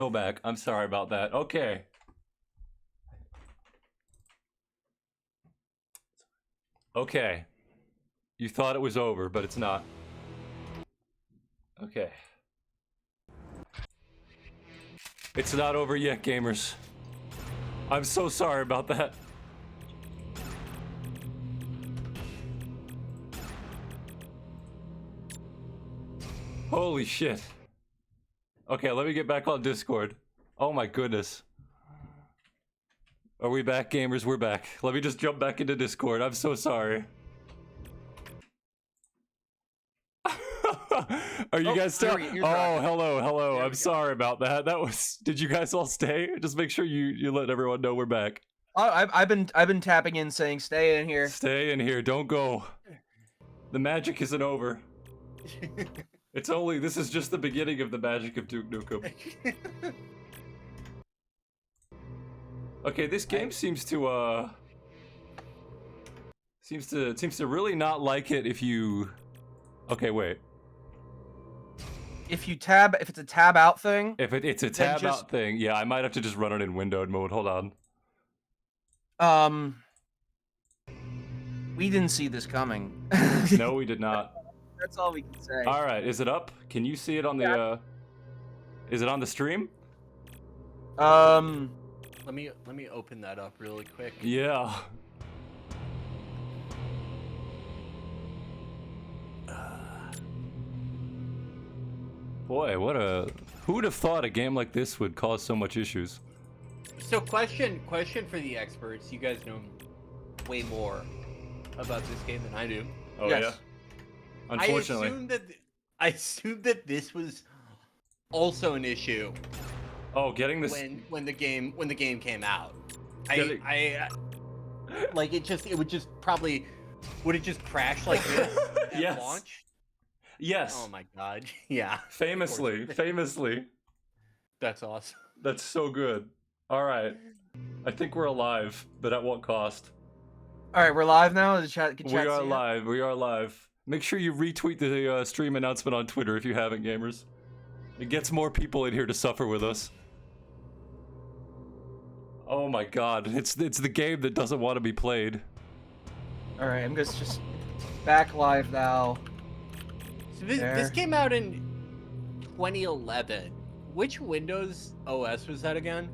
Go back. I'm sorry about that. Okay. Okay. You thought it was over, but it's not. Okay. It's not over yet, gamers. I'm so sorry about that. Holy shit. Okay, let me get back on Discord. Oh my goodness. Are we back, gamers? We're back. Let me just jump back into Discord. I'm so sorry. Are you guys still? Oh, hello. I'm sorry about that. That was. Did you guys all stay? Just make sure you let everyone know we're back. Oh, I've been tapping in saying stay in here. Stay in here. Don't go. The magic isn't over. It's only. This is just the beginning of the magic of Duke Nukem. Okay, this game seems to really not like it if you. Okay, wait. If it's a tab out thing. If it's a tab out thing, yeah, I might have to just run it in windowed mode. Hold on. We didn't see this coming. No, we did not. That's all we can say. All right, is it up? Can you see it on the? Is it on the stream? Let me open that up really quick. Yeah. Boy, who would have thought a game like this would cause so much issues? So question for the experts. You guys know way more about this game than I do. Oh yes. Yeah. Unfortunately. I assumed that this was also an issue. Oh, getting this when the game came out. I like it would just probably would it just crash like this at yes. launch? Yes. Oh my god. Yeah. Famously. That's awesome. That's so good. All right. I think we're alive, but at what cost? All right, we're live now. We are live. We are live. Make sure you retweet the stream announcement on Twitter if you haven't, gamers. It gets more people in here to suffer with us. Oh my god, it's the game that doesn't want to be played. All right, I'm just back live now. So this came out in 2011. Which Windows OS was that again?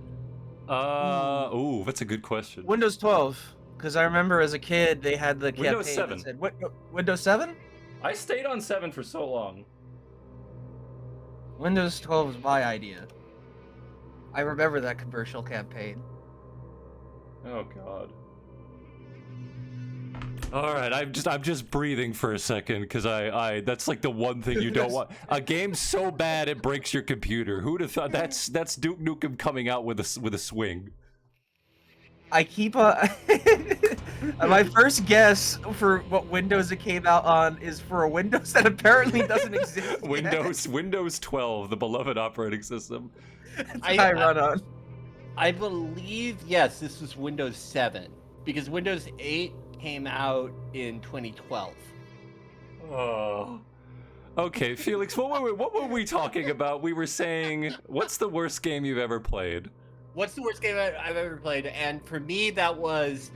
Ooh, that's a good question. Windows 12, because I remember as a kid they had the Windows campaign 7. that said, Windows 7? I stayed on 7 for so long. Windows 12 was my idea. I remember that commercial campaign. Oh god. All right, I'm just breathing for a second because I that's like the one thing you don't want. A game so bad it breaks your computer. Who'd have thought? That's Duke Nukem coming out with a swing. I keep my first guess for what Windows it came out on is for a Windows that apparently doesn't exist. Windows 12, the beloved operating system. I run on. I believe yes, this was Windows 7 because Windows 8 came out in 2012. Oh. Okay, Felix, what were we talking about? We were saying, what's the worst game you've ever played? What's the worst game I've ever played? And for me, that was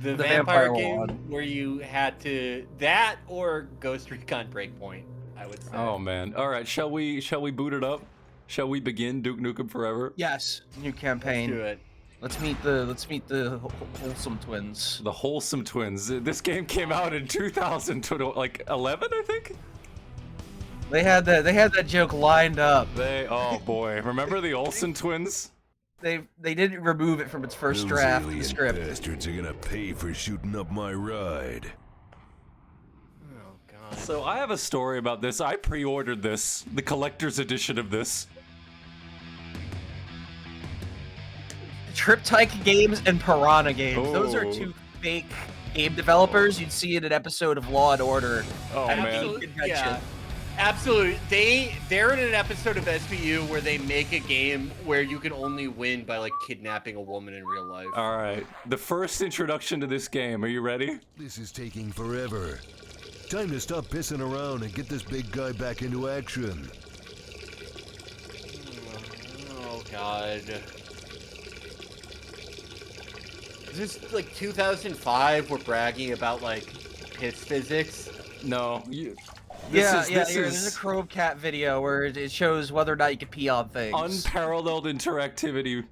the vampire game where you had to that or Ghost Recon Breakpoint, I would say. Oh man! All right, shall we boot it up? Shall we begin Duke Nukem Forever? Yes, new campaign. Let's do it. Let's meet the wholesome twins. The wholesome twins. This game came out in 2011, I think. They had that joke lined up. Oh boy, remember the Olsen twins? They didn't remove it from its first draft of the script. Bastards are gonna pay for shooting up my ride. Oh god. So I have a story about this. I pre-ordered this, the collector's edition of this. Triptych Games and Piranha Games. Oh. Those are two fake game developers. You'd see in an episode of Law and Order. Oh man. Yeah. Absolutely. They're in an episode of SVU where they make a game where you can only win by like kidnapping a woman in real life. All right. The first introduction to this game. Are you ready? This is taking forever. Time to stop pissing around and get this big guy back into action. god. Is this like 2005? We're bragging about like piss physics. No. There's a Chrome Cat video where it shows whether or not you can pee on things. Unparalleled interactivity.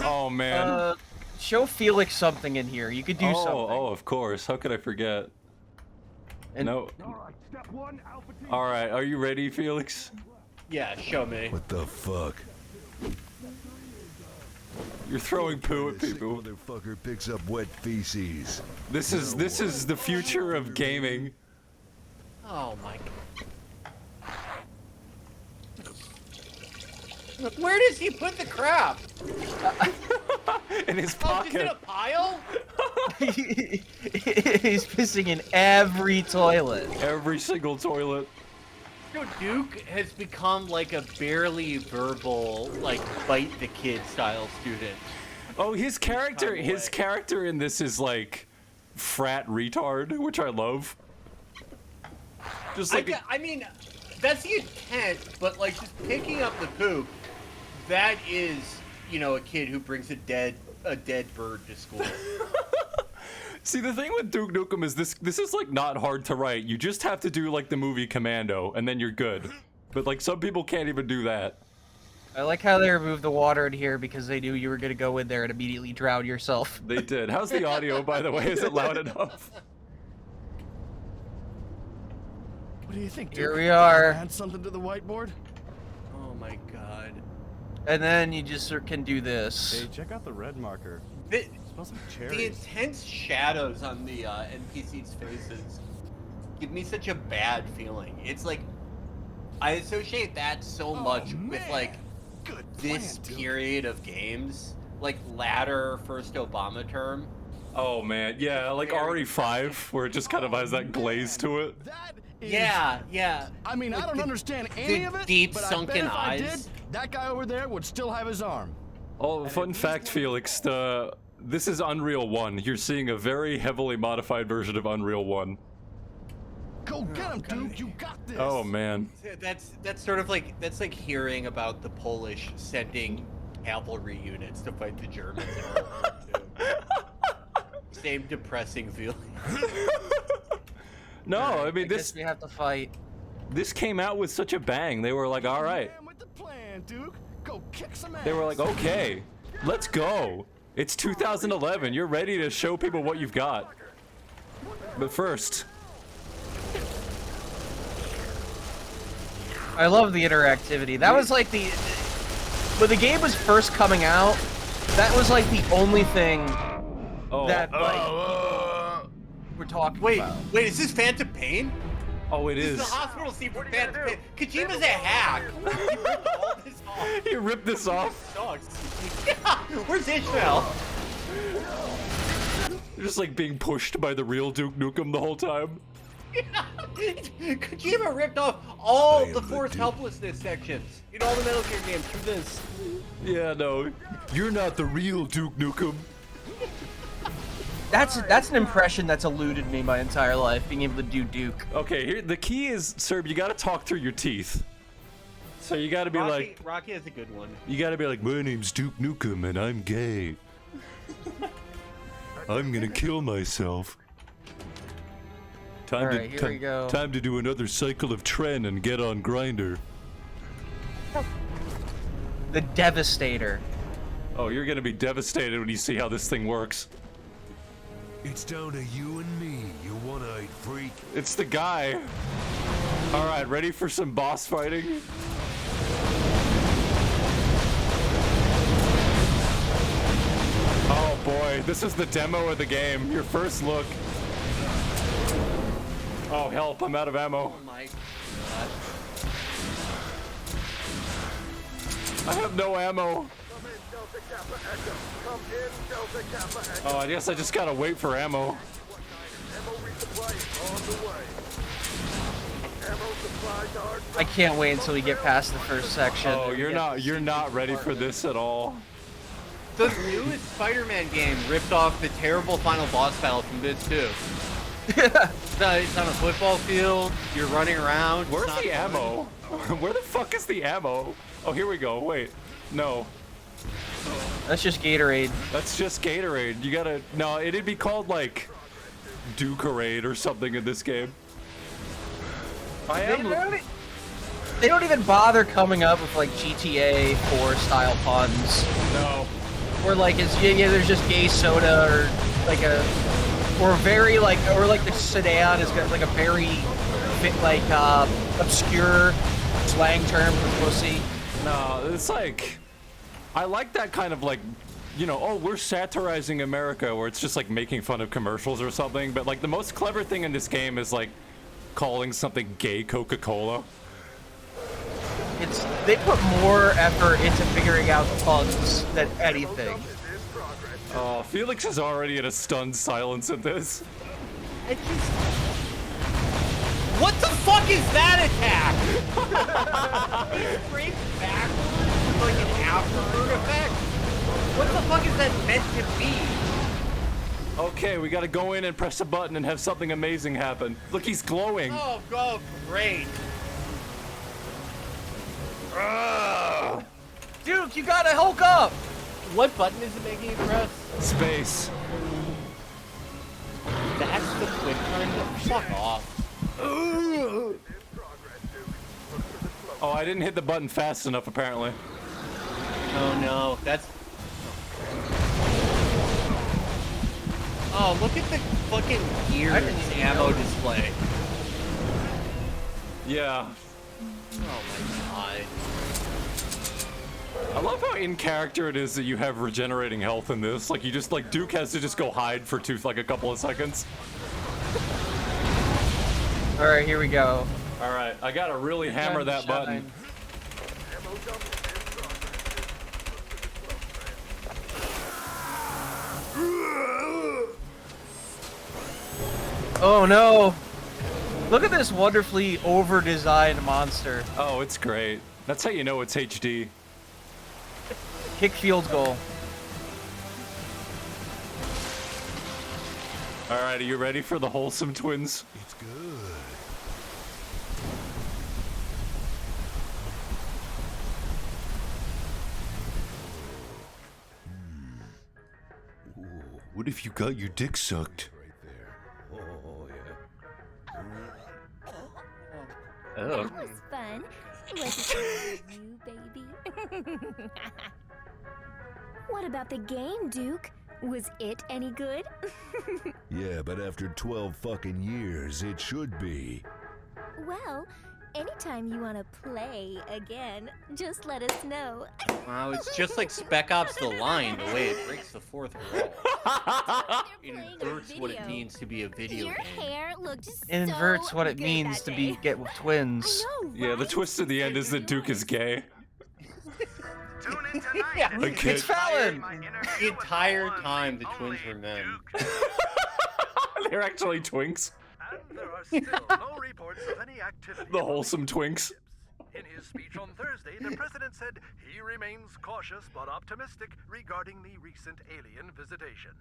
Oh man. Show Felix something in here. You could do something. Oh, of course. How could I forget? And no. All right, are you ready, Felix? Yeah, show me. What the fuck? You're throwing poo at This people. motherfucker picks up wet feces. This is the future of gaming. Oh my god. Where does he put the crap? In his Oh, just in pocket. a pile? He's pissing in every toilet. Every single toilet. You know, Duke has become like a barely verbal, like bite the kid style student. Oh, his character away. in this is like frat retard, which I love. Just like I mean, that's the intent, but like just picking up the poop, that is, you know, a kid who brings a dead bird to school. See, the thing with Duke Nukem is this is like not hard to write. You just have to do like the movie Commando and then you're good. But like some people can't even do that. I like how they removed the water in here because they knew you were gonna go in there and immediately drown yourself. They did. How's the audio, by the way? Is it loud enough? What do you think, Duke? Here we are. Add something to the whiteboard? Oh my god. And then you just can do this. Hey, check out the red marker. The, It smells like the cherries. intense shadows on the NPCs' faces give me such a bad feeling. It's like, I associate that so much with like Good this plan, Duke. period of games, like latter first Obama term. Oh man, yeah, like RE5, where it just kind of has that glaze to it. That is... Yeah. I mean, I Like don't the- understand any the of it, deep but sunken I bet if I eyes. did, that guy over there would still have his arm. Oh, fun fact, Felix, this is Unreal 1. You're seeing a very heavily modified version of Unreal 1. Go get him, Duke. You got this. Oh man. That's sort of like like hearing about the Polish sending cavalry units to fight the Germans in World War II. Same depressing feeling. No, I I mean guess we have to fight. this came out with such a bang. They were like, all right. Man with the plan, Duke. Go kick some ass. They were like, okay, let's go. It's 2011. You're ready to show people what you've got. But first, I love the interactivity. That was like when the game was first coming out, that was like the only thing oh, that like we're talking about. Wait, is this Phantom Pain? oh, it This is is. the hospital scene from Phantom Pain. Kojima's a hack. He ripped all this off. You ripped this off. Sucks. Yeah, where's Ishmael? You're just like being pushed by the real Duke Nukem the whole time. Kojima ripped off all the forced helplessness sections in all the Metal Gear games through this. Yeah, no, you're not the real Duke Nukem. That's an impression that's eluded me my entire life, being able to do Duke. Okay, here the key is, Serb. You gotta talk through your teeth. So you gotta be like, Rocky has a good one. you gotta be like, my name's Duke Nukem and I'm gay. I'm gonna kill myself. Time Alright, here we go. Time to do another cycle of Tren and get on Grinder. The Devastator. Oh, you're gonna be devastated when you see how this thing works. It's down to you and me, you one-eyed freak. It's the guy. All right, ready for some boss fighting? Oh boy, this is the demo of the game. Your first look. Oh help, I'm out of ammo. Oh my god. I have no ammo. Oh, I guess I just gotta wait for ammo. I can't wait until we get past the first section. Oh, you're not ready for this at all. The newest Spider-Man game ripped off the terrible final boss battle from this too. It's on a football field. You're running around. it's Where's not the fun. ammo? Where the fuck is the ammo? Oh, here we go. Wait. No. That's just Gatorade. That's just Gatorade. You gotta... No, it'd be called, like, Dukerade or something in this game. They don't even bother coming up with, like, GTA 4 style puns. No. Or, like, there's just gay soda, or, like, or very, like, or, like, the sedan is got, like, a very, like, obscure slang term for pussy. No, it's like... I like that kind of, like, you know, oh, we're satirizing America, where it's just, like, making fun of commercials or something, but, like, the most clever thing in this game is, like, calling something gay Coca-Cola. They put more effort into figuring out puns than anything. Oh, Felix is already in a stunned silence at this. It's just... What the fuck is that attack? He scrapes backwards with like an afterburn effect? What the fuck is that meant to be? Okay, we gotta go in and press a button and have something amazing happen. Look, he's glowing. Oh, great. Duke, you gotta Hulk up! What button is it making you press? Space. That's the quick time to fuck off. Oh, I didn't hit the button fast enough, apparently. Oh no, that's... Oh, look at the fucking gear ammo display. Yeah. Oh my god. I love how in character it is that you have regenerating health in this. Like, you just, like, Duke has to just go hide for like a couple of seconds. Alright, here we go. Alright, I gotta really hammer that button. Oh no! Look at this wonderfully over-designed monster. Oh, it's great. That's how you know it's HD. Kick field goal. Alright, are you ready for the wholesome twins? It's good. Ooh, what if you got your dick sucked? Right there. Oh, yeah. Oh. That was fun. Was it you, baby? What about the game, Duke? Was it any good? Yeah, but after 12 fucking years, it should be. Well, anytime you want to play again, just let us know. Wow, it's just like Spec Ops The Line, the way it breaks the fourth wall. It inverts what it means to be a video Your game. hair looked so Inverts what it good means that to be day. get with twins. I know, Yeah, the right? twist at the end is that Duke is gay. Tune in tonight. Yeah. A kid. It's Fallon! The entire time the twins were men. They're actually twinks. And there are still no reports of any activity. The wholesome twinks. In his speech on Thursday, the president said he remains cautious but optimistic regarding the recent alien visitation.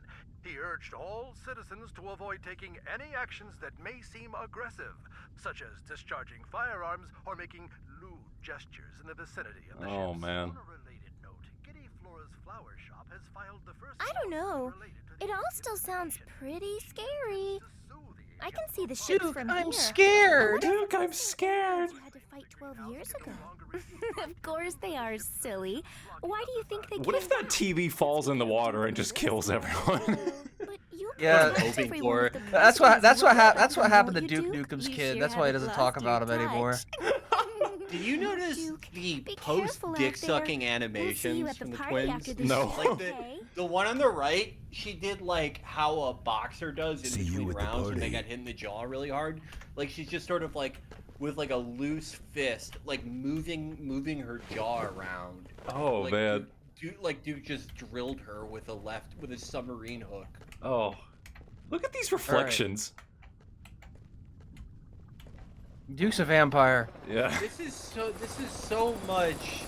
He urged all citizens to avoid taking any actions that may seem aggressive, such as discharging firearms or making lewd gestures in the vicinity of the Oh, ships. man. On a related note, Giddy Flora's flower shop has filed the first I don't know. lawsuit related to It the all still sounds investigation. pretty scary. To sue the I can see the ships Duke, from I'm here. scared! Duke, I'm scared. You had to fight 12 years ago. Of course they are, silly. Why do you think they What if came that TV falls in the water and just kills everyone? But you Yeah. protect Hoping everyone for with it. the That's what person's word. happened to You Duke Duke, Nukem's you kid. sure That's why he have doesn't talk lost about him your anymore. touch. Did you notice Duke, the be post careful out dick there. sucking We'll see you animations at the from the party twins? after this No. shit, Like the, okay? the one on the right, she did like how a boxer does in See you between at the rounds when they party. got hit in the jaw really hard. Like she's just sort of like with like a loose fist, like moving her jaw around. Oh, like, man. Duke just drilled her with a submarine hook. Oh. Look at these reflections. Duke's a vampire. Yeah. This is so much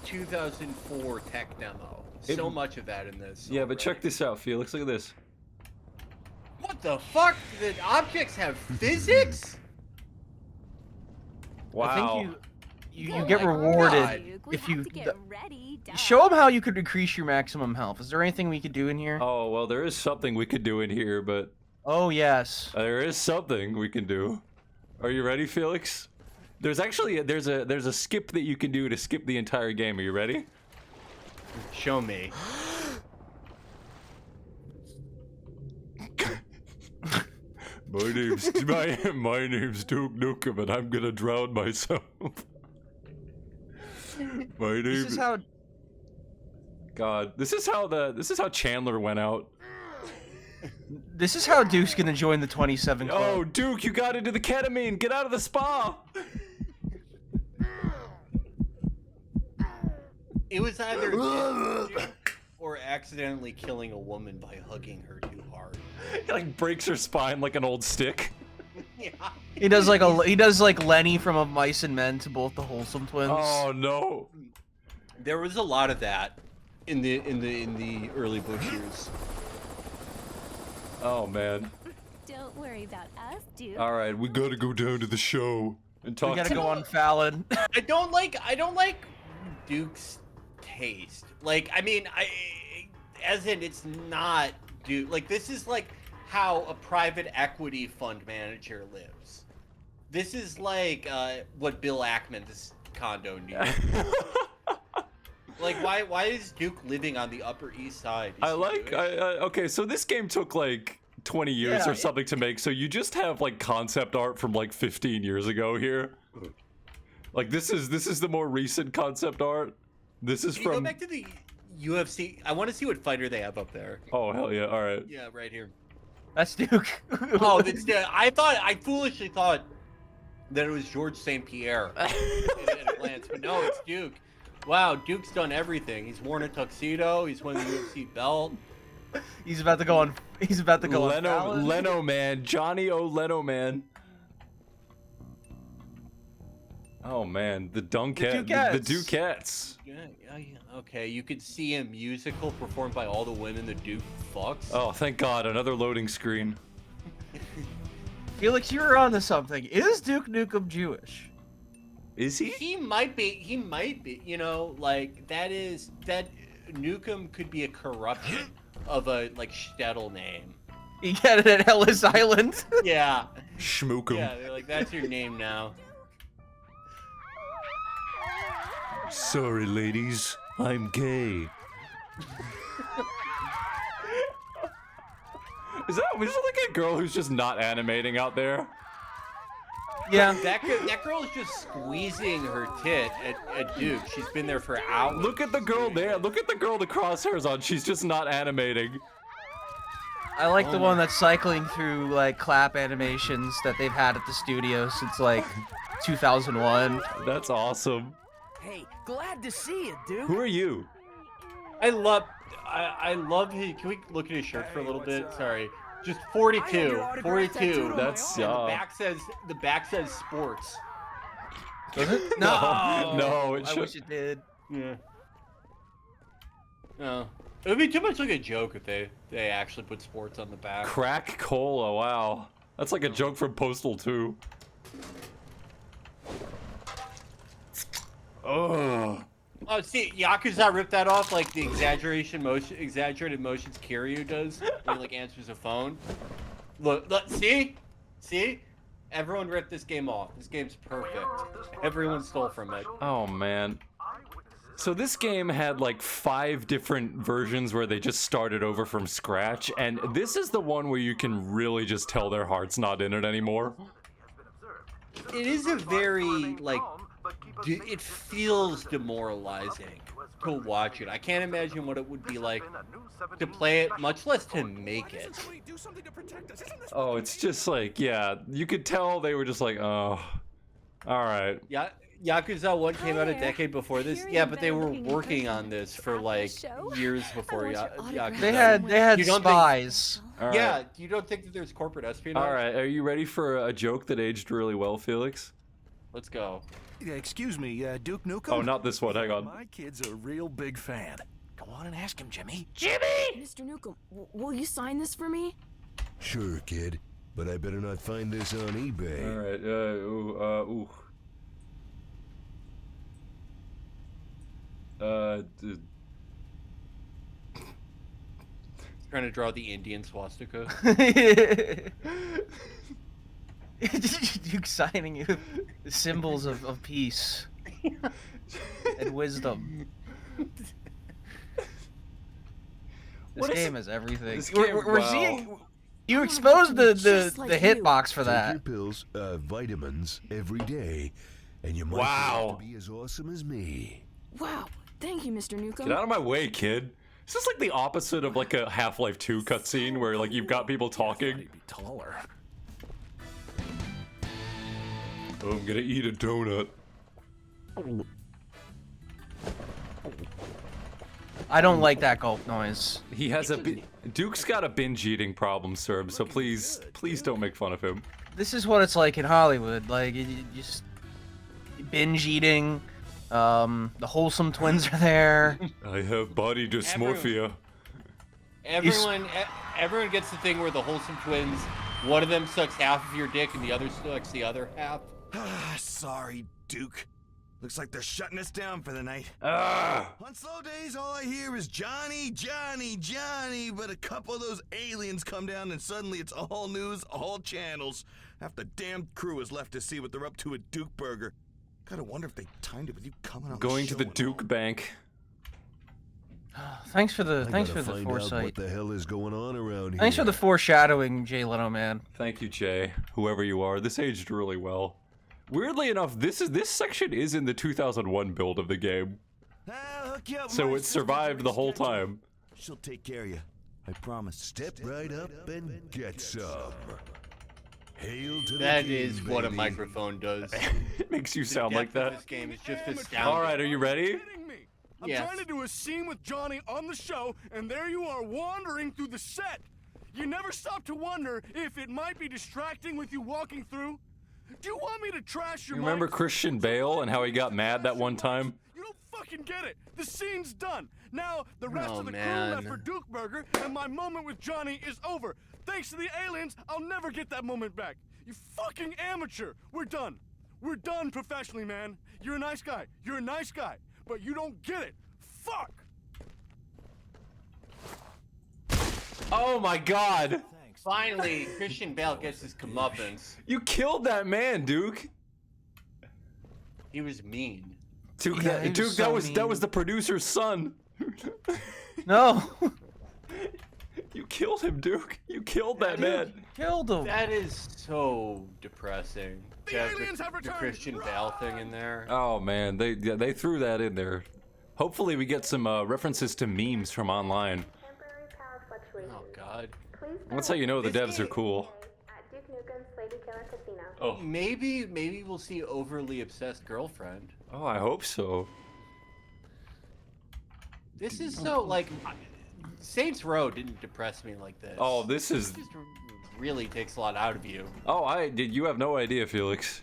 2004 tech demo. So much of that in this. Yeah, but already. check this out, Felix. Look at this. What the fuck? The objects have physics? Wow. I think you Oh get my rewarded God. Duke, we if have you to get ready. Duh. show them how you could increase your maximum health. Is there anything we could do in here? Oh, well, there is something we could do in here, but Oh yes. there is something we can do. Are you ready, Felix? There's actually there's a skip that you can do to skip the entire game. Are you ready? Show me. My name's Duke Nukem, and I'm gonna drown myself. My name This is how God. This is how Chandler went out. Duke's gonna join the 27 club. Oh, Duke, you got into the ketamine. Get out of the spa. It was either or accidentally killing a woman by hugging her too hard. He like breaks her spine like an old stick. Yeah. He does like Lenny from A Mice and Men to both the Wholesome twins. Oh no. There was a lot of that in the early Bush years. Oh man. Don't worry about us, Duke. All right, we gotta go down to the show and talk. We gotta to go on Fallon. I don't like Duke's taste. Like, I mean, as in it's not Duke. Like, this is like how a private equity fund manager lives. This is like what Bill Ackman's condo needs. Like, why is Duke living on the Upper East Side? Is he Jewish? Okay, so this game took like 20 years Yeah, or something to make, so you just have like concept art from like 15 years ago here. Like this is the more recent concept art. This is Can you go from back to the UFC? I want to see what fighter they have up there. Oh hell yeah, alright. Yeah, right here. That's Duke. Oh, it's I foolishly thought that it was George St. Pierre at a glance, but no, it's Duke. Wow, Duke's done everything. He's worn a tuxedo. He's won the UFC belt. He's about to go on. He's about to go on. Fallon. Leno man, Johnny O Leno man. Oh man, the Dukettes. Yeah, okay, you could see a musical performed by all the women the Duke fucks. Oh, thank God, another loading screen. Felix, you're onto something. Is Duke Nukem Jewish? Is he? He might be. He might be. You know, like that Nukem could be a corruption of a like shtetl name. You get it at Ellis Island. Yeah. Schmookum. Yeah, they're like, that's your name now. Sorry, ladies. I'm gay. Is that like a girl who's just not animating out there? Yeah. That girl is just squeezing her tit at Duke. She's been there for hours. Look at the girl there. Look at the girl the crosshairs on. She's just not animating. I like the one that's cycling through like clap animations that they've had at the studio since like 2001. That's awesome. Hey, glad to see you, dude. Who are you? I love his. Can we look at his shirt for a little bit? Sorry. Just 42. 42. That's And the back says sports. Does it? No. No, it I should. wish it did. Yeah. No. It would be too much like a joke if they actually put sports on the back. Crack Cola, wow. That's like a joke from Postal 2. Ugh. Oh, see, Yakuza ripped that off like the exaggerated motions Kiryu does when he like answers a phone. Look, see? Everyone ripped this game off. This game's perfect. Everyone stole from it. Oh man. So this game had like 5 different versions where they just started over from scratch, and this is the one where you can really just tell their heart's not in it anymore. It is a very like it feels demoralizing to watch it. I can't imagine what it would be like to play it, much less to make it. Oh, it's just like, yeah, you could tell they were just like, oh, all right. Yeah, Yakuza 1 came out a Hi there. decade before this. Hearing Yeah, you've but been they were looking in working person. on this for At the like show? years I before want your Yakuza. autograph. They had You don't think- spies. All right. Yeah, you don't think that there's corporate espionage? All right, are you ready for a joke that aged really well, Felix? Let's go. Excuse me, Duke Nukem? Oh, not this one, hang on. My kid's a real big fan. Go on and ask him, Jimmy. Mr. Nukem, will you sign this for me? Sure, kid. But I better not find this on eBay. Alright, ooh. Trying to draw the Indian swastika. Duke signing you symbols of peace and wisdom. This game is everything. This We're game- wow. seeing. You exposed the Just like hitbox for Take that. your pills, vitamins, every day, and you might Wow. grow up to be as awesome as me. Wow. Thank you, Mr. Nukem. Get out of my way, kid. This is like the opposite of like a Half-Life 2 cutscene where like you've got people talking. He'd be taller. Oh, I'm gonna eat a donut. I don't like that gulp noise. He has Duke's got a binge eating problem, sir. So please don't make fun of him. This is what it's like in Hollywood. Like you just binge eating. The wholesome twins are there. I have body dysmorphia. Everyone gets the thing where the wholesome twins, one of them sucks half of your dick and the other sucks the other half. Sorry, Duke. Looks like they're shutting us down for the night. Ah! On slow days, all I hear is Johnny, Johnny, Johnny. But a couple of those aliens come down and suddenly it's all news, all channels. Half the damn crew is left to see what they're up to at Duke Burger. Gotta wonder if they timed it with you coming on Going the to show the and Duke all. Bank. Thanks for the I thanks gotta for the find out what foresight. the hell is going on around here. Thanks for the foreshadowing, Jay Leno, man. Thank you, Jay. Whoever you are, this aged really well. Weirdly enough, this section is in the 2001 build of the game, I'll hook you up with so my it survived the whole sister's reschedule. time. She'll take care of you. I promise. Step right up and get some. Hail to That the king, is what a baby. microphone does. It makes you The sound like depth of that. This game is just astounding. All right, are you ready? Kidding me? I'm Yes. trying to do a scene with Johnny on the show, and there you are wandering through the set. You never stop to wonder if it might be distracting with you walking through. Do you want me to trash your You remember mic? Christian Bale and how he got mad that one time? You don't fucking get it. The scene's done. Now the rest Oh, of the crew man. left for Duke Burger, and my moment with Johnny is over. Thanks to the aliens, I'll never get that moment back. You fucking amateur. We're done. We're done professionally, man. You're a nice guy. You're a nice guy. But you don't get it. Fuck! Oh my god! Finally, Christian Bale gets his comeuppance. You killed that man, Duke! He was mean. Duke, Yeah, he was Duke, so that mean. was the producer's son. No, You killed him, Duke. You killed that man. killed him. That is so depressing. The To have aliens have the returned. Christian Bale thing in there. Oh man, they threw that in there. Hopefully we get some references to memes from online. Oh god. That's how you know the This devs are game- cool. Oh, Maybe we'll see overly obsessed girlfriend. oh, I hope so. This is so like Saints Row didn't depress me like this. Oh, this is. This really takes a lot out of you. Oh, I did. You have no idea, Felix.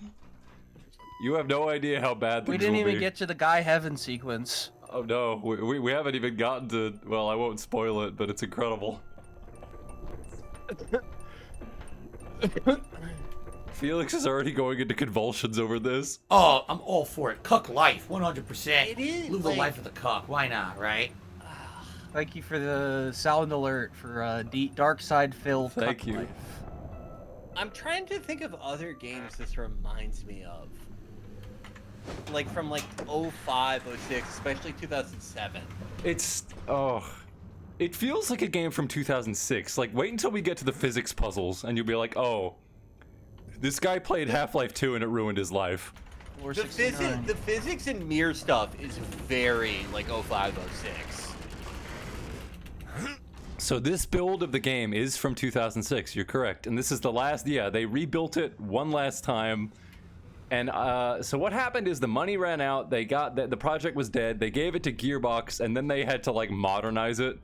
You have no idea how bad things We didn't will even be. get to the Guy Heaven sequence. Oh no, we haven't even gotten to. Well, I won't spoil it, but it's incredible. Felix is already going into convulsions over this. Oh, I'm all for it. Cuck life, 100%. It is, Live the like- life of the cuck. Why not, right? Thank you for the sound alert for Dark Side Phil. Thank Cuck you. Life. I'm trying to think of other games this reminds me of. Like from like 05, 06, especially 2007. It's it feels like a game from 2006. Like, wait until we get to the physics puzzles, and you'll be like, oh, this guy played Half-Life 2 and it ruined his life. The physics and mirror stuff is very like 05, 06. So this build of the game is from 2006. You're correct, and this is the last. Yeah, they rebuilt it one last time. And so what happened is the money ran out. They got the project was dead. They gave it to Gearbox, and then they had to like modernize it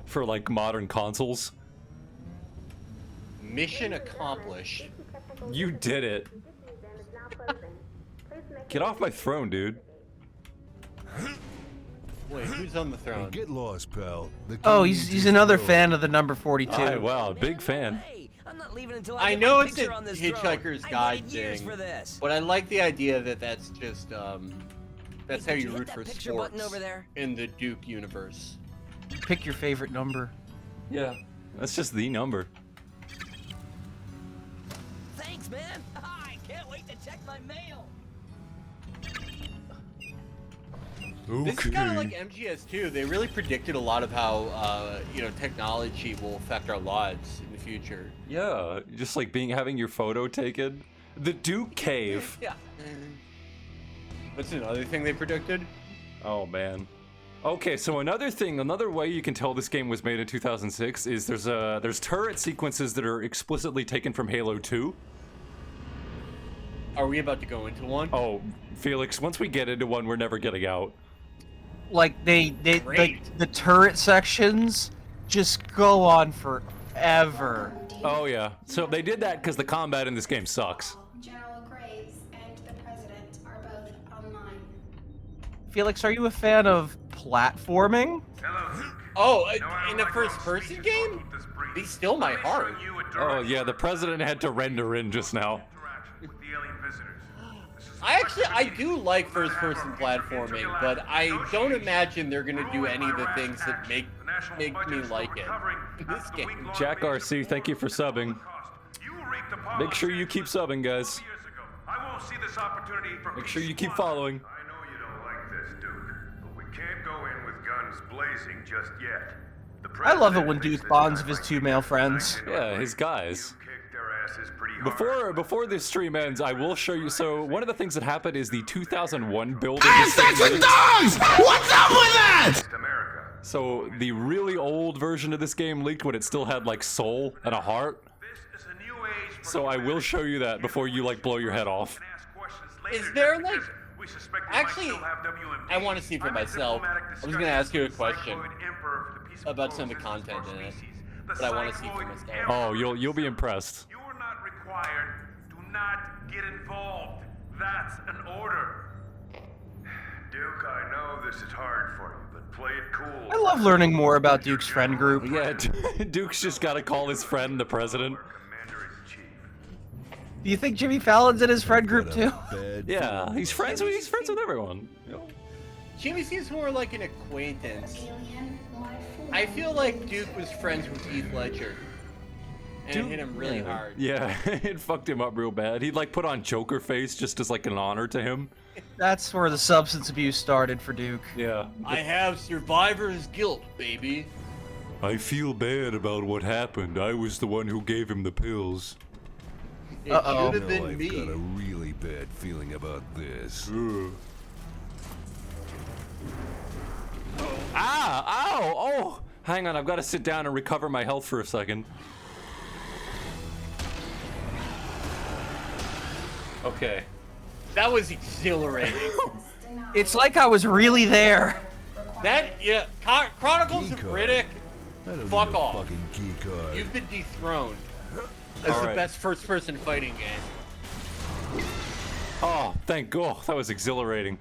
for like modern consoles. Mission accomplished. You did it. Get off my throne, dude. Wait, who's on the throne? Get lost, pal. Oh, he's another fan of the number 42. Hi, wow, big fan. Hey, I'm not leaving until I get know my it's a picture on this Hitchhiker's drone. Guide I waited years thing, for this. but I like the idea that that's just that's how Hey, did you hit root that for picture sports button over there? in the Duke universe. Pick your favorite number. Yeah, that's just the number. Thanks, man. I can't wait to check my mail. This is kind of like MGS2. They really predicted a lot of how technology will affect our lives in the future. Yeah, just like having your photo taken. The Duke Cave. Yeah. What's another thing they predicted? Oh man. Okay, so another way you can tell this game was made in 2006 is there's turret sequences that are explicitly taken from Halo 2. Are we about to go into one? Oh, Felix, once we get into one, we're never getting out. Like the turret sections just go on forever. Oh yeah. So they did that because the combat in this game sucks. General Graves and the President are both online. Felix, are you a fan of platforming? Oh, in the first-person game? Be still my heart. Oh yeah, the president had to render in just now. I do like first-person platforming, but I don't imagine they're gonna do any of the things that make me like it in this game. Jack RC, thank you for subbing. Make sure you keep subbing, guys. Make sure you keep following. I know you don't like this, Duke, but we can't go in with guns blazing just yet. I love it when Duke bonds with his two male friends. Yeah, his guys. Before this stream ends, I will show you. So one of the things that happened is the 2001 build. Ass with dogs! What's up with that? So the really old version of this game leaked when it still had like soul and a heart. So I will show you that before you like blow your head off. Is there like... Actually, I want to see for myself. I was gonna ask you a question about some of the content in it, but I want to see for myself. Oh, you'll be impressed. Do not get involved. That's an order. Duke, I know this is hard for you, but play it cool. I love learning more about Duke's friend group. Yeah, Duke's just gotta call his friend the president. Do you think Jimmy Fallon's in his friend group too? Yeah, he's friends with everyone. You know? Jimmy seems more like an acquaintance. I feel like Duke was friends with Heath Ledger. And it hit him really hard. Yeah, it fucked him up real bad. He'd like put on Joker face just as like an honor to him. That's where the substance abuse started for Duke. Yeah. I have survivor's guilt, baby. I feel bad about what happened. I was the one who gave him the pills. It should have been I've me. got a really bad feeling about this. Ah! Ow! Oh! Hang on, I've got to sit down and recover my health for a second. Okay. That was exhilarating. It's like I was really there. Chronicles of Riddick, fuck off. Fucking key card. You've been dethroned as the best first-person fighting game. Oh, thank God. That was exhilarating.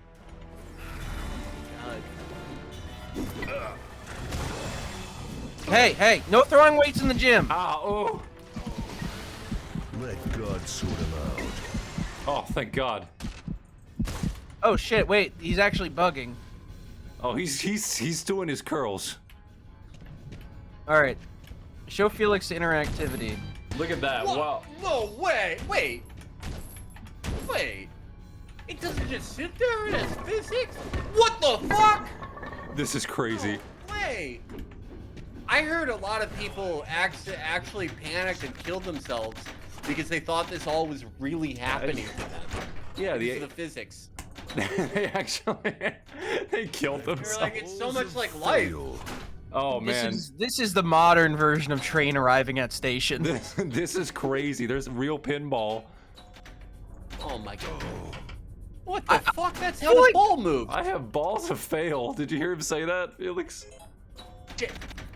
Hey, no throwing weights in the gym. Ah, oh. Let God sort him out. Oh, thank God. Oh shit, wait, he's actually bugging. Oh, he's doing his curls. Alright. Show Felix interactivity. Look at that. What? Wow. No way. Wait. It doesn't just sit there and has physics? What the fuck? This is crazy. Wait. I heard a lot of people actually panicked and killed themselves because they thought this all was really happening to them. Yeah, the physics. they killed themselves. They're like, it's so much like life. Oh man, this is the modern version of train arriving at station. This is crazy. There's real pinball. Oh my God. What the fuck? That's how the ball moves. I have balls of fail. Did you hear him say that, Felix?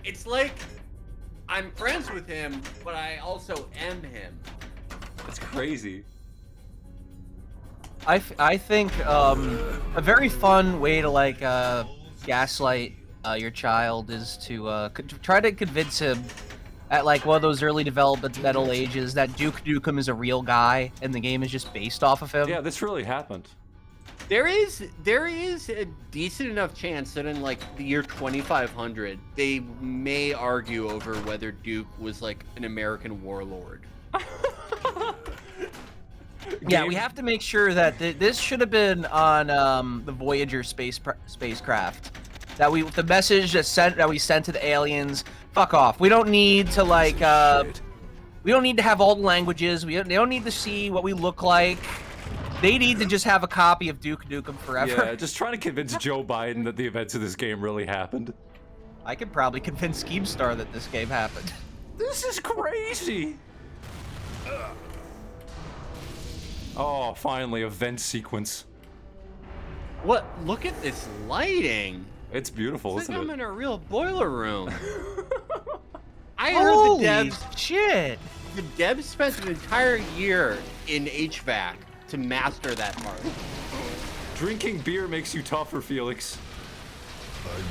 It's like I'm friends with him, but I also am him. That's crazy. I think a very fun way to like gaslight your child is to try to convince him at like one of those early developmental ages that Duke Nukem is a real guy and the game is just based off of him. Yeah, this really happened. There is a decent enough chance that in like the year 2500 they may argue over whether Duke was like an American warlord. Yeah, we have to make sure that this should have been on the Voyager spacecraft. That the message that we sent to the aliens. Fuck off. We don't need to like we don't need to have all the languages. They don't need to see what we look like. They need to just have a copy of Duke Nukem forever. Yeah, just trying to convince Joe Biden that the events of this game really happened. I could probably convince Keemstar that this game happened. This is crazy. Oh, finally, event sequence. What? Look at this lighting. It's beautiful, It's isn't like I'm it? in a real boiler room. I Holy heard the devs shit! The devs spent an entire year in HVAC to master that part. Drinking beer makes you tougher, Felix.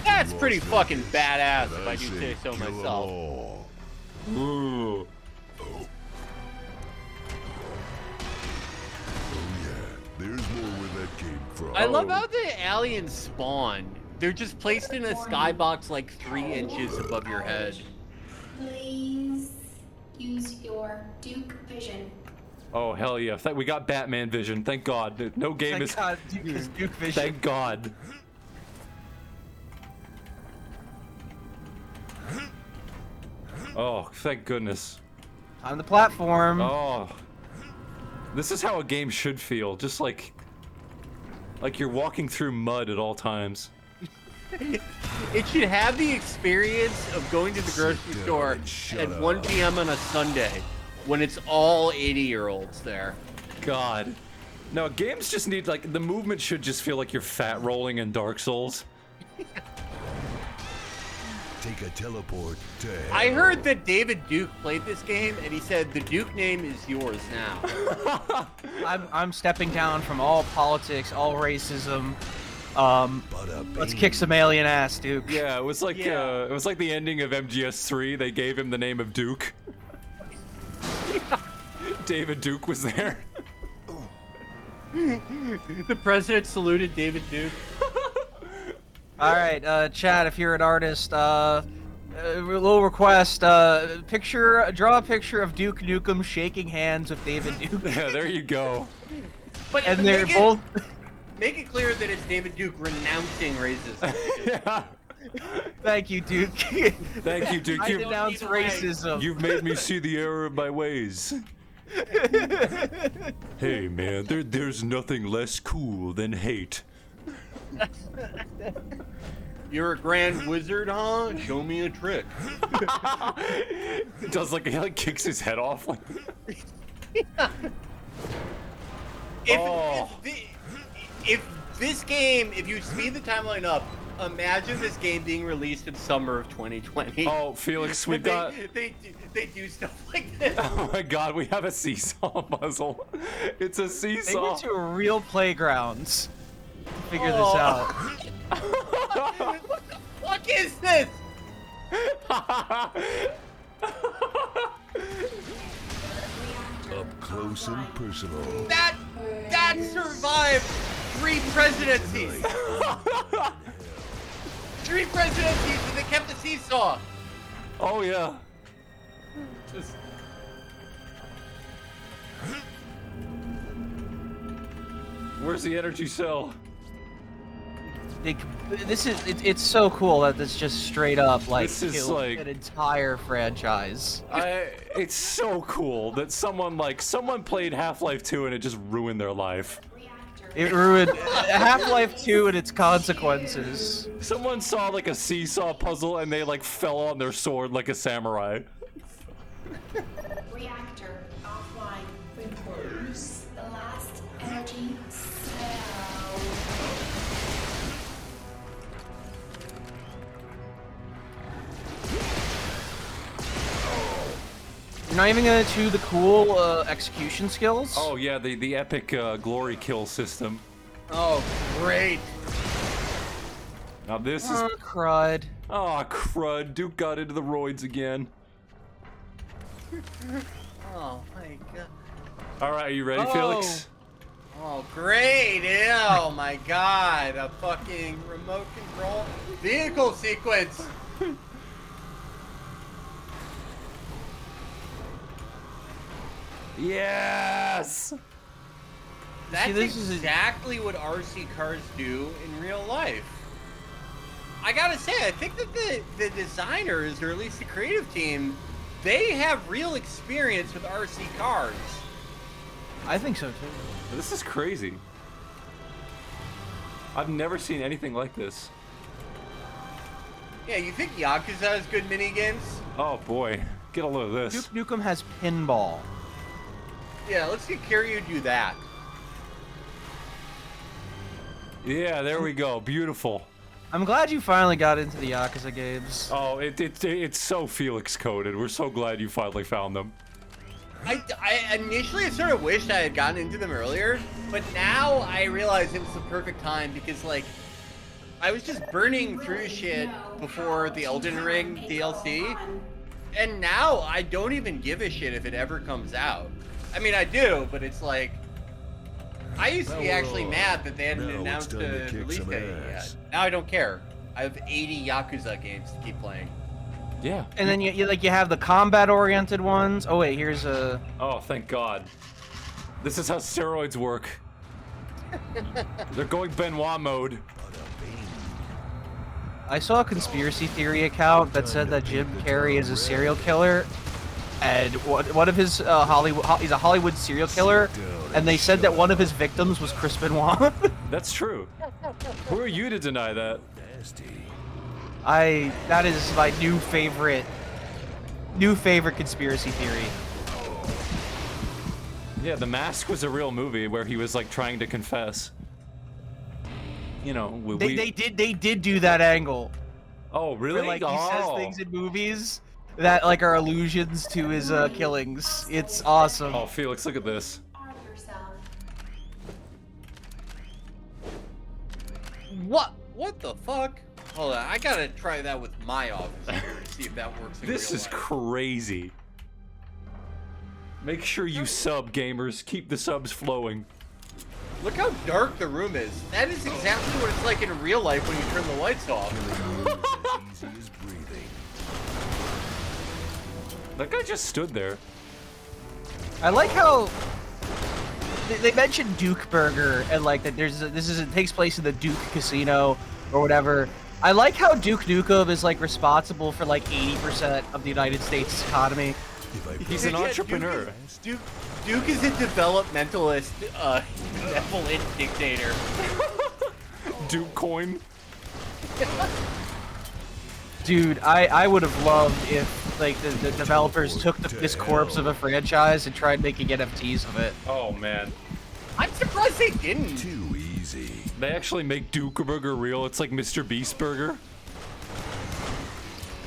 That's pretty fucking badass, if I do say so myself. Ooh. There's more where that came from. I love how the aliens spawn. They're just placed in a skybox like 3 inches above your head. Please use your Duke vision. Oh, hell yeah. We got Batman vision. Thank God. No game Thank is... God, Duke vision. Thank God. Oh, thank goodness. On the platform. Oh. This is how a game should feel. Just like you're walking through mud at all times. It should have the experience of going to the grocery store at 1 p.m. on a Sunday when it's all 80-year-olds there. God. No, games just need, like, the movement should just feel like you're fat rolling in Dark Souls. Take a teleport to hell. I heard that David Duke played this game, and he said the Duke name is yours now. I'm stepping down from all politics, all racism. Let's kick some alien ass, Duke. Yeah, it was like the ending of MGS3. They gave him the name of Duke. David Duke was there. The president saluted David Duke. All right, Chad, if you're an artist, a little request: draw a picture of Duke Nukem shaking hands with David Duke. Yeah, there you go. But and they're both. Make it clear that it's David Duke renouncing racism. Yeah. Thank you, Duke. Thank you, Duke. I denounce racism. You've made me see the error of my ways. Hey, man, there's nothing less cool than hate. You're a grand wizard, huh? Show me a trick. Does he like kicks his head off? Like... If this game, if you speed the timeline up, imagine this game being released in summer of 2020. Oh, Felix, we've got... They do stuff like this. Oh my God, we have a seesaw puzzle. It's a seesaw. They went to a real playgrounds to figure this out. What the fuck is this? Up close and personal. That survived 3 presidencies. 3 presidencies, and they kept the seesaw. Oh yeah. Where's the energy cell? It's so cool that this just straight up like This is killed like- an entire franchise. It's so cool that someone played Half-Life 2 and it just ruined their life. It ruined Half-Life 2 and its consequences. Someone saw like a seesaw puzzle and they like fell on their sword like a samurai. Reactor offline. Repose the last energy cell. You're not even gonna do the cool execution skills? Oh yeah, the epic glory kill system. Oh, great. Now this is... crud. Oh, crud. Duke got into the roids again. Oh my god. Alright, are you ready, Felix? Oh, great! Oh my god, a fucking remote control vehicle sequence! Yes! That's exactly what RC cars do in real life. I gotta say, I think that the designers, or at least the creative team, they have real experience with RC cars. I think so too. This is crazy. I've never seen anything like this. Yeah, you think Yakuza has good minigames? Oh boy, get a load of this. Duke Nukem has pinball. Yeah, let's see Kiryu do that. Yeah, there we go. Beautiful. I'm glad you finally got into the Yakuza games. Oh, it's so Felix coded. We're so glad you finally found them. I initially sort of wished I had gotten into them earlier, but now I realize it was the perfect time because, like, I was just burning through shit before the Elden Ring DLC, and now I don't even give a shit if it ever comes out. I mean, I do, but it's like, I used to be actually mad that they hadn't announced the release date yet. Now I don't care. I have 80 Yakuza games to keep playing. Yeah. And then you have the combat-oriented ones. Oh wait, here's a... Oh, thank God. This is how steroids work. They're going Benoit mode. I saw a conspiracy theory account that said that Jim Carrey is a serial killer, and one of his he's a Hollywood serial killer, and they said that one of his victims was Chris Benoit. That's true. Who are you to deny that? That is my new favorite conspiracy theory. Yeah, The Mask was a real movie where he was like trying to confess. You know, they did do that angle. Oh, really? Where, like, he says things in movies that like are allusions to his killings. It's awesome. Oh, Felix, look at this. What the fuck? Hold on, I gotta try that with my officer to see if that works in This real is life. crazy. Make sure you sub, gamers. Keep the subs flowing. Look how dark the room is. That is exactly what it's like in real life when you turn the lights off. That guy just stood there. I like how they mentioned Duke Burger and like that it takes place in the Duke Casino or whatever. I like how Duke Nukem is like responsible for like 80% of the United States economy. He's an entrepreneur. Duke is a developmentalist, benevolent dictator. Duke coin. Dude, I would have loved if like the developers took this corpse of a franchise and tried making NFTs of it. Oh man. I'm surprised they didn't. Too easy. They actually make Duke Burger real. It's like Mr. Beast Burger.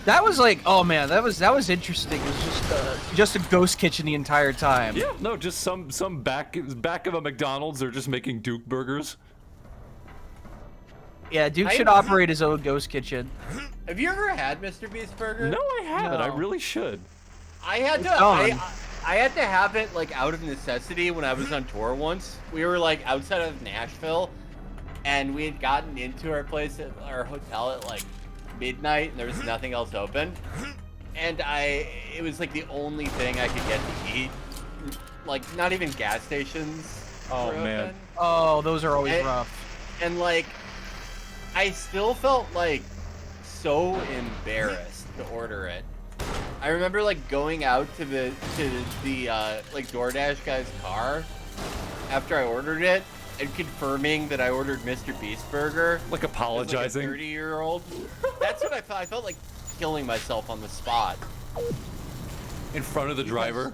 That was like, oh man, that was interesting. It was just a ghost kitchen the entire time. Yeah, no, just some back of a McDonald's. They're just making Duke burgers. Yeah, Duke should operate his own ghost kitchen. Have you ever had Mr. Beast Burger? No, I haven't. No. I really should. I had to. I had to have it like out of necessity when I was on tour once. We were like outside of Nashville, and we had gotten into our place at our hotel at like midnight, and there was nothing else open. And it was like the only thing I could get to eat. Like not even gas stations. Oh were man. open. Oh, those are always rough. And like, I still felt like so embarrassed to order it. I remember like going out to the like DoorDash guy's car after I ordered it and confirming that I ordered Mr. Beast Burger. Like apologizing. As, like, a 30-year-old. That's what I felt. I felt like killing myself on the spot. In front of the driver.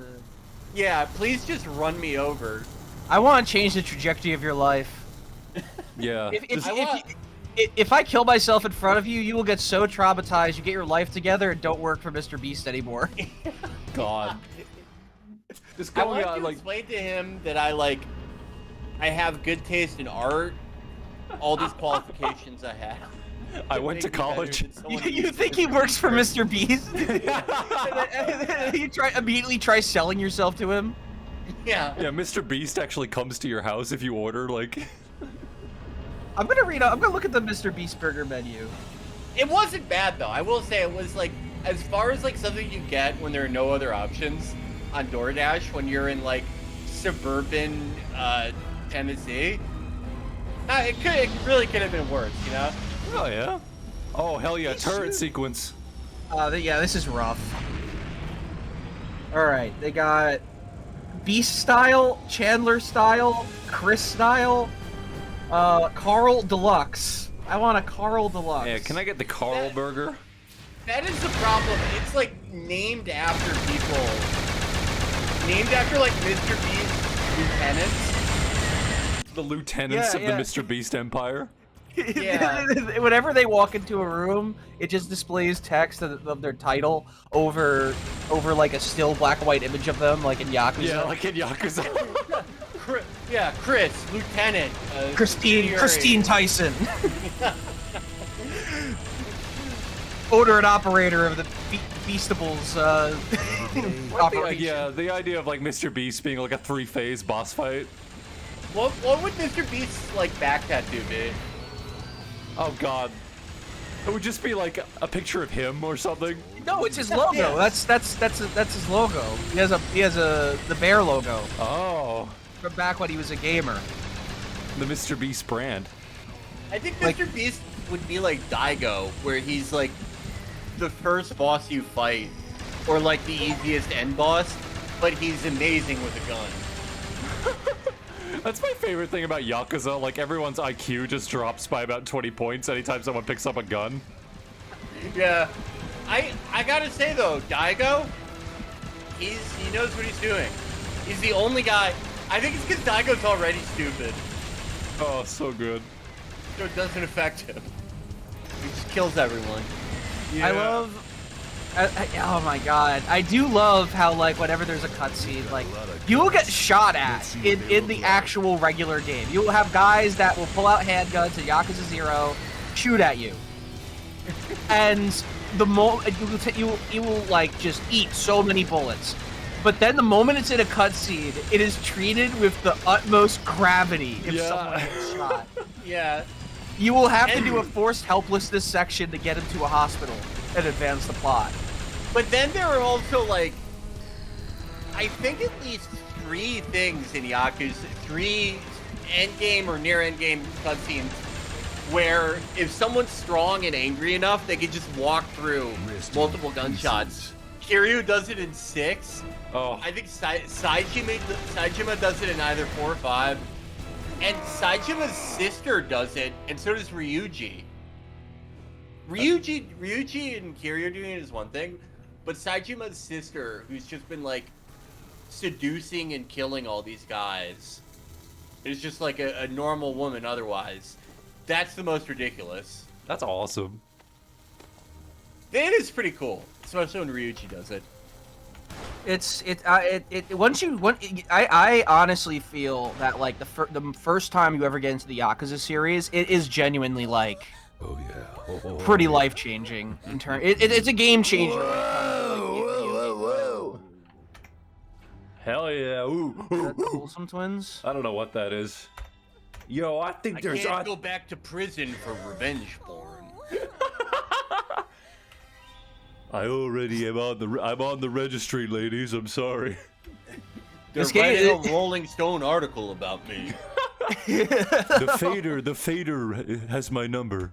Yeah, please just run me over. I want to change the trajectory of your life. Yeah. If I kill myself in front of you, you will get so traumatized you get your life together and don't work for Mr. Beast anymore. God. Just I going wanted out to like explain to him that I have good taste in art. All these qualifications I have. I went to college. You think he works for Mr. Beast? And then you immediately try selling yourself to him? Yeah. Yeah, Mr. Beast actually comes to your house if you order, like... I'm gonna look at the Mr. Beast burger menu. It wasn't bad though. I will say it was like, as far as like something you get when there are no other options on DoorDash when you're in like suburban Tennessee. It really could have been worse, you know? Oh yeah. Oh hell yeah, turret sequence. Yeah, this is rough. All right, they got Beast style, Chandler style, Chris style, Carl Deluxe. I want a Carl Deluxe. Yeah, can I get the Carl burger? That is the problem. It's like named after people. Named after like Mr. Beast lieutenants. The lieutenants of the Mr. Beast Empire. Yeah. Whenever they walk into a room, it just displays text of their title over like a still black and white image of them, like in Yakuza. Yeah, like in Yakuza. Chris, Lieutenant. Christine Tyson. Owner and operator of the Beastables. Yeah, the idea of like Mr. Beast being like a 3-phase boss fight. What would Mr. Beast's like back tattoo be? Oh god. It would just be like a picture of him or something. No, it's his logo. Yes. That's his logo. He has the bear logo. Oh. From back when he was a gamer. The Mr. Beast brand. I think Mr. Beast would be like Daigo, where he's like the first boss you fight, or like the easiest end boss, but he's amazing with a gun. That's my favorite thing about Yakuza, like everyone's IQ just drops by about 20 points anytime someone picks up a gun. Yeah. I gotta say though, Daigo, he knows what he's doing. He's the only guy. I think it's because Daigo's already stupid. Oh, so good. So it doesn't affect him. He just kills everyone. Yeah. I love... oh my god. I do love how, like, whenever there's a cutscene, like, you will get shot at in the actual regular game. You will have guys that will pull out handguns in Yakuza 0, shoot at you. And the moment you will like just eat so many bullets. But then the moment it's in a cutscene, it is treated with the utmost gravity if someone gets shot. Yeah. You will have to do a forced helplessness section to get him to a hospital and advance the plot. But then there are also like, I think at least 3 things in Yakuza, 3 endgame or near endgame cutscenes where if someone's strong and angry enough, they can just walk through multiple gunshots. Kiryu does it in 6. Oh. I think Saejima does it in either 4 or 5. And Saejima's sister does it, and so does Ryuji. Ryuji and Kiryu doing it is one thing, but Saejima's sister, who's just been like seducing and killing all these guys, is just like a normal woman otherwise. That's the most ridiculous. That's awesome. It is pretty cool, especially when Ryuji does it. I honestly feel that like the first time you ever get into the Yakuza series, it is genuinely like pretty life changing in turn. It's a game changer. Whoa. Hell yeah! Ooh. Wholesome twins. I don't know what that is. Yo, I think I can't go back to prison for revenge porn. I already am I'm on the registry, ladies. I'm sorry. They're writing a Rolling Stone article about me. The fader has my number.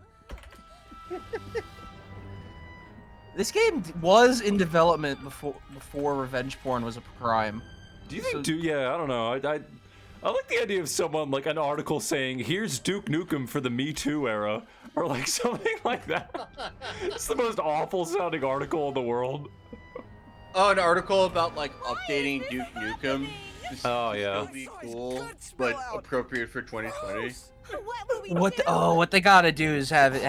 This game was in development before revenge porn was a crime. Do you think? Yeah, I don't know. I like the idea of someone like an article saying, "Here's Duke Nukem for the Me Too era," or like something like that. It's the most awful sounding article in the world. Oh, an article about like updating Duke Nukem. Oh yeah. Still be cool, but appropriate for 2020. What they gotta do is have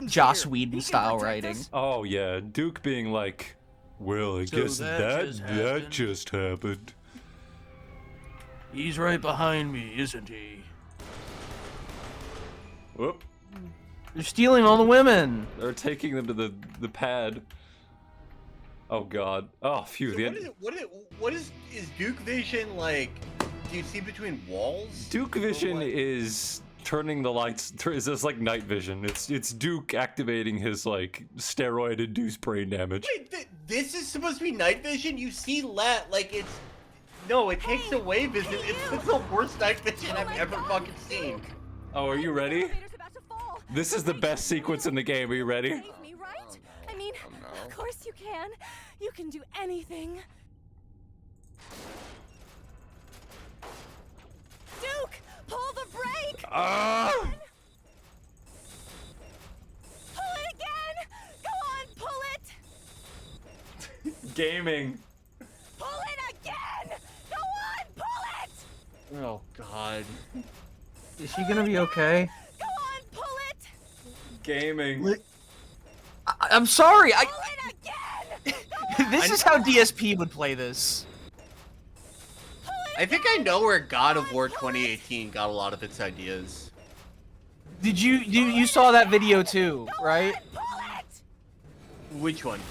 Joss Whedon style writing. Oh yeah, Duke being like, "Well, I guess that just happened." He's right behind me, isn't he? Whoop. They're stealing all the women. They're taking them to the pad. Oh god. Oh phew. So what is Duke Vision like? Do you see between walls? Duke Vision is turning the lights. Is this like night vision? It's Duke activating his like steroid-induced brain damage. Wait, this is supposed to be night vision? You see like it's. No, it takes away vision. It's the worst night vision I've ever fucking seen. Oh, are you ready? This is the best sequence in the game. Are you ready? Save me, right? I mean, of course you can. You can do anything. Duke, pull the brake! Ah! Pull it again! Go on, pull it! Gaming. Pull it again! Go on, pull it! Oh god. Is she gonna be okay? Go on, pull it! Gaming. I'm sorry. Pull it again! This is how DSP would play this. I think I know where God of War 2018 got a lot of its ideas. Did you saw that video too, right? Which one?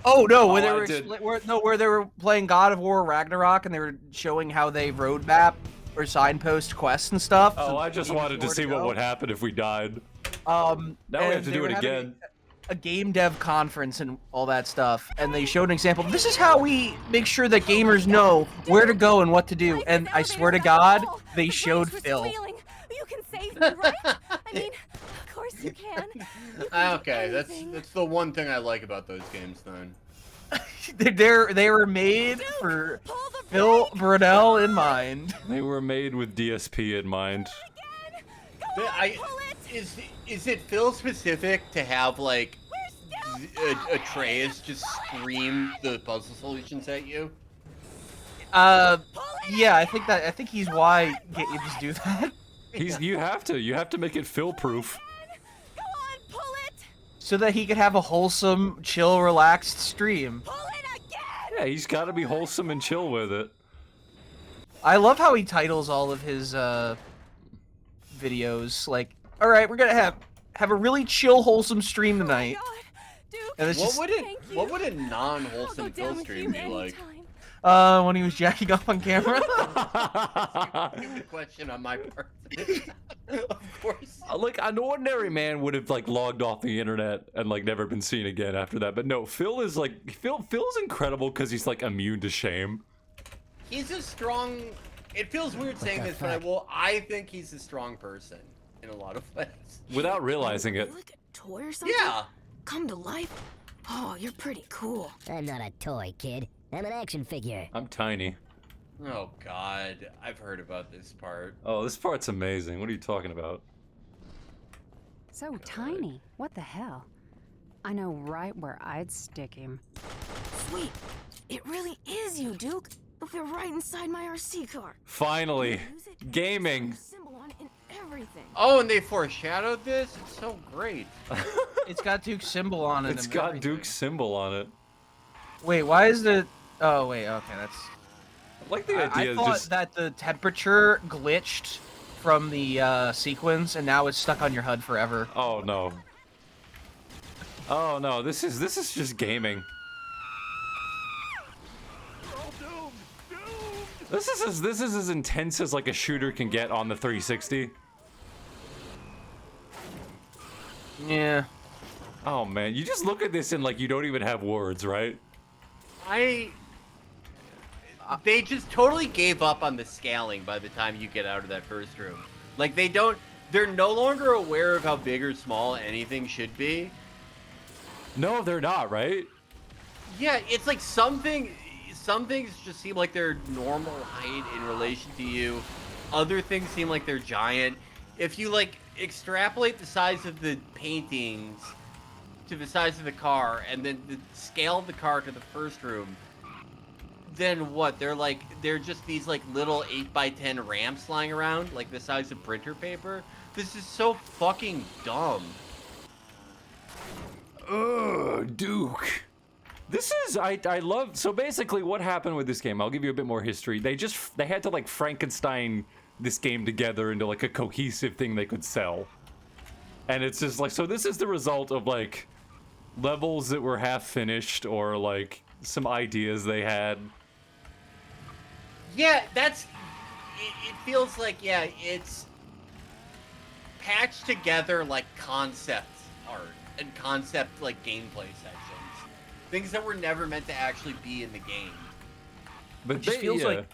Oh no, where Oh, they were where they were playing God of War Ragnarok and they were showing how they roadmap or signpost quests and stuff. Oh, I just wanted to see what would happen if we died. Now we have to do it again. A game dev conference and all that stuff, and they showed an example. This is how we make sure that gamers know where to go and what to do. And I swear to God, they showed Phil. You can save me, right? I mean, of course you can. Okay, that's the one thing I like about those games then. They were made for Phil Burnell in mind. They were made with DSP in mind. Is it Phil specific to have like Atreus just scream the puzzle solutions at you? Yeah, I think he's why games do that. You have to make it Phil proof. So that he could have a wholesome, chill, relaxed stream. Yeah, he's got to be wholesome and chill with it. I love how he titles all of his videos like, all right, we're gonna have a really chill, wholesome stream tonight. And it's what would a non-wholesome Phil stream be like? When he was jacking off on camera. Stupid question on my part. Of course. Like an ordinary man would have like logged off the internet and like never been seen again after that. But no, Phil's incredible because he's like immune to shame. He's a strong. It feels weird saying this, but I think he's a strong person in a lot of ways. Without realizing it. Like a toy or something? Yeah. Come to life? Oh, you're pretty cool. I'm not a toy, kid. I'm an action figure. I'm tiny. Oh God, I've heard about this part. Oh, this part's amazing. What are you talking about? So tiny. What the hell? I know right where I'd stick him. Sweet. It really is you, Duke. We're right inside my RC car. Finally, gaming. Symbol on it and everything. Oh, and they foreshadowed this? It's so great. It's got Duke's symbol on it. It's got Duke's symbol on it. Wait, why is the... Oh, wait, okay, that's... I like the idea I thought that the temperature glitched from the sequence, and now it's stuck on your HUD forever. Oh, no. Oh, no, this is just gaming. This is as intense as like a shooter can get on the 360. Yeah. Oh man, you just look at this and like you don't even have words, right? They just totally gave up on the scaling by the time you get out of that first room. Like they're no longer aware of how big or small anything should be. No, they're not, right? Yeah, it's like some things just seem like they're normal height in relation to you. Other things seem like they're giant. If you like extrapolate the size of the paintings to the size of the car and then the scale of the car to the first room, then what? They're just these like little 8x10 ramps lying around, like the size of printer paper. This is so fucking dumb. Ugh, Duke. This is I love. So basically, what happened with this game? I'll give you a bit more history. They had to like Frankenstein this game together into like a cohesive thing they could sell. And it's just like, so this is the result of like levels that were half finished or like some ideas they had. Yeah, it feels like, yeah, it's patched together like concept art and concept like gameplay sections. Things that were never meant to actually be in the game. But it just feels like,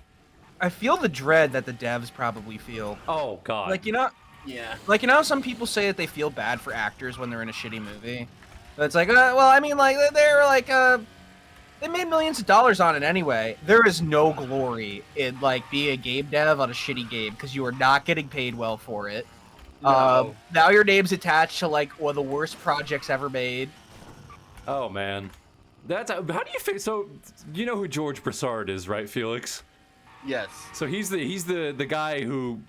I feel the dread that the devs probably feel. Oh god. Like, you know, yeah. Like, you know, some people say that they feel bad for actors when they're in a shitty movie. But it's like, well, I mean, like, they're like, they made millions of dollars on it anyway. There is no glory in, like, being a game dev on a shitty game because you are not getting paid well for it. No. Now your name's attached to, like, one of the worst projects ever made. Oh, man. That's, how do you feel? So, you know who George Broussard is, right, Felix? Yes. So he's the guy who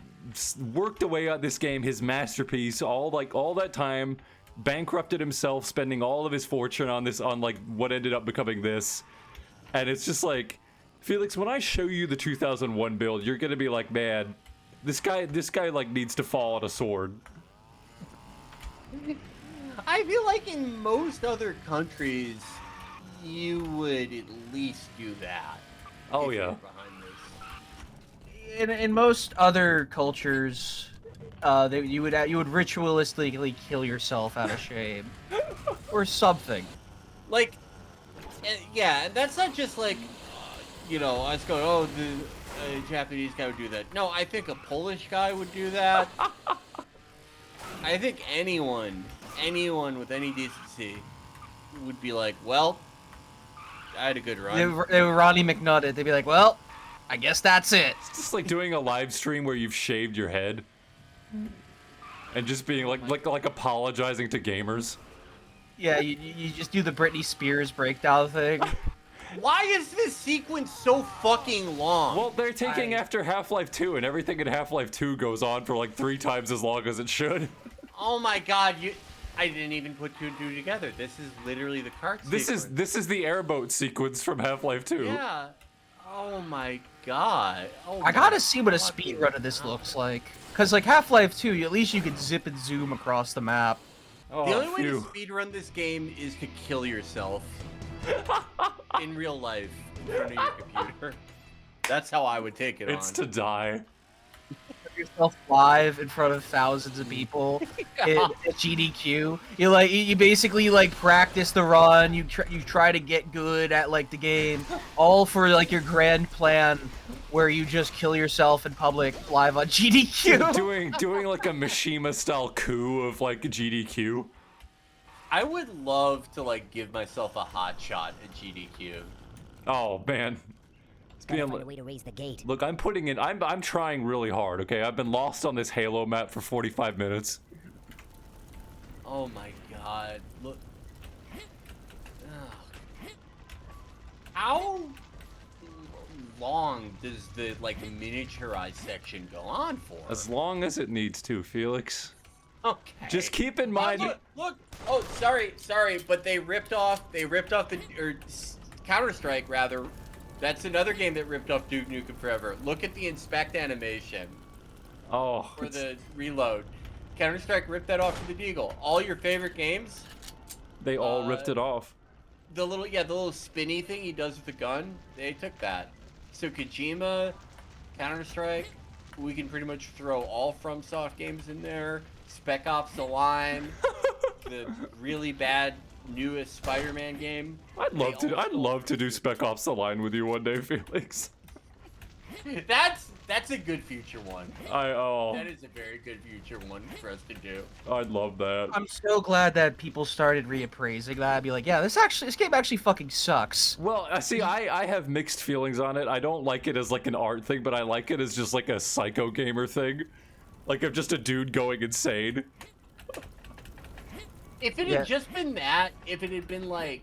worked away at this game, his masterpiece, all that time, bankrupted himself, spending all of his fortune on this, on like what ended up becoming this. And it's just like, Felix, when I show you the 2001 build, you're gonna be like, man, this guy like needs to fall on a sword. I feel like in most other countries, you would at least do that. Oh yeah. In most other cultures, you would ritualistically kill yourself out of shame, or something. Like, yeah, that's not just like, you know, us going, oh, the Japanese guy would do that. No, I think a Polish guy would do that. I think anyone with any decency would be like, well, I had a good run. They were Ronnie McNutted. They'd be like, well, I guess that's it. It's just like doing a live stream where you've shaved your head and just being like apologizing to gamers. Yeah, you just do the Britney Spears breakdown thing. Why is this sequence so fucking long? Well, they're taking after Half-Life 2, and everything in Half-Life 2 goes on for like 3 times as long as it should. Oh my god, I didn't even put 2 and 2 together. This is literally the cart sequence. This is the airboat sequence from Half-Life 2. Yeah. Oh my god. I gotta see what a speedrun of this looks like. Cause like Half-Life 2, at least you can zip and zoom across the map. Oh, the only way to speedrun this game is to kill yourself. In real life, in front of your computer. That's how I would take it It's to die. Yourself live in front of thousands of people in GDQ. You basically like practice the run. You try to get good at like the game, all for like your grand plan, where you just kill yourself in public live on GDQ. doing like a Mishima style coup of like GDQ. I would love to like give myself a hot shot at GDQ. Oh man. Find a way to raise the gate. Look, I'm putting in. I'm trying really hard. Okay, I've been lost on this Halo map for 45 minutes. Oh my god! Look. Ugh. How long does the like miniaturized section go on for? As long as it needs to, Felix. Okay. Just keep in mind. Look. Oh, sorry, but they ripped off the Counter-Strike rather. That's another game that ripped off Duke Nukem Forever. Look at the inspect animation. Oh. For the reload. Counter-Strike ripped that off to the Deagle. All your favorite games. They all ripped it off. The little spinny thing he does with the gun. They took that. So Kojima, Counter-Strike. We can pretty much throw all FromSoft games in there. Spec Ops: The Line. The really bad newest Spider-Man game. I'd love to do Spec Ops: The Line with you one day, Felix. That's a good future one. That is a very good future one for us to do. I'd love that. I'm so glad that people started reappraising that. I'd be like, yeah, this game actually fucking sucks. Well, see, I have mixed feelings on it. I don't like it as like an art thing, but I like it as just like a psycho gamer thing. Like of just a dude going insane. If it had just been that, if it had been like,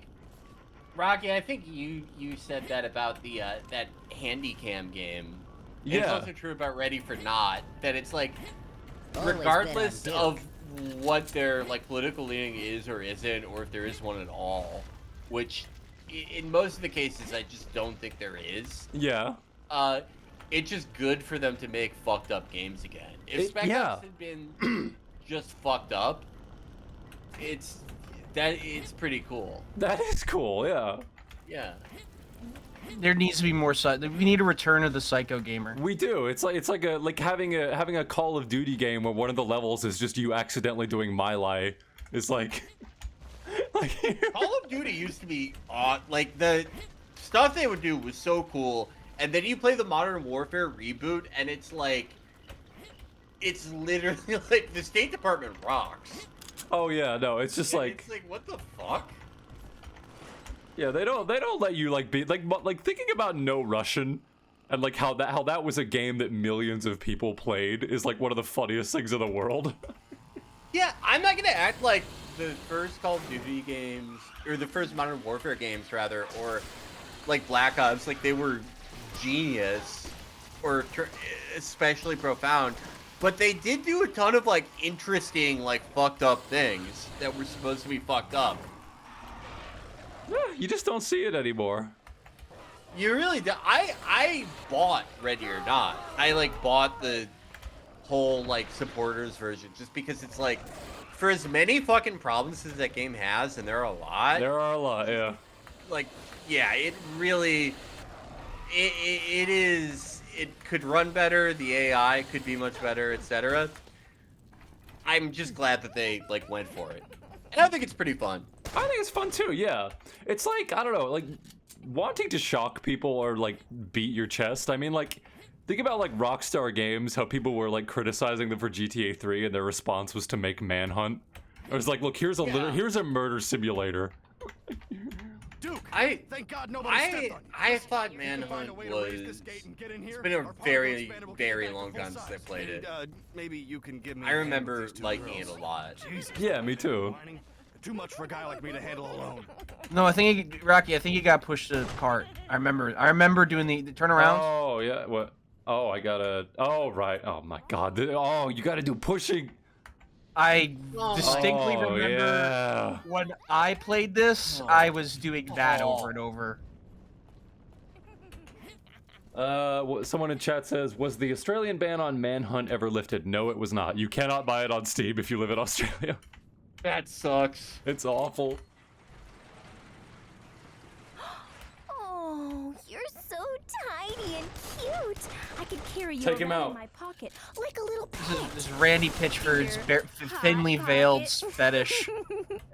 Rocky, I think you said that about the that Handycam game. And it's also true about Ready for Not, that it's like, regardless of what their like political leaning is or isn't, or if there is one at all, which in most of the cases I just don't think there is. Yeah. It's just good for them to make fucked up games again. If Spec Ops had been just fucked up, it's pretty cool. That is cool, yeah. Yeah. There needs to be more. We need a return of the Psycho Gamer. We do. It's like having a Call of Duty game where one of the levels is just you accidentally doing My Lai. It's like Call of Duty used to be like the stuff they would do was so cool, and then you play the Modern Warfare reboot, and it's like it's literally like the State Department rocks. Oh yeah, no, it's just like it's like what the fuck. Yeah, they don't let you like be like thinking about No Russian and like how that was a game that millions of people played is like one of the funniest things in the world. Yeah, I'm not gonna act like the first Call of Duty games or the first Modern Warfare games rather, or like Black Ops, like they were genius or especially profound, but they did do a ton of like interesting like fucked up things that were supposed to be fucked up. You just don't see it anymore. You really do. I bought Ready or Not. I like bought the whole like supporters version just because it's like for as many fucking problems as that game has, and there are a lot. There are a lot, yeah. Like, yeah, it really it could run better, the AI could be much better, etc. I'm just glad that they like went for it. And I think it's pretty fun. I think it's fun too, yeah. It's like, I don't know, like wanting to shock people or like beat your chest. I mean, like think about like Rockstar Games, how people were like criticizing them for GTA 3 and their response was to make Manhunt. It was like, look, here's a murder simulator. Duke, thank God I thought Manhunt was. It's been a very, very long time since I played it. Maybe you can give me. I remember liking it a lot. Yeah, me too. Too much for a guy like me to handle alone. No, I think Rocky. I think he got pushed apart. I remember doing the turnaround. Oh yeah, what? Oh, I gotta. Oh right. Oh my God. Oh, you gotta do pushing. I distinctly remember when I played this, I was doing that over and over. Someone in chat says, was the Australian ban on Manhunt ever lifted? No, it was not. You cannot buy it on Steam if you live in Australia. That sucks. It's awful. Oh, you're so tiny and cute. I could carry you Take him around out. in my pocket like a little pet. This is Randy Pitchford's thinly veiled fetish.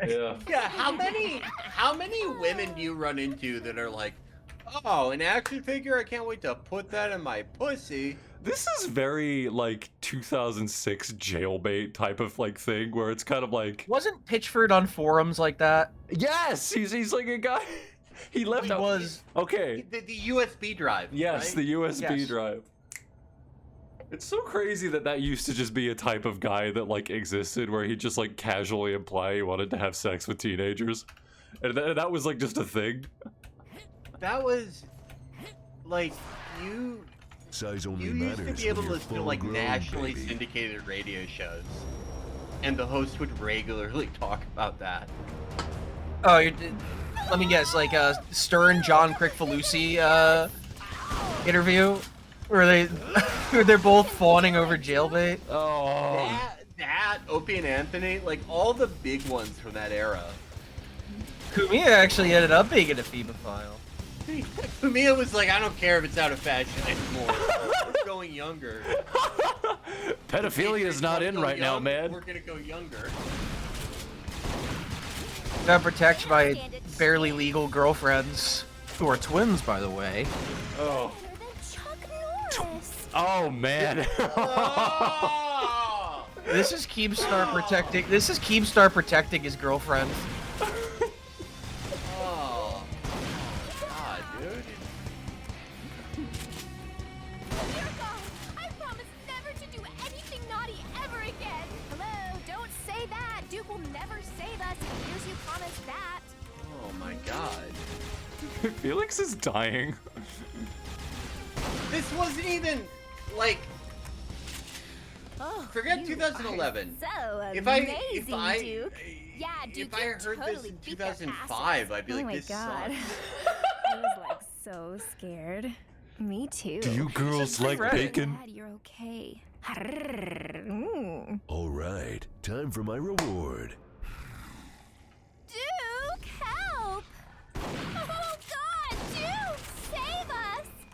Yeah. Yeah. How many women do you run into that are like, oh, an action figure? I can't wait to put that in my pussy. This is very like 2006 jailbait type of like thing where it's kind of like. Wasn't Pitchford on forums like that? Yes, he's like a guy. He left. He was okay. The USB drive. Yes, right? the USB drive. It's so crazy that used to just be a type of guy that like existed where he just like casually imply he wanted to have sex with teenagers, and that was like just a thing. That was like Size only you used matters to be able when to you're listen to like full-grown, nationally baby. syndicated radio shows, and the host would regularly talk about that. Oh, let me guess, like Stern John Crickfalusi interview, where they're both fawning over jailbait. Oh, that Opie and Anthony, like all the big ones from that era. Kumiya actually ended up being an ephebophile. Kumiya was like, I don't care if it's out of fashion anymore. We're going younger. Pedophilia is not in right now, man. We're gonna go younger. Got protected by barely legal girlfriends, who are twins, by the way. Oh. Oh man. This is Keemstar protecting. This is Keemstar protecting his girlfriend. Oh. God, dude. Dear God, I promise never to do anything naughty ever again. Hello, don't say that. Duke will never save us. Here's you promise that. Oh my God. Felix is dying. This wasn't even like. Oh, Forget you 2011. are so If amazing, I Duke. Yeah, Duke, if I you heard this totally in beat their 2005, I'd be asses. like, oh this my God. sucks. I was like so scared. Me too. Do you girls like bacon? Glad you're okay. Mm. All right, time for my reward.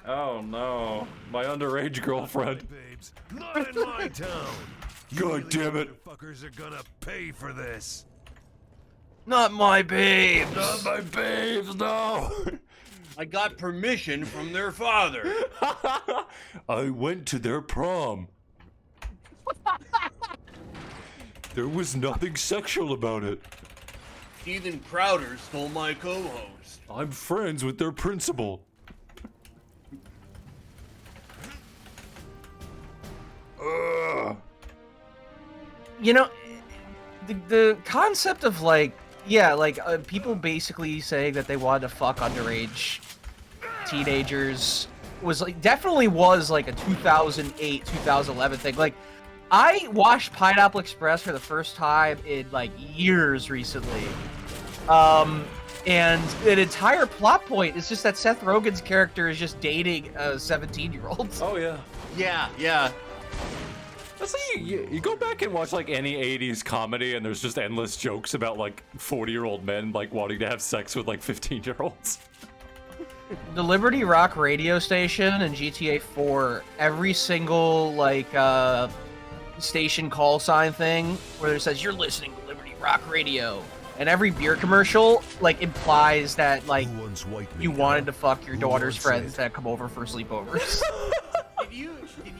Oh no, my underage girlfriend. Babes, not in my town. God damn it. Fuckers are gonna pay for this. Not my babes. Not my babes, no. I got permission from their father. I went to their prom. There was nothing sexual about it. Ethan Crowder stole my co-host. I'm friends with their principal. Ugh. You know, the concept of like, yeah, like people basically saying that they wanted to fuck underage teenagers was like definitely was like a 2008 2011 thing. Like I watched Pineapple Express for the first time in like years recently, and an entire plot point is just that Seth Rogen's character is just dating a 17-year-old. Oh yeah. Yeah. That's like you go back and watch like any 80s comedy and there's just endless jokes about like 40-year-old men like wanting to have sex with like 15-year-olds. The Liberty Rock radio station in GTA 4, every single like station call sign thing where it says you're listening to Liberty Rock Radio, and every beer commercial like implies that like you wanted to fuck your daughter's friends that come over for sleepovers. Did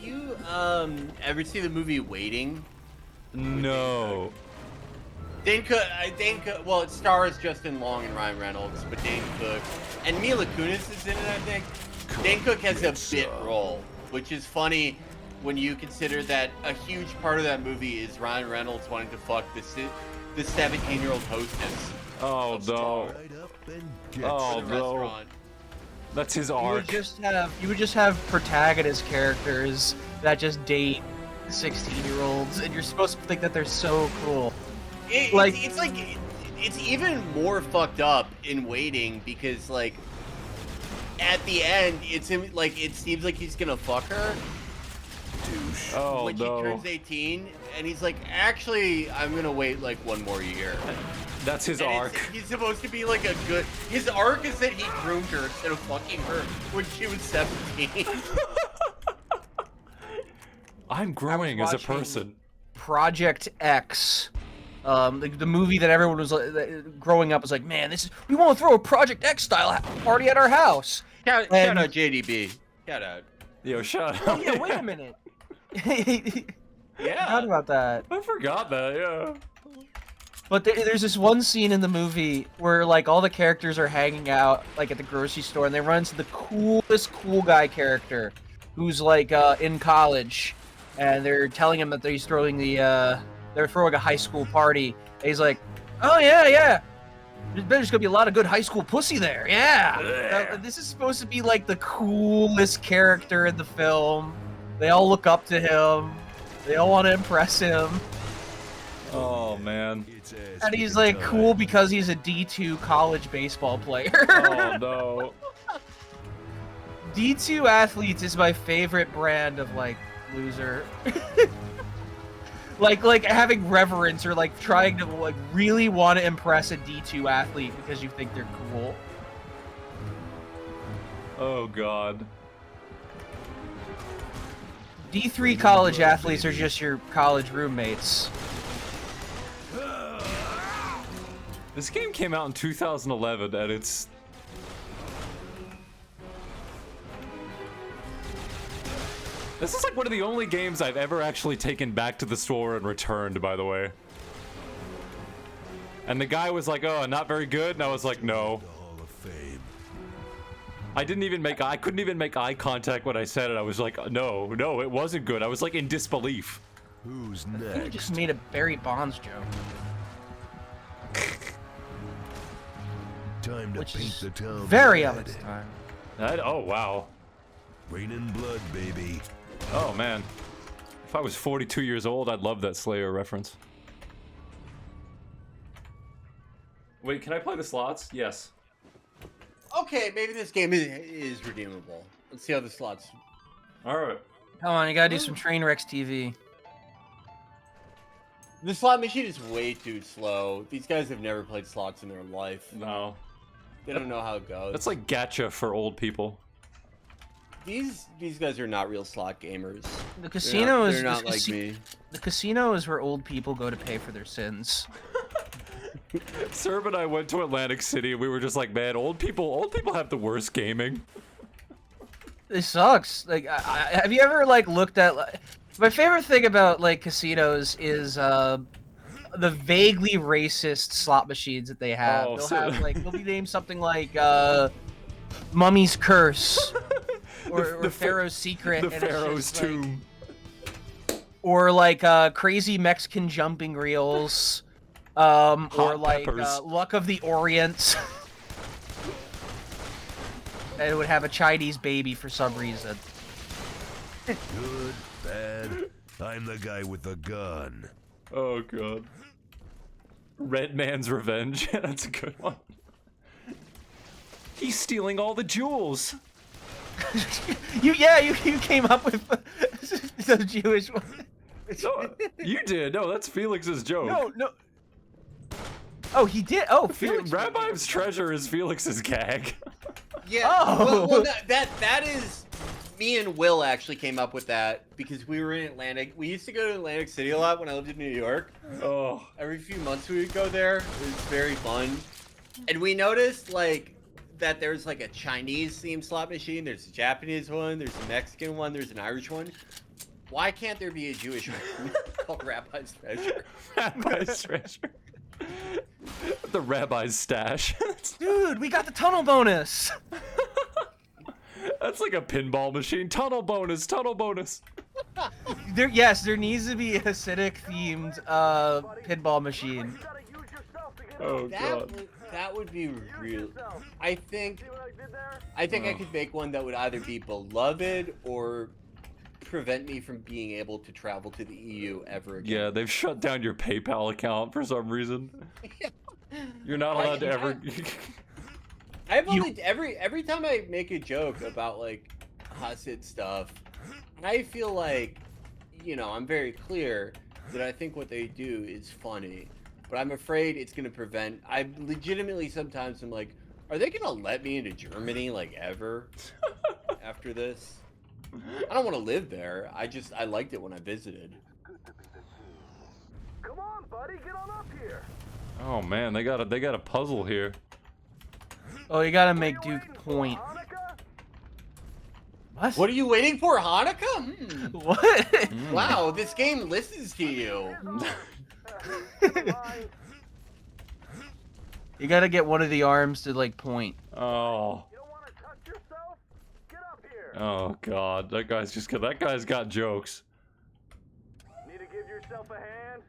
you ever see the movie Waiting? No. Dane Cook, well, it stars Justin Long and Ryan Reynolds, but Dane Cook and Mila Kunis is in it, I think. Dane Cook has a bit role, which is funny when you consider that a huge part of that movie is Ryan Reynolds wanting to fuck the 17-year-old hostess. Oh no. Oh no. Restaurant. That's his arc. You would just have protagonist characters that just date 16-year-olds, and you're supposed to think that they're so cool. It's even more fucked up in Waiting because like at the end it's him like it seems like he's gonna fuck her. Douche. Oh like no. He turns 18 and he's like, actually I'm gonna wait like one more year. That's his arc. He's supposed to be like a good. His arc is that he groomed her instead of fucking her when she was 17. I'm growing as a person. Project X, the movie that everyone was growing up was like, man, we want to throw a Project X style party at our house. Shout out JDB. Shout out. Yo, shout out. Oh, yeah, wait a minute. Yeah. Forgot about that. I forgot that. Yeah. But there's this one scene in the movie where like all the characters are hanging out like at the grocery store, and they run into the coolest cool guy character, who's like in college, and they're telling him that they're throwing a high school party. And he's like, oh yeah, there's gonna be a lot of good high school pussy there. Yeah. This is supposed to be like the coolest character in the film. They all look up to him. They all want to impress him. Oh man. And he's like cool because he's a D2 college baseball player. Oh no. D2 athletes is my favorite brand of like loser. like having reverence or like trying to like really want to impress a D2 athlete because you think they're cool. Oh god. D3 college athletes are just your college roommates. This game came out in 2011, and it's... This is like one of the only games I've ever actually taken back to the store and returned, by the way. And the guy was like, oh, not very good, and I was like, no. I couldn't even make eye contact when I said it. I was like, no, it wasn't good. I was like in disbelief. Who's I think you next? just made a Barry Bonds joke. Time to Which paint is the town very red. of its time. Oh, wow. Raining blood, baby. Oh, man. If I was 42 years old, I'd love that Slayer reference. Wait, can I play the slots? Yes. Okay, maybe this game is redeemable. Let's see how the slots. Alright. Come on, you gotta do some Trainwrecks TV. The slot machine is way too slow. These guys have never played slots in their life. No. They don't know how it goes. That's like gacha for old people. These guys are not real slot gamers. The casino they're not like me. The casino is where old people go to pay for their sins. Serb and I went to Atlantic City and we were just like, man, old people have the worst gaming. It sucks. Like, have you ever like looked at? My favorite thing about like casinos is the vaguely racist slot machines that they have. Oh, They'll be named something like Mummy's Curse or Pharaoh's Secret. The and it's Pharaoh's just, like, Tomb. or like Crazy Mexican Jumping Reels. Or like Luck of the Orient. And it would have a Chinese baby for some reason. Good, bad. I'm the guy with the gun. Oh god. Red Man's Revenge. That's a good one. He's stealing all the jewels. You came up with the Jewish one. No, you did. No, that's Felix's joke. No. Oh, he did. Oh, Felix. Rabbi's treasure is Felix's gag. Yeah. Oh. Well, that is. Me and Will actually came up with that because we were in Atlantic. We used to go to Atlantic City a lot when I lived in New York. Oh. Every few months we would go there. It was very fun. And we noticed like that there's like a Chinese themed slot machine. There's a Japanese one. There's a Mexican one. There's an Irish one. Why can't there be a Jewish one called Rabbi's Treasure? Rabbi's Treasure. The Rabbi's Stash. Dude, we got the tunnel bonus. That's like a pinball machine. Tunnel bonus. There needs to be a Hasidic themed pinball machine. Oh god. That would be real. I think I could make one that would either be beloved or prevent me from being able to travel to the EU ever again. Yeah, they've shut down your PayPal account for some reason. You're not allowed to ever. I've only every time I make a joke about like Hasid stuff, I feel like, you know, I'm very clear that I think what they do is funny, but I'm afraid it's gonna prevent. I legitimately sometimes I'm like, are they gonna let me into Germany like ever after this? I don't want to live there. I liked it when I visited. Come on, buddy, get on up here. Oh man, they got a puzzle here. Oh, you gotta make Duke point. What are you waiting for, Hanukkah? What? Wow, this game listens to you. You gotta get one of the arms to like point. Oh. Oh god, that guy's got jokes. Need to give yourself a hand?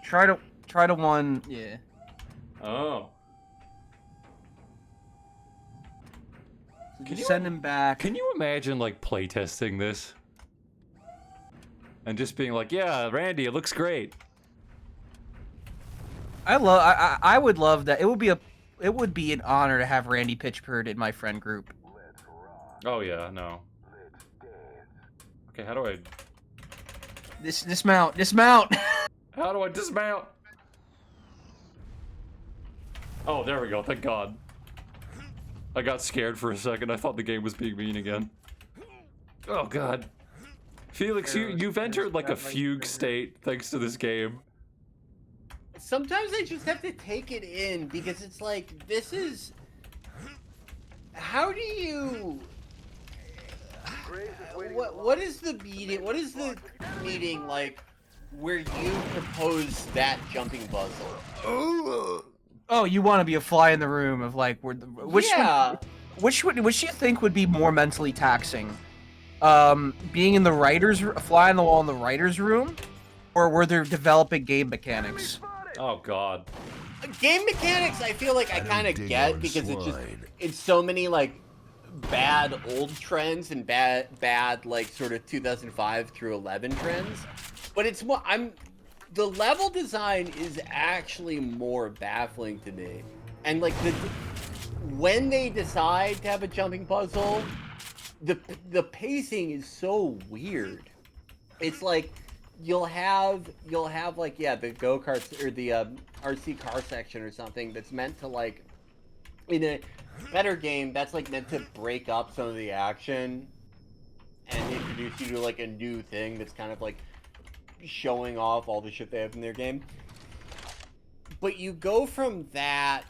Try to one, yeah. Oh. Can you send him back? Can you imagine like playtesting this? And just being like, yeah, Randy, it looks great. I would love that. It would be an honor to have Randy Pitchford in my friend group. Oh yeah, no. Okay, how do I dismount? How do I dismount? Oh, there we go, thank god. I got scared for a second. I thought the game was being mean again. Oh god. Felix, you've entered like a fugue state thanks to this game. Sometimes I just have to take it in because it's like, this is... How do you... What is the meeting like where you propose that jumping puzzle? Oh, you want to be a fly in the room of like which do you think would be more mentally taxing? Being in the fly on the wall in the writer's room, or were there developing game mechanics? Oh god. Game mechanics I feel like I kind of get because it's so many like bad old trends and bad like sort of 2005 through 11 trends, but it's more the level design is actually more baffling to me, and like when they decide to have a jumping puzzle, the pacing is so weird. It's like you'll have like the go-karts or the RC car section or something that's meant to like in better game that's like meant to break up some of the action and introduce you to like a new thing that's kind of like showing off all the shit they have in their game. But you go from that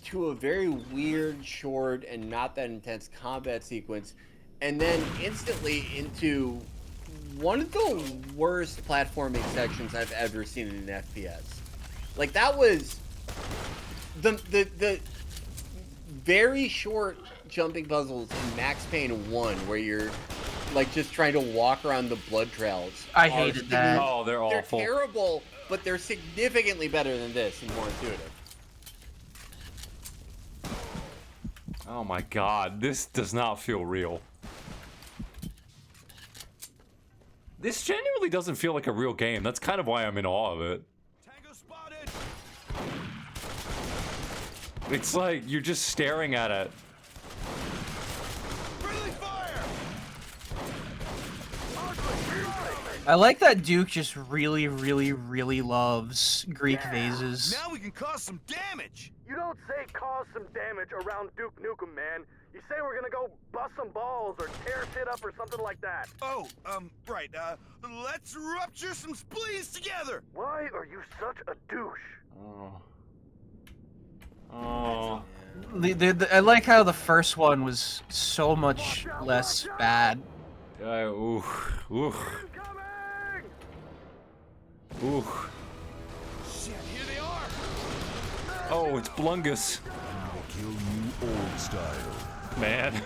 to a very weird, short, and not that intense combat sequence, and then instantly into one of the worst platforming sections I've ever seen in an FPS. Like, that was the very short jumping puzzles in Max Payne 1 where you're like just trying to walk around the blood trails. I hated that. Oh, they're awful. They're terrible, but they're significantly better than this and more intuitive. Oh my god, this does not feel real. This genuinely doesn't feel like a real game. That's kind of why I'm in awe of it. Tango spotted. It's like you're just staring at it. Friendly fire. I like that Duke just really, really, really loves Greek vases. Now we can cause some damage. You don't say cause some damage around Duke Nukem, man. You say we're gonna go bust some balls or tear shit up or something like that. Oh, right. Let's rupture some spleens together. Why are you such a douche? Oh. I like how the first one was so much less bad. Ooh. Ooh. Ooh. Shit, here they are. Oh, it's Blungus. I'm gonna kill you old style. Man.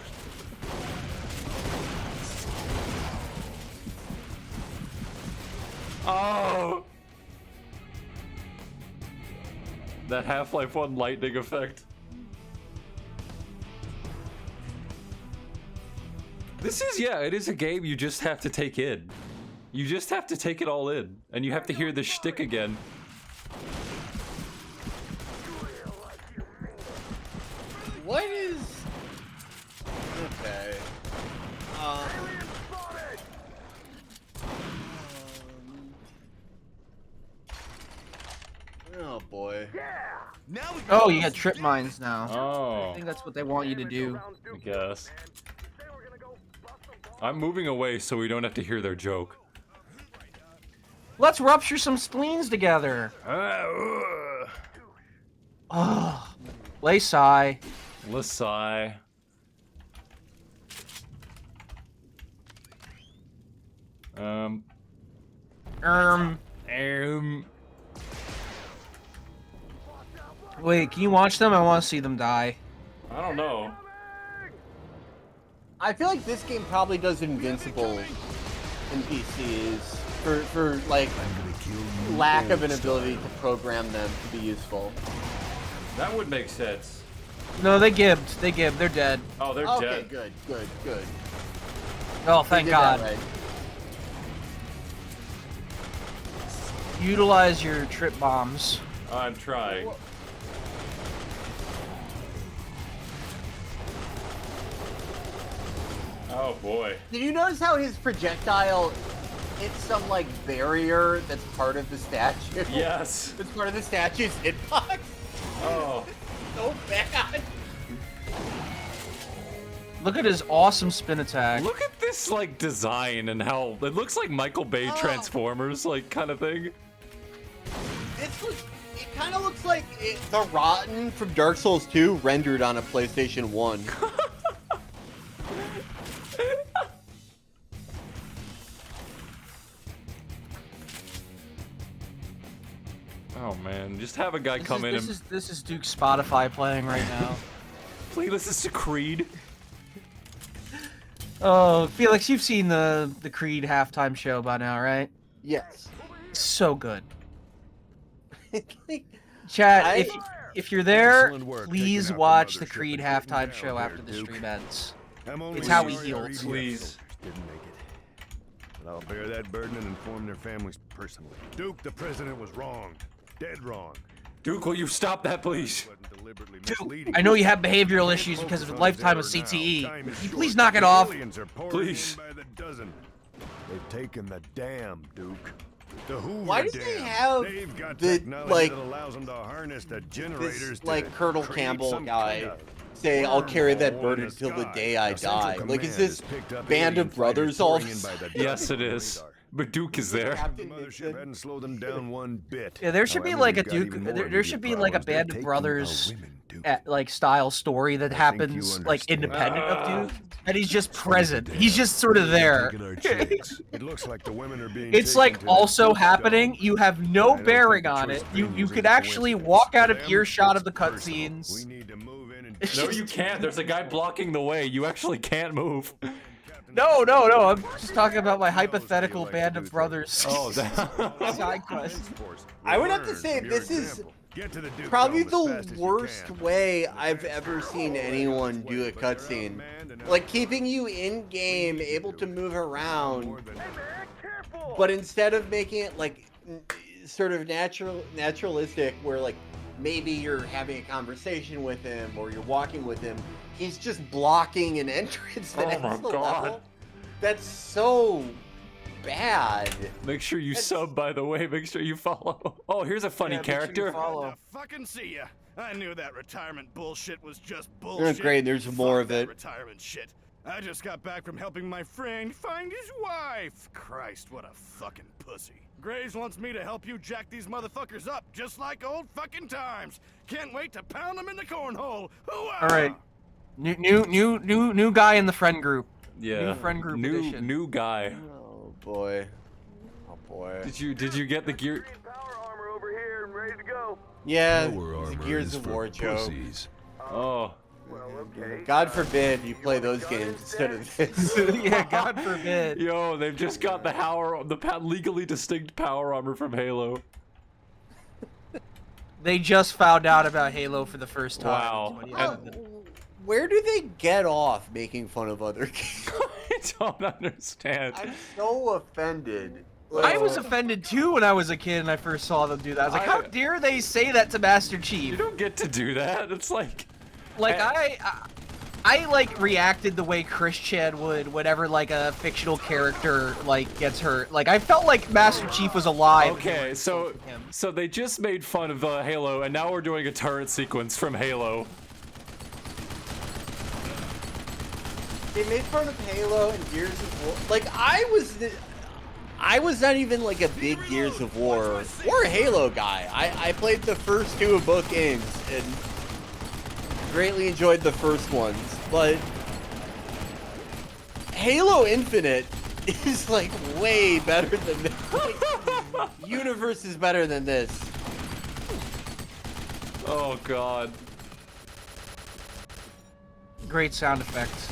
Oh! That Half-Life 1 lightning effect. This is, yeah, it is a game you just have to take in. You just have to take it all in, and you have to hear the shtick again. What is... Okay. Oh boy. Now we Oh, you got trip mines now. Oh. I think that's what they want you to do. I guess. I'm moving away so we don't have to hear their joke. Let's rupture some spleens together. Oh, lay sigh. Lasai. Wait, can you watch them? I want to see them die. I don't know. I feel like this game probably does Invincible in PCs for like lack of an ability to program them to be useful. That would make sense. No, they gibbed. They gibbed. They're dead. Oh, they're Okay, dead. good. Oh, thank They did that God. right. Utilize your trip bombs. I'm trying. Oh boy. Did you notice how his projectile hits some like barrier that's part of the statue? Yes. It's part of the statue's hitbox. Oh. So bad. Look at his awesome spin attack. Look at this like design and how it looks like Michael Bay Transformers like kind of thing. It kind of looks like the Rotten from Dark Souls 2 rendered on a PlayStation 1. Oh man, just have a guy come in and This is Duke's Spotify playing right now. play this to Creed. Oh, Felix, you've seen the Creed halftime show by now, right? Yes. So good. Chat, if you're there, Excellent work please taking out the watch the mothership Creed and getting halftime down show here, after the Duke. stream ends. I'm only It's how sorry we heal. our EDF Please. soldiers didn't make it. But I'll bear that burden and inform their families personally. Duke, the president was wrong. Dead wrong. Duke, will you stop that, please? Wasn't deliberately Duke, misleading. I know you have behavioral issues because of a lifetime of CTE. Can you please knock it off? Aliens are pouring Please. in by the dozen. They've taken the dam, Duke. The Hoover Why does Dam. they have They've got the, technology like, that allows them to harness the generators this, to like, Colonel create Campbell some guy kind of say, I'll carry that wormhole in burden the till the sky. day I A Central die? Like, is Command this has picked up Band alien of Brothers fighters all pouring in by the Yes, it dozen is. radar. But Duke is there. The Captain mothership Nixon. hadn't slowed them down one bit. Yeah, there should be However, like a we've got Duke. even more There should immediate be like a problems. They're Band of taking Brothers our women, Duke. like style story that think happens you like understand. independent of Duke, and he's just present. He's just sort of there. Taking our chicks. It looks like the women are being It's taken like to the also Duke happening. Dome. You have I no don't bearing think the on choice it. of You venues is could a actually coincidence. walk out For of them, earshot of it's the personal. We cutscenes. need to move in and It's No, just- you can't. There's a guy blocking the way. You actually can't move. No. I'm just talking about my hypothetical Band of Brothers. Oh, that. side quest. I would have to Learn say from your this is example. Get to the Duke probably Dome as fast the as you worst can. way I've ever seen anyone do a cutscene. Like keeping you in game, able to move around, but instead of making it like sort of naturalistic, where like maybe you're having a conversation with him or you're walking with him, he's just blocking an entrance that Oh my ends the God. level. That's so bad. Make sure you sub, by the way. Make sure you follow. Oh, here's a funny character. Good to fucking see ya. I knew that retirement bullshit was just bullshit. Great, there's more Fuck of that it. retirement shit. I just got back from helping my friend find his wife. Christ, what a fucking pussy. Graves wants me to help you jack these motherfuckers up, just like old fucking times. Can't wait to pound them in the cornhole. Hooah! All right, new guy in the friend group. Yeah. New friend group edition. New guy. Oh boy. Oh boy. Did you get the gear? Yeah, Lower it's a armor Gears is of for War joke. pussies. Oh. God forbid you play those games instead of this. Yeah, God forbid. Yo, they've just got the legally distinct power armor from Halo. They just found out about Halo for the first time. Wow. Where do they get off making fun of other games? I don't understand. I'm so offended. I was offended too when I was a kid and I first saw them do that. I was like, how dare they say that to Master Chief? You don't get to do that. It's like I like reacted the way Chris Chan would whenever like a fictional character like gets hurt. Like I felt like Master Chief was alive. Okay, so they just made fun of Halo, and now we're doing a turret sequence from Halo. They made fun of Halo and Gears of War. Like I was not even like a big Gears of War or Halo guy. I played the first two of both games and greatly enjoyed the first ones, but Halo Infinite is like way better than this. Like, universe is better than this. Oh God. Great sound effects.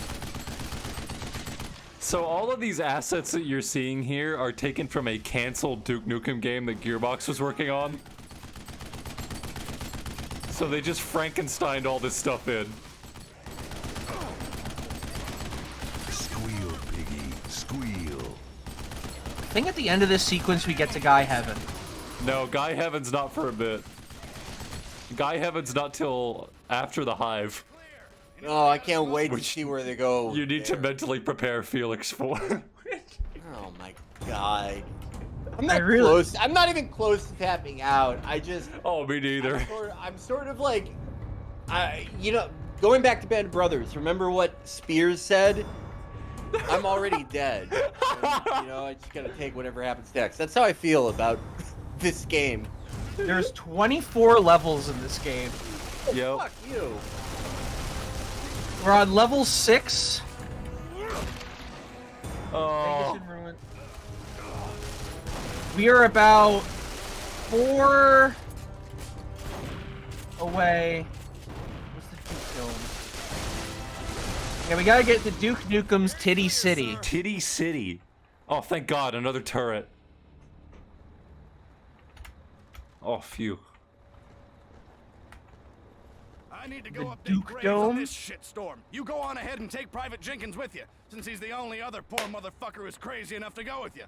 So all of these assets that you're seeing here are taken from a canceled Duke Nukem game that Gearbox was working on. So they just Frankensteined all this stuff in. Squeal, piggy, squeal. I think at the end of this sequence we get to Guy Heaven. No, Guy Heaven's not for a bit. Guy Heaven's not till after the Hive. Oh, I can't wait to see where they go. You need to mentally prepare Felix for. Oh my god. I'm not close. I'm not even close to tapping out. I just. Oh, me neither. I'm sort of like, you know, going back to Band of Brothers. Remember what Spears said? I'm already dead. And, you know, I just gotta take whatever happens next. That's how I feel about this game. There's 24 levels in this game. Yep. Fuck you. We're on level 6. Oh. We are about 4 away. What's the Duke Dome? Yeah, we gotta get to Duke Nukem's Titty City. Titty City. Oh, thank God, another turret. Oh, phew. I need to go update Duke Graves Dome? on this shitstorm. You go on ahead and take Private Jenkins with you, since he's the only other poor motherfucker who's crazy enough to go with you.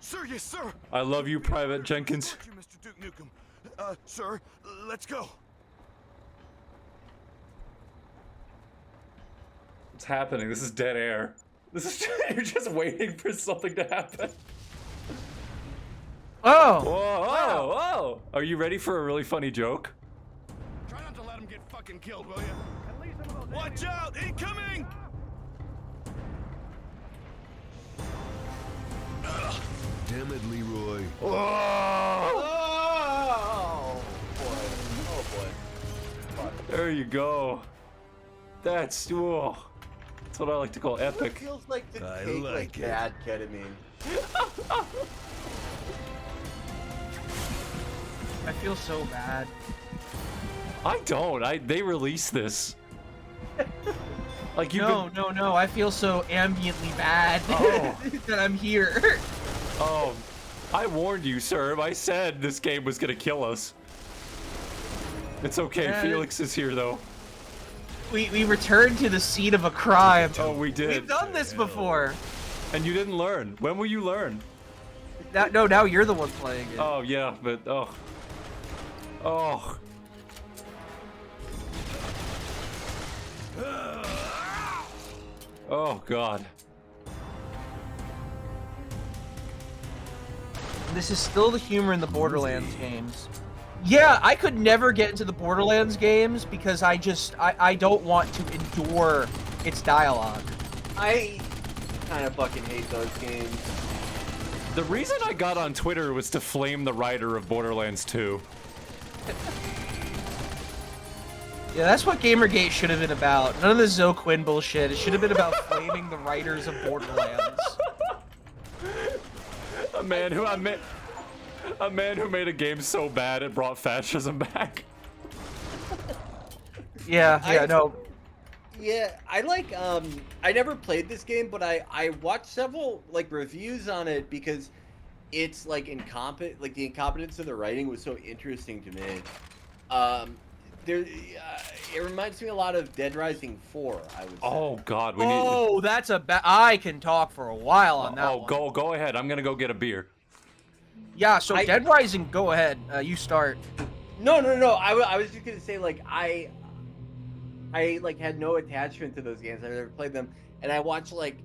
Sir, yes, sir. I love you, Private Jenkins. Thank you, Mr. Duke Nukem. Sir, let's go. What's happening? This is dead air. This is you're just waiting for something to happen. Oh! Whoa, Wow. whoa! Are you ready for a really funny joke? Try not to let him get fucking killed, will you? Watch out! Incoming! Damn it, Leroy. Whoa! Oh boy! Oh boy! There you go. That's whoa. That's what I like to call It epic. feels like to I take like it. bad ketamine. I feel so bad. I don't. They released this. Like you. No. I feel so ambiently bad Oh. that I'm here. Oh, I warned you, sir. I said this game was gonna kill us. It's okay. Yeah. Felix is here, though. We returned to the scene of a crime. Oh, we did. We've done this before. And you didn't learn. When will you learn? Now you're the one playing it. Oh yeah, but oh. Oh God. This is still the humor in the Borderlands games. Yeah, I could never get into the Borderlands games because I don't want to endure its dialogue. I kind of fucking hate those games. The reason I got on Twitter was to flame the writer of Borderlands 2. Yeah, that's what Gamergate should have been about. None of the Zoe Quinn bullshit. It should have been about flaming the writers of Borderlands. A man who made a game so bad it brought fascism back. Yeah, no. Yeah, I like, I never played this game, but I watched several, like, reviews on it because it's, like, the incompetence of the writing was so interesting to me. It reminds me a lot of Dead Rising 4, I would say. Oh God, we need. Oh, that's a I can talk for a while on that one. Go ahead. I'm gonna go get a beer. Yeah, so Dead Rising, go ahead. You start. No. I was just gonna say, like, I like had no attachment to those games. I never played them, and I watch, like,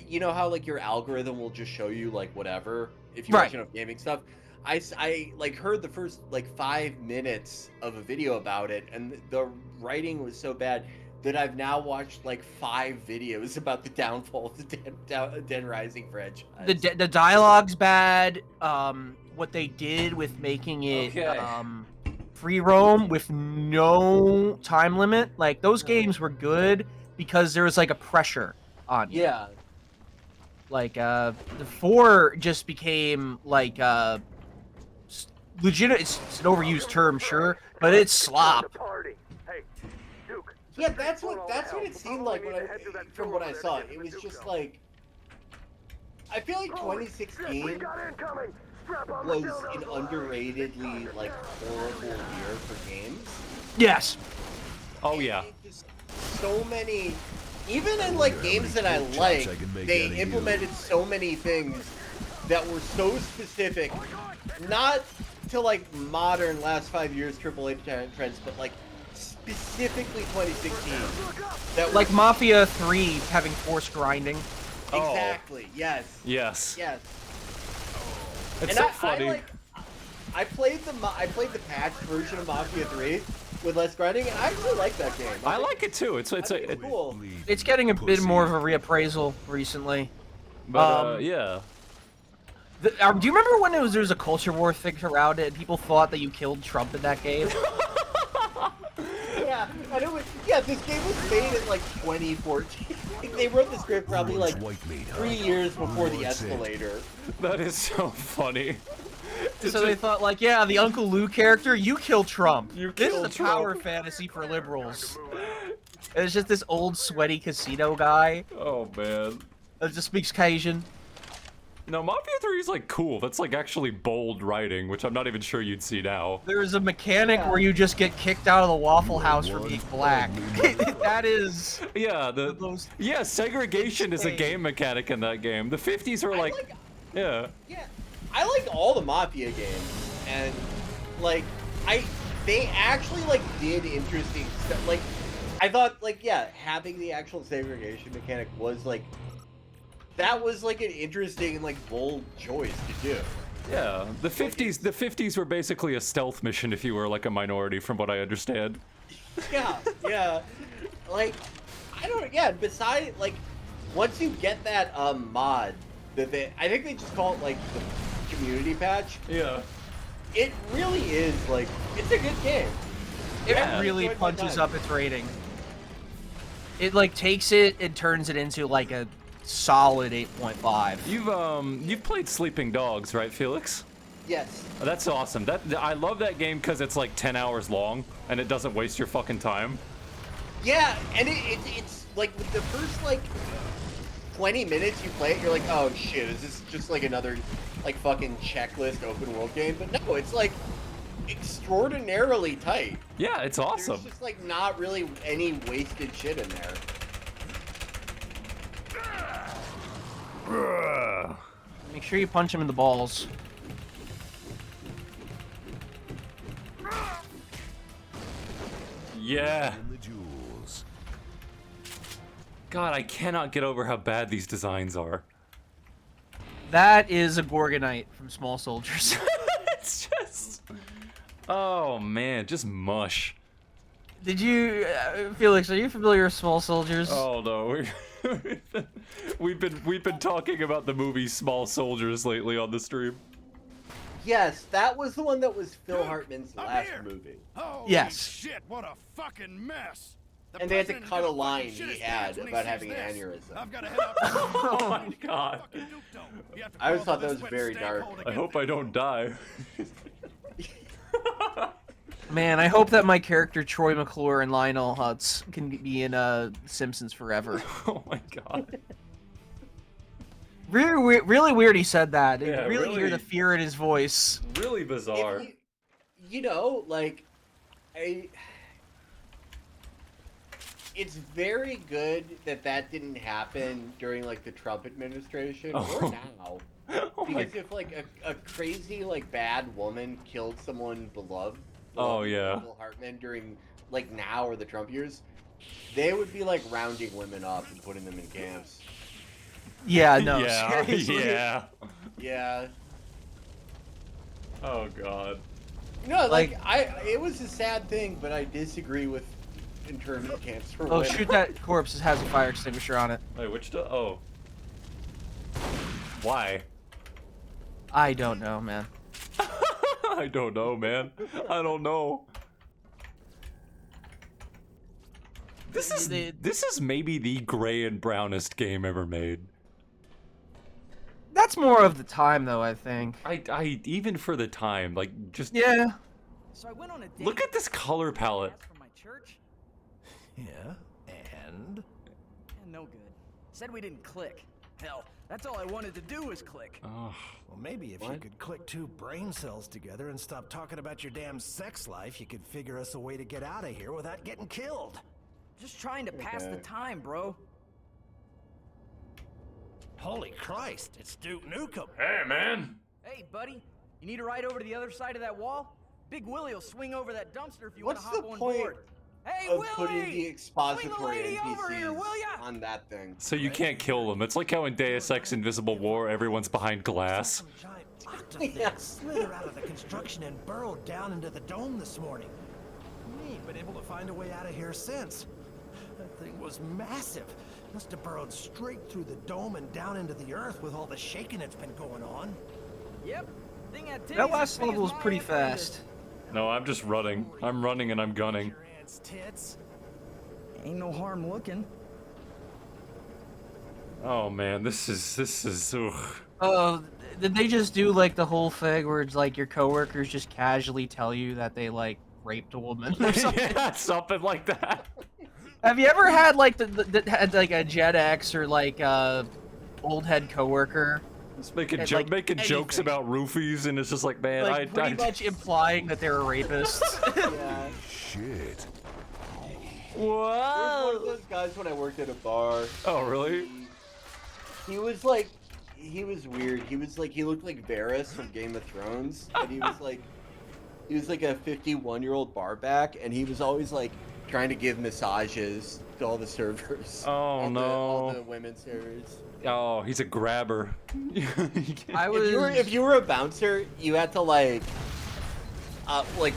you know how, like, your algorithm will just show you, like, whatever if you watch enough gaming stuff. I like heard the first, like, 5 minutes of a video about it, and the writing was so bad that I've now watched, like, 5 videos about the downfall of the Dead Rising franchise. The dialogue's bad. What they did with making it free roam with no time limit, like, those games were good because there was, like, a pressure on you. Yeah. Like, the 4 just became, like, legit. It's an overused term, sure, but it's slop. Yeah, that's what it seemed like from what I saw. It was just like, I feel like 2016 was an underratedly, like, horrible year for games. Yes. Oh yeah. Just so many, even in, like, games that I like, they implemented so many things that were so specific, not to, like, modern last 5 years AAA trends, but, like, specifically 2016. That like Mafia 3 having forced grinding. Exactly. Yes. Yes. Yes. It's so funny. I played the patched version of Mafia 3 with less grinding, and I really like that game. I like it too. It's cool. It's getting a bit more of a reappraisal recently. But yeah. Do you remember when there was a culture war thing around it, and people thought that you killed Trump in that game? Yeah, and it was, this game was made in, like, 2014. They wrote the script probably, like, 3 years before the escalator. That is so funny. So they thought, like, yeah, the Uncle Lou character, you kill Trump. This is a Trump. power fantasy for liberals. And it's just this old sweaty casino guy. Oh man. That just speaks Cajun. No, Mafia 3 is, like, cool. That's, like, actually bold writing, which I'm not even sure you'd see now. There's a mechanic where you just get kicked out of the Waffle House for being black. That is... Yeah, segregation is a game mechanic in that game. The 50s are like... Yeah. Yeah, I like all the Mafia games, and, like, they actually, like, did interesting stuff. Like, I thought, like, having the actual segregation mechanic was, like, that was, like, an interesting and, like, bold choice to do. Yeah, the 50s were basically a stealth mission if you were like a minority, from what I understand. Yeah. Like, I don't. Yeah. Besides, like, once you get that mod, I think they just call it like the community patch. Yeah. It really is like it's a good game. It really punches up its rating. It like takes it and turns it into like a solid 8.5. You've played Sleeping Dogs, right, Felix? Yes. That's awesome. I love that game because it's like 10 hours long and it doesn't waste your fucking time. Yeah, and it's like with the first like 20 minutes you play it, you're like, oh shit, is this just like another like fucking checklist open world game? But no, it's like extraordinarily tight. Yeah, it's awesome. There's just like not really any wasted shit in there. Make sure you punch him in the balls. Yeah. God, I cannot get over how bad these designs are. That is a Gorgonite from Small Soldiers. It's just... Oh, man, just mush. Did you... Felix, are you familiar with Small Soldiers? Oh, no. We've been talking about the movie Small Soldiers lately on the stream. Yes, that was the one that was Phil Hartman's last movie. Holy yes. Shit! What a fucking mess. And they had to cut a line he had about having an aneurysm. I've got to head out. Oh my god. I always thought that was very dark. I hope I don't die. Man, I hope that my character Troy McClure and Lionel Hutz can be in Simpsons forever. Oh my god. Really weird he said that. Yeah, really hear the fear in his voice. Really bizarre. You know, like, it's very good that didn't happen during, like, the Trump administration or now. Because if, like, a crazy, like, bad woman killed someone beloved, Phil Hartman during, like, now or the Trump years, they would be, like, rounding women up and putting them in camps. Yeah, no, yeah, seriously. yeah. Yeah. Oh god. No, like it was a sad thing, but I disagree with internment camps for women. Shoot that corpse. It has a fire extinguisher on it. Wait, oh. Why? I don't know, man. I don't know, man. I don't know. This is maybe the gray and brownest game ever made. That's more of the time, though, I think. I even for the time, like, just... Yeah. So I went on a date. Look at this color palette. From my church. Yeah, and? No good. Said we didn't click. Hell, that's all I wanted to do was click. Oh. Well, maybe if you could click two brain cells together and stop talking about your damn sex life, you could figure us a way to get out of here without getting killed. Just trying to pass the time, bro. Holy Christ, it's Duke Nukem. Hey, man. Hey, buddy. You need a ride over to the other side of that wall? Big Willie will swing over that dumpster if you want to hop on board. Hey, of Willie! putting the expository Swing the lady over here, will NPCs ya? on that thing. So you can't kill them. It's like how in Deus Ex Invisible War, everyone's behind glass. Slither out of the construction and burrowed down into the dome this morning. We ain't been able to find a way out of here since. That thing was massive. Must have burrowed straight through the dome and down into the earth with all the shaking that's been going on. Yep. Thing had That last level was pretty fast. No, I'm just running. I'm running and I'm gunning. Tits. Ain't no harm looking. Oh man, this is ugh. Oh, did they just do like the whole thing where it's like your coworkers just casually tell you that they like raped a woman or something? Yeah, something like that. Have you ever had like had like a Gen X or like old head coworker? Just making And, making jokes about roofies, and it's just like, man, like pretty much implying that they're rapists. Yeah. Shit. Whoa. There was one of those guys when I worked at a bar. Oh, really? He was like, he was weird. He was like, he looked like Varys from Game of Thrones, and he was like a 51-year-old barback, and he was always like, trying to give massages to all the servers. Oh no! All the women servers. Oh, he's a grabber. If you were a bouncer, you had to like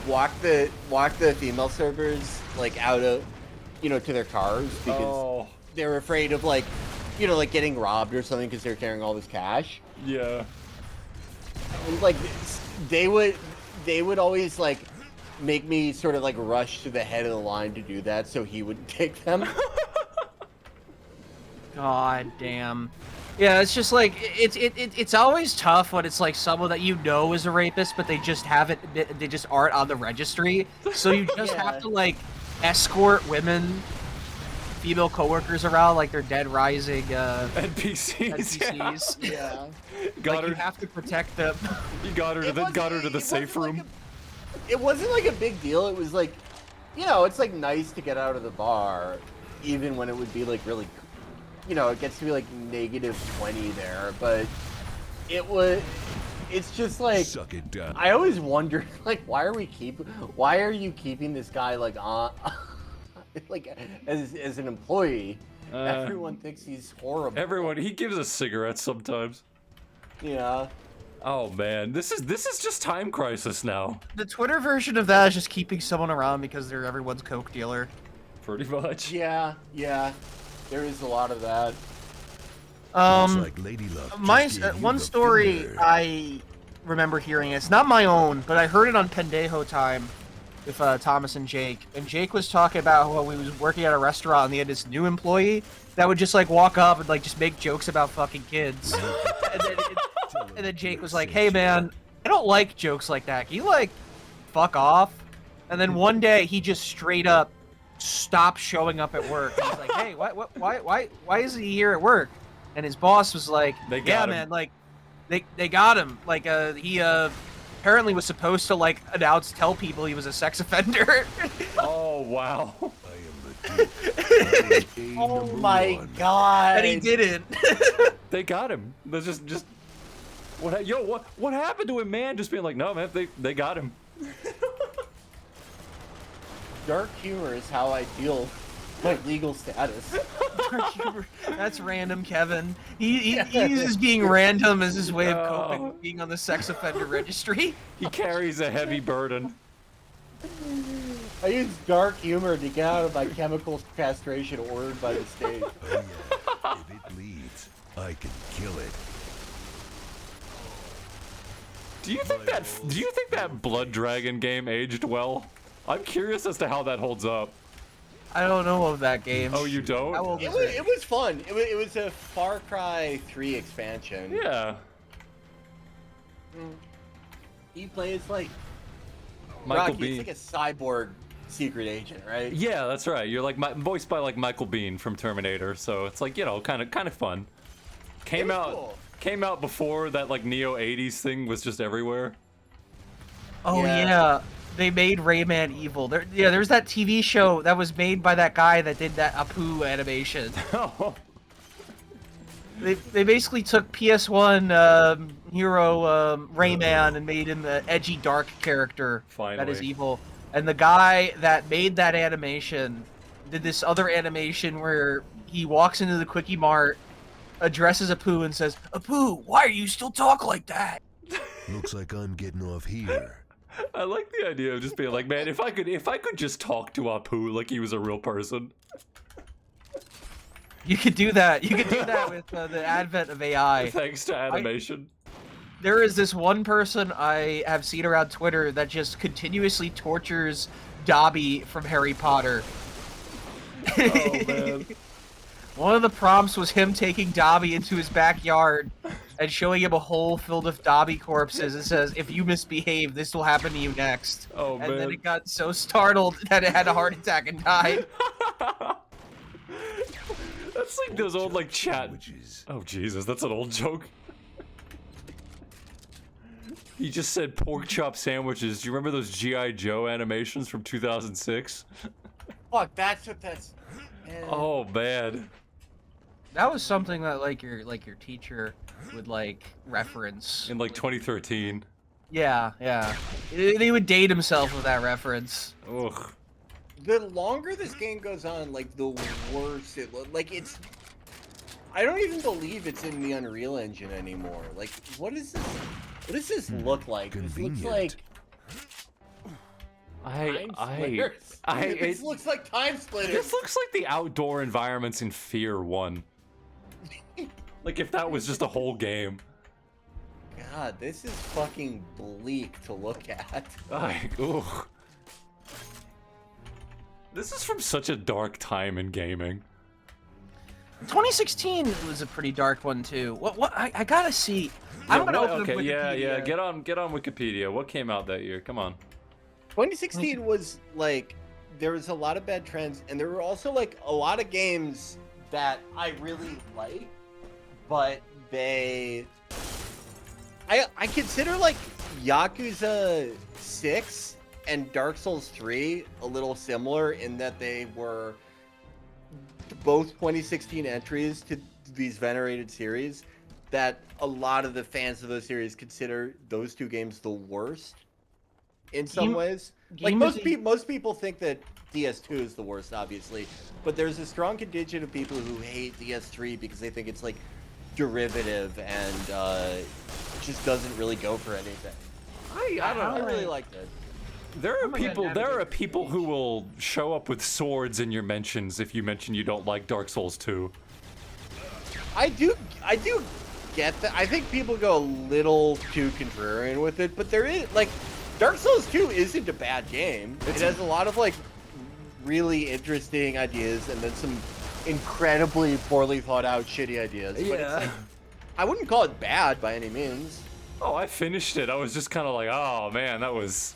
walk the female servers like out of, to their cars because they were afraid of like getting robbed or something because they're carrying all this cash. Yeah. Like they would always like make me sort of like rush to the head of the line to do that so he would take them. God damn. Yeah, it's just like it's always tough when it's like someone that is a rapist, but they just aren't on the registry. So you just have to like escort female coworkers around like they're Dead Rising NPCs. Yeah. You have to protect them. You got her to the safe room. It wasn't like a big deal. It was like, it's like nice to get out of the bar, even when it would be like really. It gets to be like -20 there, but it's just like, suck it down. I always wondered, like, why are you keeping this guy like on, like as an employee? Everyone thinks he's horrible. He gives us cigarettes sometimes. Yeah. Oh man, this is just Time Crisis now. The Twitter version of that is just keeping someone around because they're everyone's coke dealer. Pretty much. Yeah. There is a lot of that. Like Lady Luck One story I remember hearing. It's not my own, but I heard it on Pendejo Time with Thomas and Jake. And Jake was talking about how he was working at a restaurant and he had this new employee that would just like walk up and like just make jokes about fucking kids. and then Jake was like, "Hey man, I don't like jokes like that. Can you like fuck off?" And then one day he just straight up stopped showing up at work. He's like, "Hey, why is he here at work?" And his boss was like, "Yeah, man, like they got him. Like he apparently was supposed to like tell people he was a sex offender." Oh wow. Oh my god. And he didn't. They got him. There's just what happened to him, man? Just being like, "No, man, they got him." Dark humor is how I deal my legal status. Dark humor. That's random, Kevin. He uses being random as his way of coping with being on the sex offender registry. He carries a heavy burden. I use dark humor to get out of my chemical castration ordered by the state. Oh yeah. If it bleeds, I can kill it. Do you think that Blood Dragon game aged well? I'm curious as to how that holds up. I don't know of that game. Oh, you don't? It was fun. It was a Far Cry 3 expansion. Yeah. He plays like Michael Rocky. Biehn. It's like a cyborg secret agent, right? Yeah, that's right. You're like voiced by like Michael Biehn from Terminator, so it's like kind of fun. Came out before that like Neo 80s thing was just everywhere. Oh yeah. They made Rayman evil. There's that TV show that was made by that guy that did that Apu animation. They basically took PS1 hero Rayman and made him an edgy, dark character that is evil. And the guy that made that animation did this other animation where he walks into the Quickie Mart, addresses Apu and says, "Apu, why are you still talk like that?" Looks like I'm getting off here. I like the idea of just being like, man, if I could just talk to Apu like he was a real person. You could do that. You could do that with the advent of AI. Thanks to animation. There is this one person I have seen around Twitter that just continuously tortures Dobby from Harry Potter. Oh man. One of the prompts was him taking Dobby into his backyard and showing him a hole filled with Dobby corpses. It says, "If you misbehave, this will happen to you next." Oh, and man. then it got so startled that it had a heart attack and died. That's like those old like chat. Oh Jesus, that's an old joke. He just said pork chop sandwiches. Do you remember those G.I. Joe animations from 2006? Fuck, that's what that's. Man. Oh man. That was something that like your teacher would like reference in like 2013. Yeah. He would date himself with that reference. Ugh. The longer this game goes on, like, the worse it looks. Like, it's... I don't even believe it's in the Unreal Engine anymore. Like, what is this? What does this look like? This looks like... This looks like Time Splitters. This looks like the outdoor environments in Fear 1. Like if that was just a whole game. God, this is fucking bleak to look at. Ooh. This is from such a dark time in gaming. 2016 was a pretty dark one too. What? I gotta see. I'm gonna open okay, Wikipedia. yeah. Get on Wikipedia. What came out that year? Come on. 2016 was like, there was a lot of bad trends, and there were also like a lot of games that I really like, but I consider like Yakuza 6 and Dark Souls 3 a little similar in that they were both 2016 entries to these venerated series that a lot of the fans of those series consider those two games the worst in some ways. Like most people think that DS2 is the worst, obviously, but there's a strong contingent of people who hate DS3 because they think it's like derivative and just doesn't really go for anything. I really liked it. There are people who will show up with swords in your mentions if you mention you don't like Dark Souls 2. I do get that. I think people go a little too contrarian with it, but there is like Dark Souls 2 isn't a bad game. It has a lot of like really interesting ideas and then some incredibly poorly thought out shitty ideas. But it's like, I wouldn't call it bad by any means. Oh, I finished it. I was just kind of like, oh man, that was...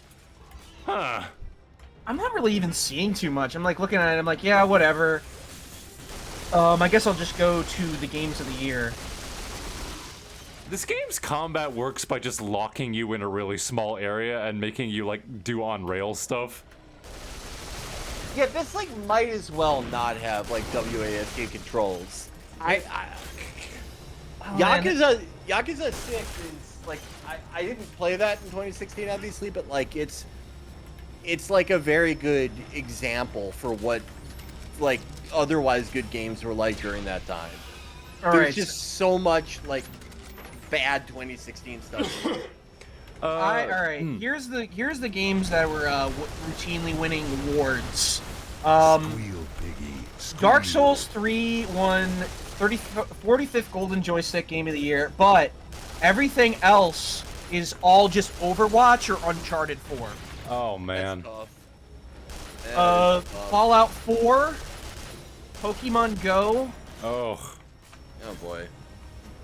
Huh. I'm not really even seeing too much. I'm like looking at it, I'm like, yeah, whatever. I guess I'll just go to the games of the year. This game's combat works by just locking you in a really small area and making you like do on-rail stuff. Yeah, this like might as well not have like WASD controls. Yakuza 6 is like I didn't play that in 2016 obviously, but like it's like a very good example for what like otherwise good games were like during that time. There's just so much like bad 2016 stuff. All right. Here's the games that were routinely winning awards. Dark Souls 3 won 45th Golden Joystick Game of the Year, but everything else is all just Overwatch or Uncharted 4. Oh man. Fallout 4, Pokemon Go. Oh boy.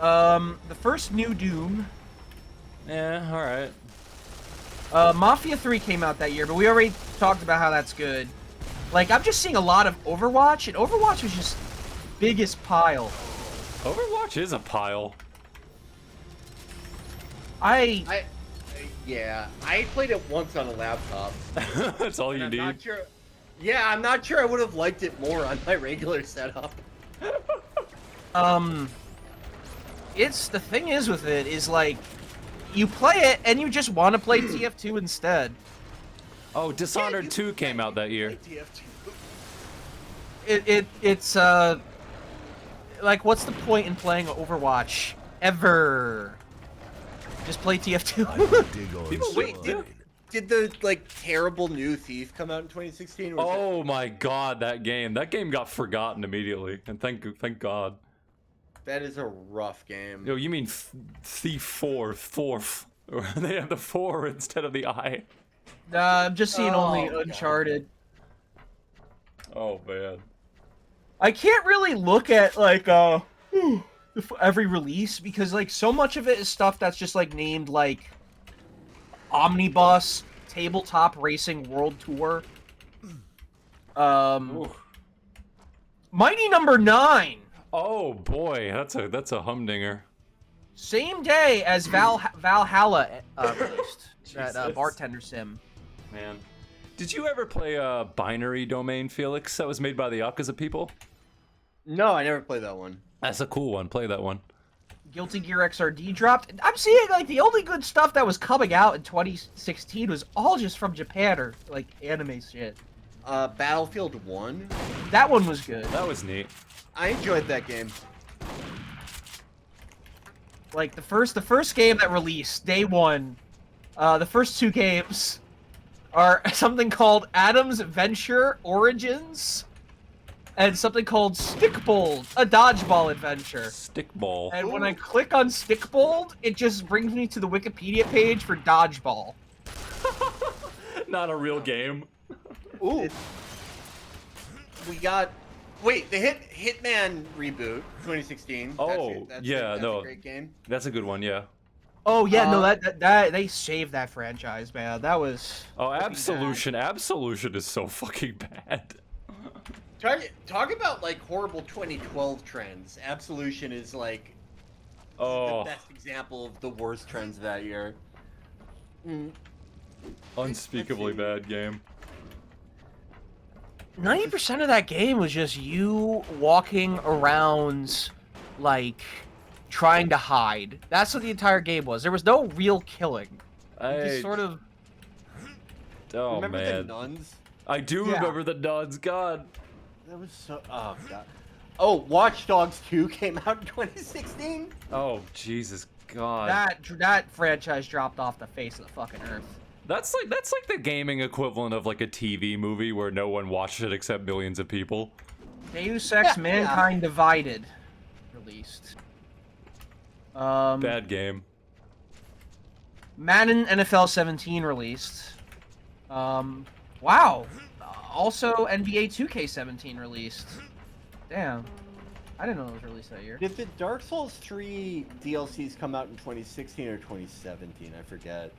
The first new Doom. Yeah, all right. Mafia 3 came out that year, but we already talked about how that's good. Like, I'm just seeing a lot of Overwatch, and Overwatch was just biggest pile. Overwatch is a pile. Yeah, I played it once on a laptop. That's all you need. I'm not sure I would have liked it more on my regular setup. It's the thing is with it is like you play it and you just want to play TF2 instead. Oh, Dishonored 2 came out that year. It's like what's the point in playing Overwatch ever? Just play TF2. Did the like terrible new Thief come out in 2016? Oh my god, that game got forgotten immediately, and thank God. That is a rough game. Yo, you mean Thief 4, fourth? They have the 4 instead of the I. I'm just seeing only Uncharted. Oh man. I can't really look at like every release because like so much of it is stuff that's just like named like Omnibus, Tabletop Racing World Tour. Mighty Number 9. Oh boy, that's a humdinger. Same day as Valhalla released. That bartender sim. Man. Did you ever play Binary Domain, Felix? That was made by the Yakuza people? No, I never played that one. That's a cool one. Play that one. Guilty Gear XRD dropped. I'm seeing like the only good stuff that was coming out in 2016 was all just from Japan or like anime shit. Battlefield 1. That one was good. That was neat. I enjoyed that game. Like the first game that released day one, the first 2 games are something called Adam's Venture Origins and something called Stickbold, a dodgeball adventure. Stickball. And when I click on Stickbold, it just brings me to the Wikipedia page for dodgeball. Not a real game. Ooh. We got. Wait, the Hitman reboot, 2016. Oh, that's yeah, that's no. a great game. That's a good one, yeah. Oh yeah, no, that they saved that franchise, man. That was. Oh, Absolution. Absolution is so fucking bad. Talk about like horrible 2012 trends. Absolution is like the best example of the worst trends of that year. Unspeakably bad game. 90% of that game was just you walking around, like, trying to hide. That's what the entire game was. There was no real killing. You just sort of. Oh, remember man. the nuns? I do remember the nuns. God. That was so. Oh god. Oh, Watch Dogs 2 came out in 2016. Oh, Jesus God. That franchise dropped off the face of the fucking earth. That's like the gaming equivalent of like a TV movie where no one watched it except millions of people. Deus Ex Mankind Divided released. Bad game. Madden NFL 17 released. Wow. Also NBA 2K17 released. Damn. I didn't know it was released that year. Did the Dark Souls 3 DLCs come out in 2016 or 2017? I forget.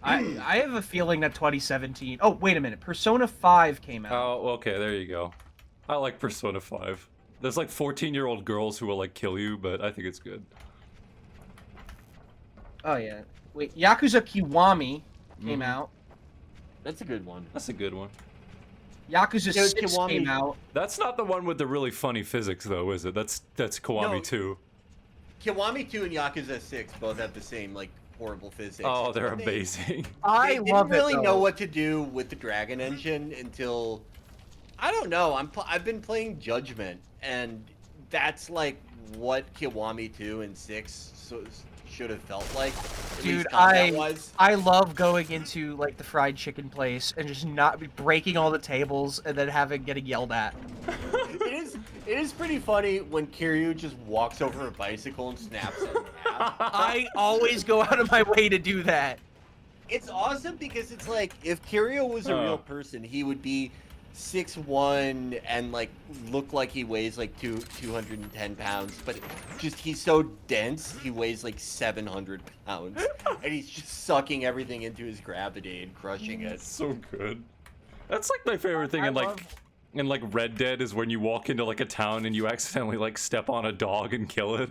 I have a feeling that 2017. Oh, wait a minute. Persona 5 came out. Oh, okay, there you go. I like Persona 5. There's like 14-year-old girls who will like kill you, but I think it's good. Oh yeah. Wait, Yakuza Kiwami came out. That's a good one. That's a good one. Yakuza 6 came out. That's not the one with the really funny physics, though, is it? That's Kiwami No. 2. Kiwami 2 and Yakuza 6 both have the same like horrible physics. Oh, they're amazing. They didn't really know what to do with the Dragon Engine until I don't know. I've been playing Judgment, and that's like what Kiwami 2 and 6 should have felt like. Dude, I love going into like the fried chicken place and just not breaking all the tables and then getting yelled at. It is pretty funny when Kiryu just walks over a bicycle and snaps it in half. I always go out of my way to do that. It's awesome because it's like if Kiryu was a real person, he would be 6'1" and like look like he weighs like 210 pounds, but just he's so dense he weighs like 700 pounds, and he's just sucking everything into his gravity and crushing it. So good. That's like my favorite thing in like Red Dead is when you walk into like a town and you accidentally like step on a dog and kill it.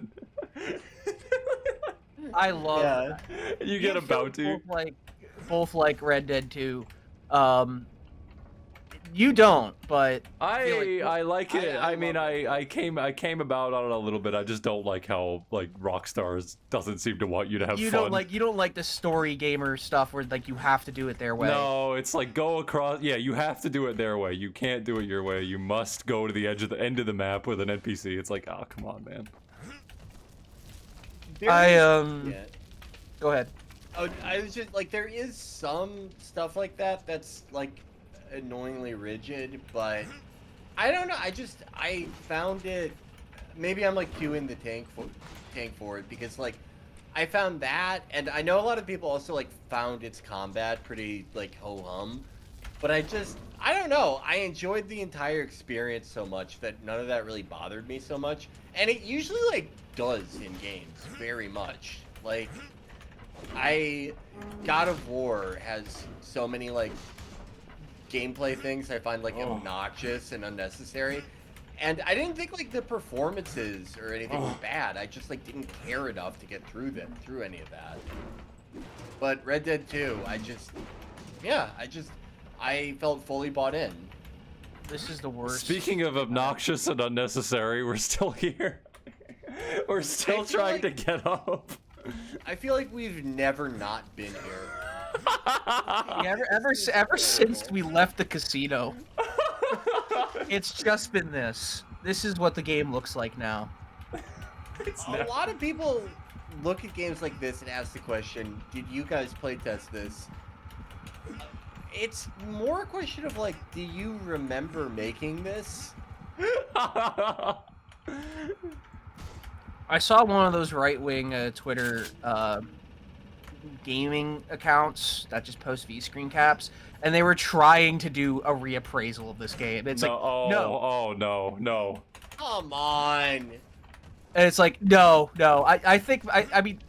I love that. You get a bounty. Both like Red Dead 2. You don't, but I like it. I mean, I came about on it a little bit. I just don't like how like Rockstar doesn't seem to want you to have fun. You don't like the story gamer stuff where like you have to do it their way. No, it's like go across. Yeah, you have to do it their way. You can't do it your way. You must go to the end of the map with an NPC. It's like, oh, come on, man. Go ahead. Oh, I was just like, there is some stuff like that that's like annoyingly rigid, but I don't know. I found it. Maybe I'm like too in the tank for it because like I found that, and I know a lot of people also like found its combat pretty like ho hum, but I don't know. I enjoyed the entire experience so much that none of that really bothered me so much, and it usually like does in games very much. Like God of War has so many like gameplay things I find like obnoxious and unnecessary, and I didn't think like the performances or anything was bad. I just like didn't care enough to get through any of that. But Red Dead 2, I felt fully bought in. This is the worst. Speaking of obnoxious and unnecessary, we're still here. We're still trying to get up. I feel like we've never not been here. Yeah, ever since we left the casino, it's just been this. This is what the game looks like now. A lot of people look at games like this and ask the question, did you guys playtest this? It's more a question of like, do you remember making this? I saw one of those right-wing Twitter gaming accounts that just post V-screen caps, and they were trying to do a reappraisal of this game. It's no. Come on. And it's like, no. I think, I mean,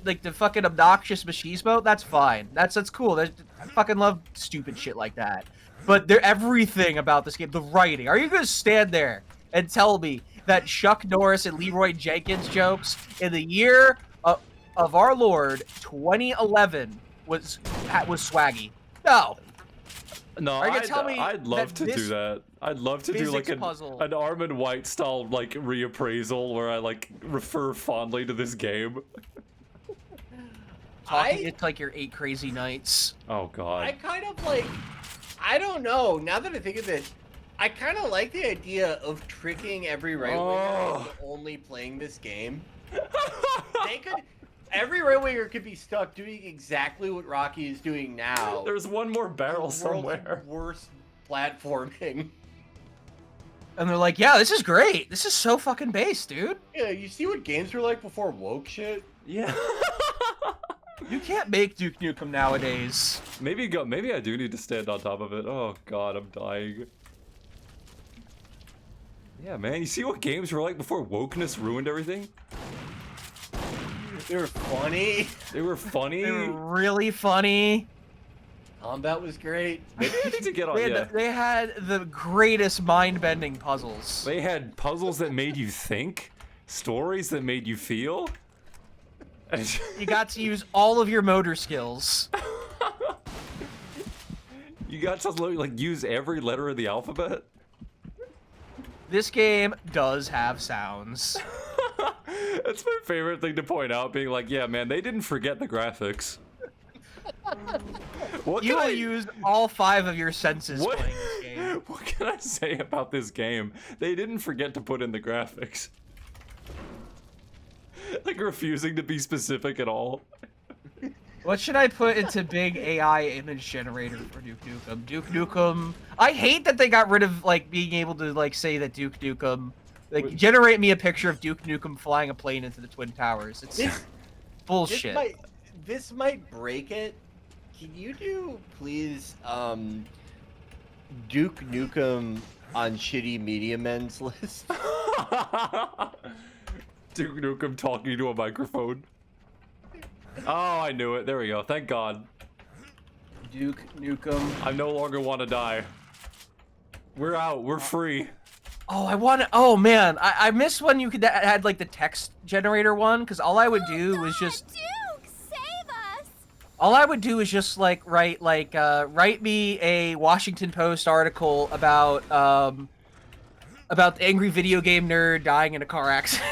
like the fucking obnoxious machismo, that's fine. That's cool. I fucking love stupid shit like that. But everything about this game, the writing. Are you gonna stand there and tell me that Chuck Norris and Leroy Jenkins jokes in the year of our Lord 2011 was swaggy? No. No, Are you gonna tell me I'd love to do that. I'd love to do like an Armand White style like reappraisal where I like refer fondly to this game. It's like your 8 crazy nights. Oh god. I kind of like, I don't know. Now that I think of it, I kind of like the idea of tricking every right-winger into only playing this game. Every right-winger could be stuck doing exactly what Rocky is doing now. There's one more barrel somewhere. Worst platforming. And they're like, yeah, this is great. This is so fucking base, dude. Yeah, you see what games were like before woke shit? Yeah. You can't make Duke Nukem nowadays. Maybe I do need to stand on top of it. Oh god, I'm dying. Yeah, man, you see what games were like before wokeness ruined everything? They were funny. They were funny. They were really funny. Combat was great. Maybe I need to get on. They had the greatest mind-bending puzzles. They had puzzles that made you think, stories that made you feel. You got to use all of your motor skills. You got to like use every letter of the alphabet. This game does have sounds. That's my favorite thing to point out, being like, yeah, man, they didn't forget the graphics. You will use all 5 of your senses playing this game. What can I say about this game? They didn't forget to put in the graphics. Like, refusing to be specific at all. What should I put into big AI image generator for Duke Nukem? Duke Nukem. I hate that they got rid of, like, being able to, like, say that Duke Nukem. Like, generate me a picture of Duke Nukem flying a plane into the Twin Towers. It's bullshit. This might break it. Can you do, please, Duke Nukem on shitty media men's list? Duke Nukem talking to a microphone. Oh, I knew it. There we go. Thank God. Duke Nukem. I no longer want to die. We're out. We're free. Oh, I want to. Oh man, I miss when you could had like the text generator one, because all I would do was just. Duke, save us! All I would do is just like write me a Washington Post article about the angry video game nerd dying in a car accident.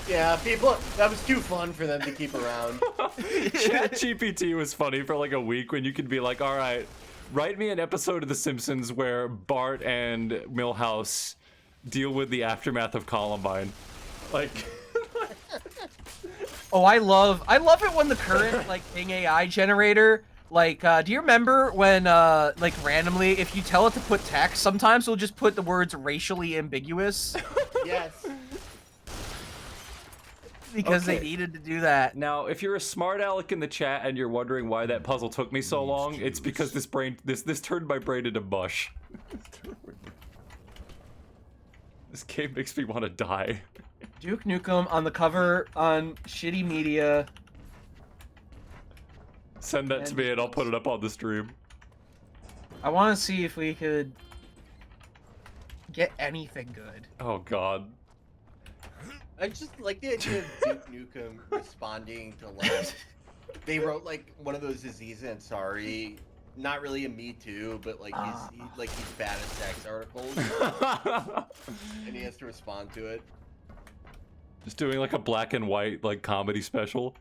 Yeah, people, that was too fun for them to keep around. ChatGPT was funny for like a week when you could be like, all right, write me an episode of The Simpsons where Bart and Milhouse deal with the aftermath of Columbine. Like... Oh, I love it when the current like Bing AI generator, like, do you remember when like randomly if you tell it to put text, sometimes it'll just put the words racially ambiguous? Yes. Because they needed to do that. Now, if you're a smart aleck in the chat and you're wondering why that puzzle took me so long, it's because this turned my brain into mush. This game makes me want to die. Duke Nukem on the cover on shitty media. Send that to me and I'll put it up on the stream. I want to see if we could get anything good. Oh god. I just like the idea of Duke Nukem responding to like they wrote like one of those Aziz Ansari, not really a Me Too, but like he's bad at sex articles, and he has to respond to it. Just doing like a black and white like comedy special.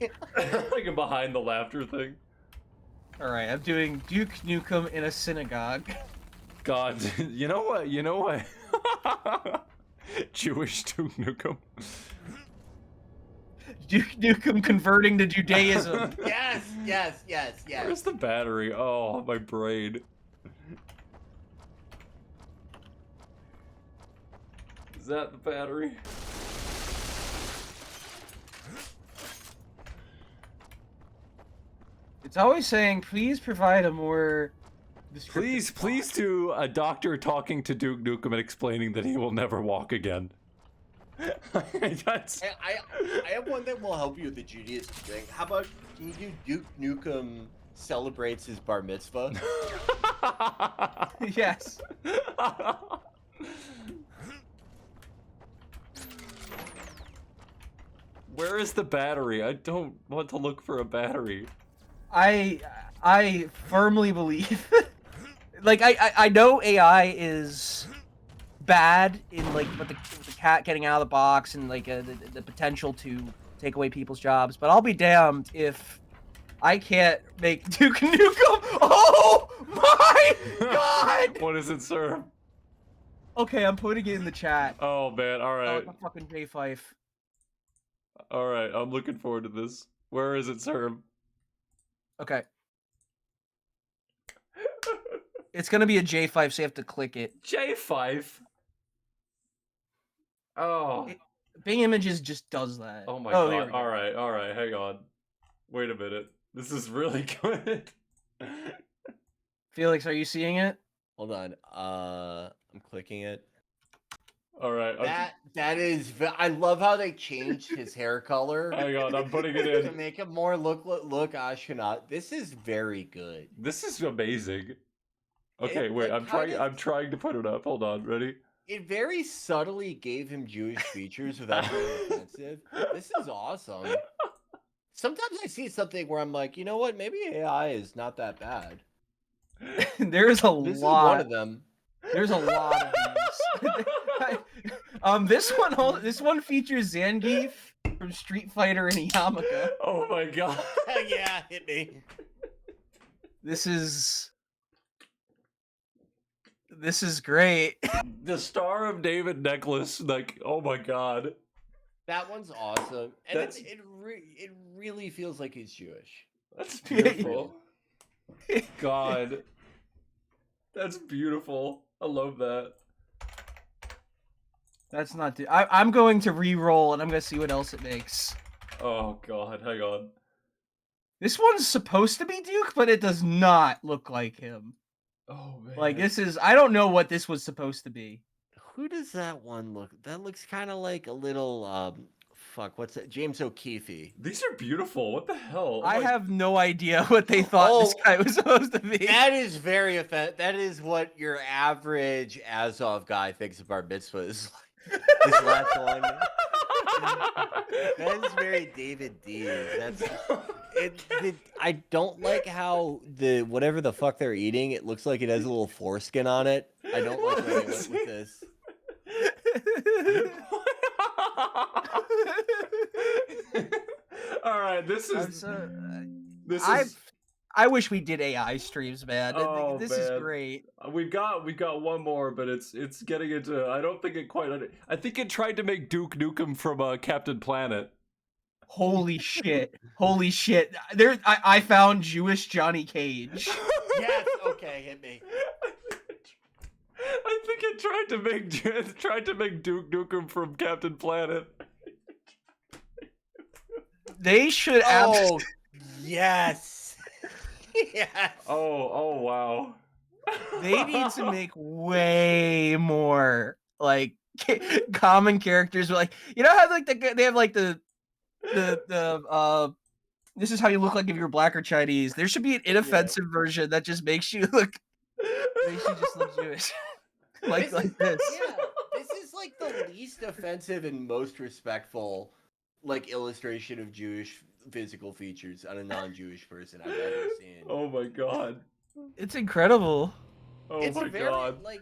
Like a behind the laughter thing. All right, I'm doing Duke Nukem in a synagogue. God, you know what? You know what? Jewish Duke Nukem. Duke Nukem converting to Judaism. Yes, yes, yes, yes. Where's the battery? Oh, my brain. Is that the battery? It's always saying, please provide a more Please do a doctor talking to Duke Nukem and explaining that he will never walk again. That's... I have one that will help you with the Judaism thing. How about can you do Duke Nukem celebrates his bar mitzvah? Yes. Where is the battery? I don't want to look for a battery. I firmly believe, like I know AI is bad in like with the cat getting out of the box and like the potential to take away people's jobs, but I'll be damned if I can't make Duke Nukem. Oh my god! What does it serve? Okay, I'm putting it in the chat. Oh man, all right. Oh, fucking J5. All right, I'm looking forward to this. Where is it serve? Okay. It's gonna be a J5, so you have to click it. J5? Oh. Bing Images just does that. Oh my there we god. go. Alright, hang on. Wait a minute. This is really good. Felix, are you seeing it? Hold on. I'm clicking it. Alright. That is. I love how they changed his hair color. Hang on, I'm putting it in. To make him more look Ashkenaz. This is very good. This is amazing. Okay, It, wait, like, I'm trying to put it up. Hold on, ready? It very subtly gave him Jewish features without being offensive. This is awesome. Sometimes I see something where I'm like, you know what? Maybe AI is not that bad. There's a This lot. is one of them. There's a lot of these. This one features Zangief from Street Fighter and Yamaka. Oh my god. Yeah, hit me. This is great. The Star of David necklace, like, oh my god. That one's awesome. And it really feels like he's Jewish. That's beautiful. God. That's beautiful. I love that. That's not. I'm going to re-roll and I'm going to see what else it makes. Oh god, hang on. This one's supposed to be Duke, but it does not look like him. Oh man. Like this is. I don't know what this was supposed to be. Who does that one look? That looks kind of like a little fuck. What's that? James O'Keefe. These are beautiful. What the hell? I have no idea what they thought this guy was supposed to be. That is very offensive. That is what your average Azov guy thinks of bar mitzvah is like. This last one. That is very David D. That's I don't like how whatever the fuck they're eating, it looks like it has a little foreskin on it. I don't like where they went with this. All right, this is. I wish we did AI streams, man. Oh, this man. is great. We got one more, but it's getting into. I don't think it quite. I think it tried to make Duke Nukem from Captain Planet. Holy shit! Holy shit! I found Jewish Johnny Cage. Yes. Okay, hit me. I think it tried to make Duke Nukem from Captain Planet. They should. Oh, yes. Yes. Oh wow. They need to make way more like common characters. Like, you know how like they have like the this is how you look like if you're black or Chinese. There should be an inoffensive version that just makes you look Jewish. like this. Yeah, this is like the least offensive and most respectful like illustration of Jewish physical features on a non-Jewish person I've ever seen. Oh my god. It's incredible. Oh It's my very, god. like,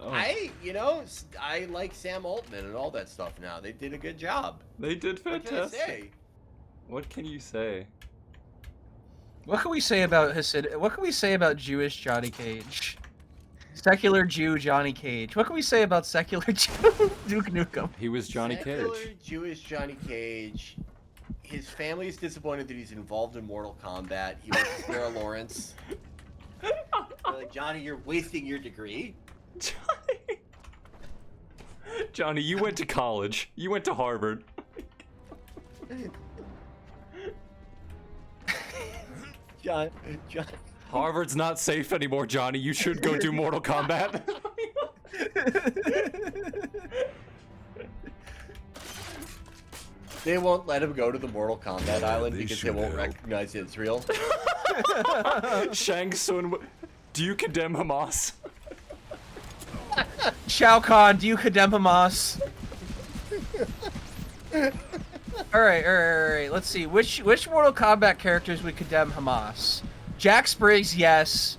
Oh. I like Sam Altman and all that stuff now. They did a good job. They did What can I fantastic. say? What can you say? What can we say about Hasid? What can we say about Jewish Johnny Cage? Secular Jew Johnny Cage. What can we say about secular Jew Duke Nukem? He was Johnny Secular Cage. Jewish Johnny Cage. His family is disappointed that he's involved in Mortal Kombat. He went to Sarah Lawrence. They're like, Johnny, you're wasting your degree. Johnny, you went to college. You went to Harvard. John. Harvard's not safe anymore, Johnny. You should go do Mortal Kombat. They won't let him go to the Mortal Kombat island because they won't recognize Israel. Shang Tsung, do you condemn Hamas? Shao Kahn, do you condemn Hamas? All right. Let's see. Which Mortal Kombat characters would condemn Hamas? Jack Spriggs, yes.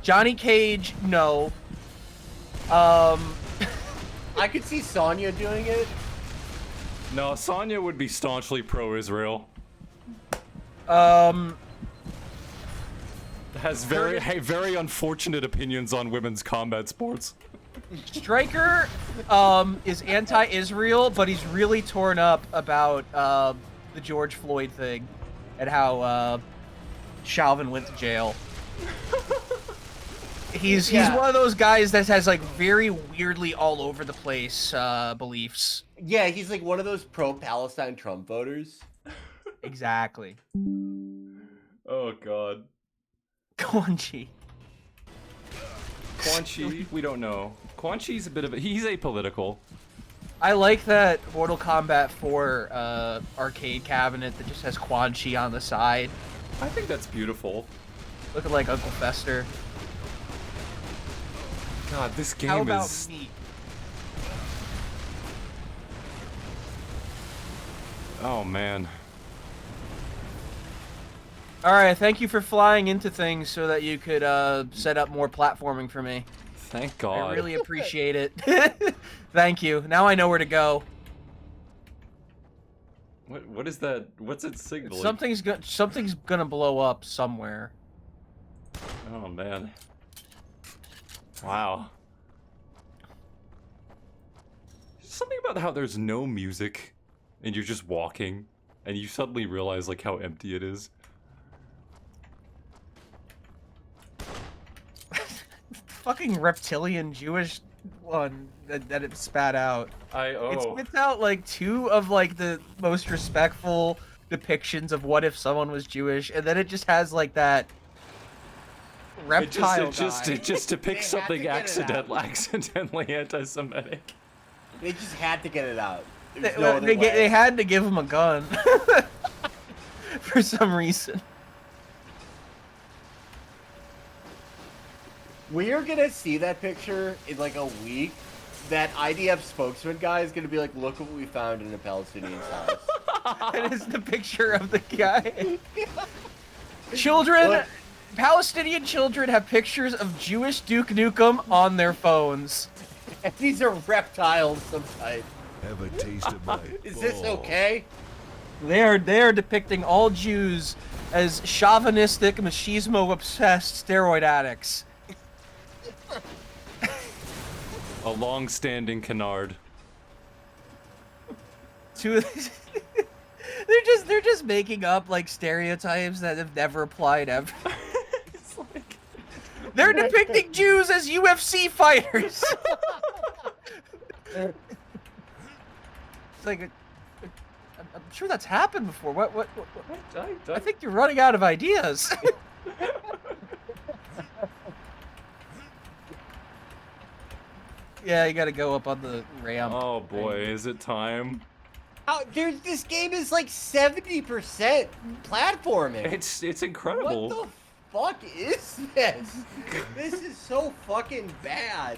Johnny Cage, no. I could see Sonya doing it. No, Sonya would be staunchly pro-Israel. Has very unfortunate opinions on women's combat sports. Stryker is anti-Israel, but he's really torn up about the George Floyd thing and how Chauvin went to jail. He's one of those guys that has like very weirdly all over the place beliefs. Yeah, he's like one of those pro-Palestine Trump voters. Exactly. Oh God. Quan Chi. Quan Chi, we don't know. Quan Chi's a bit of he's apolitical. I like that Mortal Kombat 4 arcade cabinet that just has Quan Chi on the side. I think that's beautiful. Looking like Uncle Fester. God, this game How about is... me? Oh, man. Alright, thank you for flying into things so that you could set up more platforming for me. Thank God. I really appreciate it. Thank you. Now I know where to go. What is that? What's it signaling? Something's gonna blow up somewhere. Oh, man. Wow. Something about how there's no music and you're just walking and you suddenly realize like how empty it is. Fucking reptilian Jewish one that it spat out. It Oh. spits out like two of like the most respectful depictions of what if someone was Jewish, and then it just has like that reptile It just depicts something accidentally anti-Semitic. They just had to get it out. They had to give him a gun for some reason. We are gonna see that picture in like a week. That IDF spokesman guy is gonna be like, "Look what we found in a Palestinian's house." It is the picture of the guy. Children, Palestinian children have pictures of Jewish Duke Nukem on their phones. And these are reptiles some type. Ever tasted my Is this okay? They are depicting all Jews as chauvinistic, machismo-obsessed steroid addicts. A long-standing canard. They're just making up like stereotypes that have never applied ever. They're depicting Jews as UFC fighters. It's like I'm sure that's happened before. What? I think you're running out of ideas. Yeah, you gotta go up on the ramp. Oh boy, is it time? Oh, dude, this game is like 70% platforming. It's incredible. What the fuck is this? This is so fucking bad.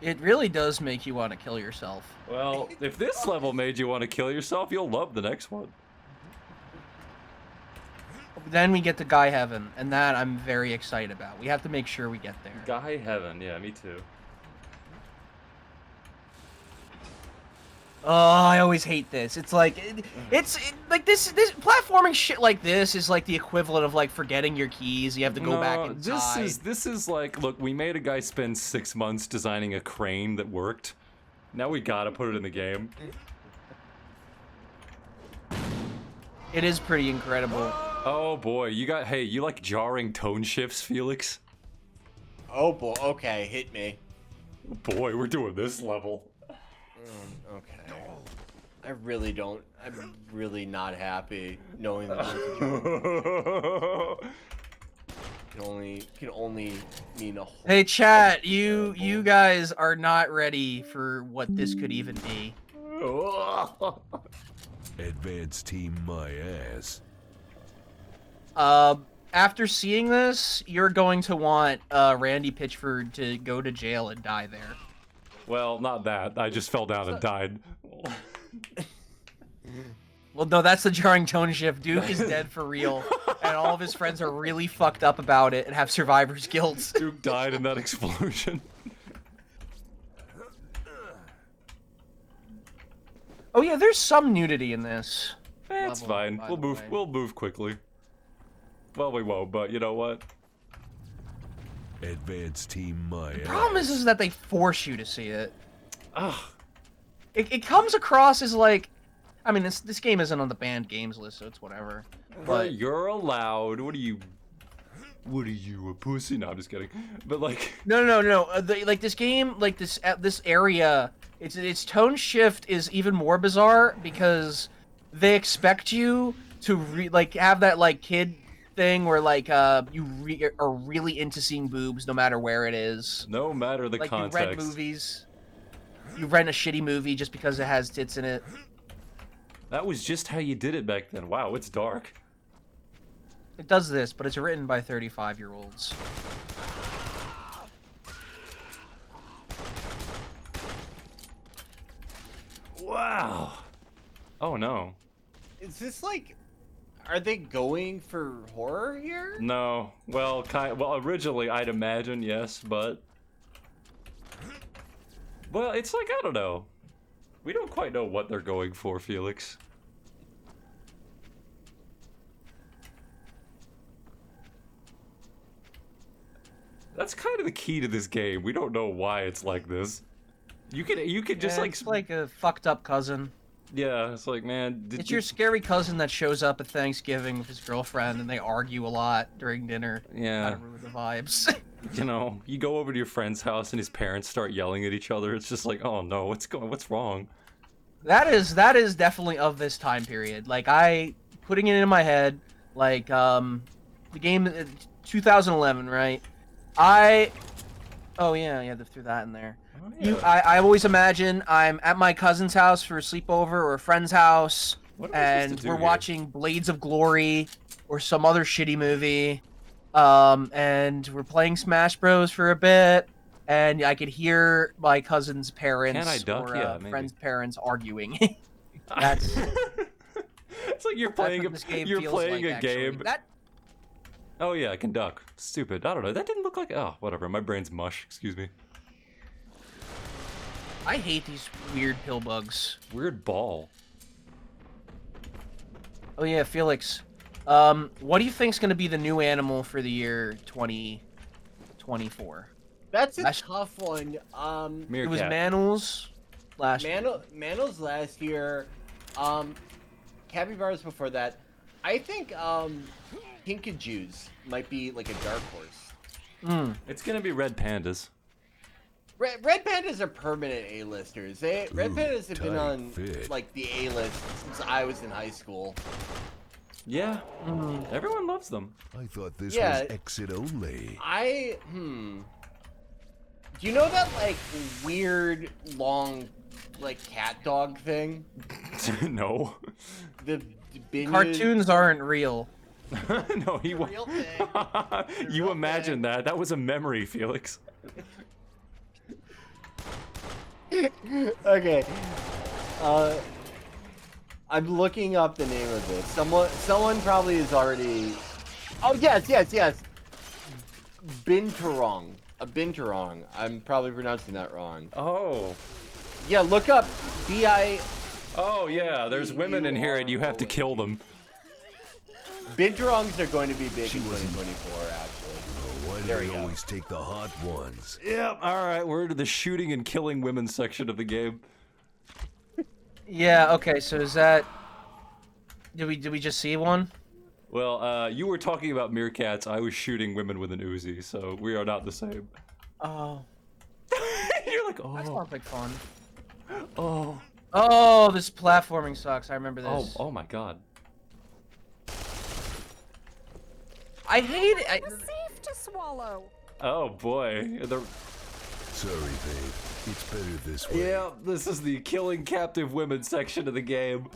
It really does make you want to kill yourself. Well, if this level made you want to kill yourself, you'll love the next one. Then we get to Guy Heaven, and that I'm very excited about. We have to make sure we get there. Guy Heaven, yeah, me too. Oh, I always hate this. It's like, like this platforming shit like this is like the equivalent of like forgetting your keys. You have to go back inside. This is like, look, we made a guy spend 6 months designing a crane that worked. Now we gotta put it in the game. It is pretty incredible. Oh boy, you like jarring tone shifts, Felix? Oh boy, okay, hit me. Boy, we're doing this level. Okay. I really don't. I'm really not happy knowing that can only mean a whole. Hey chat, you guys are not ready for what this could even be. Advance team my ass. After seeing this, you're going to want Randy Pitchford to go to jail and die there. Well, not that. I just fell down and died. Well, no, that's the jarring tone shift. Duke is dead for real, and all of his friends are really fucked up about it and have survivor's guilt. Duke died in that explosion. Oh yeah, there's some nudity in this. That's fine. We'll move quickly. Well, we won't, but you know what? Advance team my The problem is that they force you to see it. Ugh. It comes across as like, I mean, this game isn't on the banned games list, so it's whatever. But you're allowed. What are you, a pussy? No, I'm just kidding. But like, no. Like this game, like this area, its tone shift is even more bizarre because they expect you to have that like kid thing where like you are really into seeing boobs no matter where it is. No matter the like context. You rent movies. You rent a shitty movie just because it has tits in it. That was just how you did it back then. Wow, it's dark. It does this, but it's written by 35-year-olds. Wow. Oh no. Is this like, are they going for horror here? No. Well, originally I'd imagine yes, but well, it's like, I don't know. We don't quite know what they're going for, Felix. That's kind of the key to this game. We don't know why it's like this. You could just like... It's like a fucked up cousin. Yeah, it's like, man... It's your scary cousin that shows up at Thanksgiving with his girlfriend and they argue a lot during dinner. Yeah. Kind of ruin the vibes. You know, you go over to your friend's house and his parents start yelling at each other. It's just like, oh no, what's wrong? That is definitely of this time period. Like, putting it in my head, like, the game, 2011, right? Oh yeah, they threw that in there. Oh, yeah. I always imagine I'm at my cousin's house for a sleepover or a friend's house, and we're watching Blades of Glory or some other shitty movie, and we're playing Smash Bros for a bit, and I could hear my cousin's parents or friend's parents arguing. That's. It's like you're playing a game. That. Oh yeah, I can duck. Stupid. I don't know. That didn't look like. Oh, whatever. My brain's mush. Excuse me. I hate these weird pill bugs. Weird ball. Oh yeah, Felix. What do you think's gonna be the new animal for the year 2024? That's a tough one. It was Manals last year. Manals last year. Capybaras before that. I think Kinkajous might be like a dark horse. It's gonna be red pandas. Red pandas are permanent A-listers. Red pandas have been on like the A-list since I was in high school. Yeah, everyone loves them. I thought this was exit only. Do you know that like weird long like cat dog thing? No. The cartoons aren't real. No, you imagine that. That was a memory, Felix. Okay. I'm looking up the name of this. Someone probably is already. Oh yes. Binturong. A binturong. I'm probably pronouncing that wrong. Oh. Yeah, look up BI. Oh yeah, there's women in here and you have to kill them. Bidrongs are going to be big in 2024, actually. Why do they always take the hot ones? Yep. All right, we're into the shooting and killing women section of the game. Yeah. Okay. So is that? Did we just see one? Well, you were talking about meerkats. I was shooting women with an Uzi, so we are not the same. Oh. You're like, oh. That sounds like fun. Oh. Oh, this platforming sucks. I remember this. Oh my god. I hate it. It was safe to swallow. Oh boy. Sorry, babe. It's better this way. Yeah, this is the killing captive women section of the game.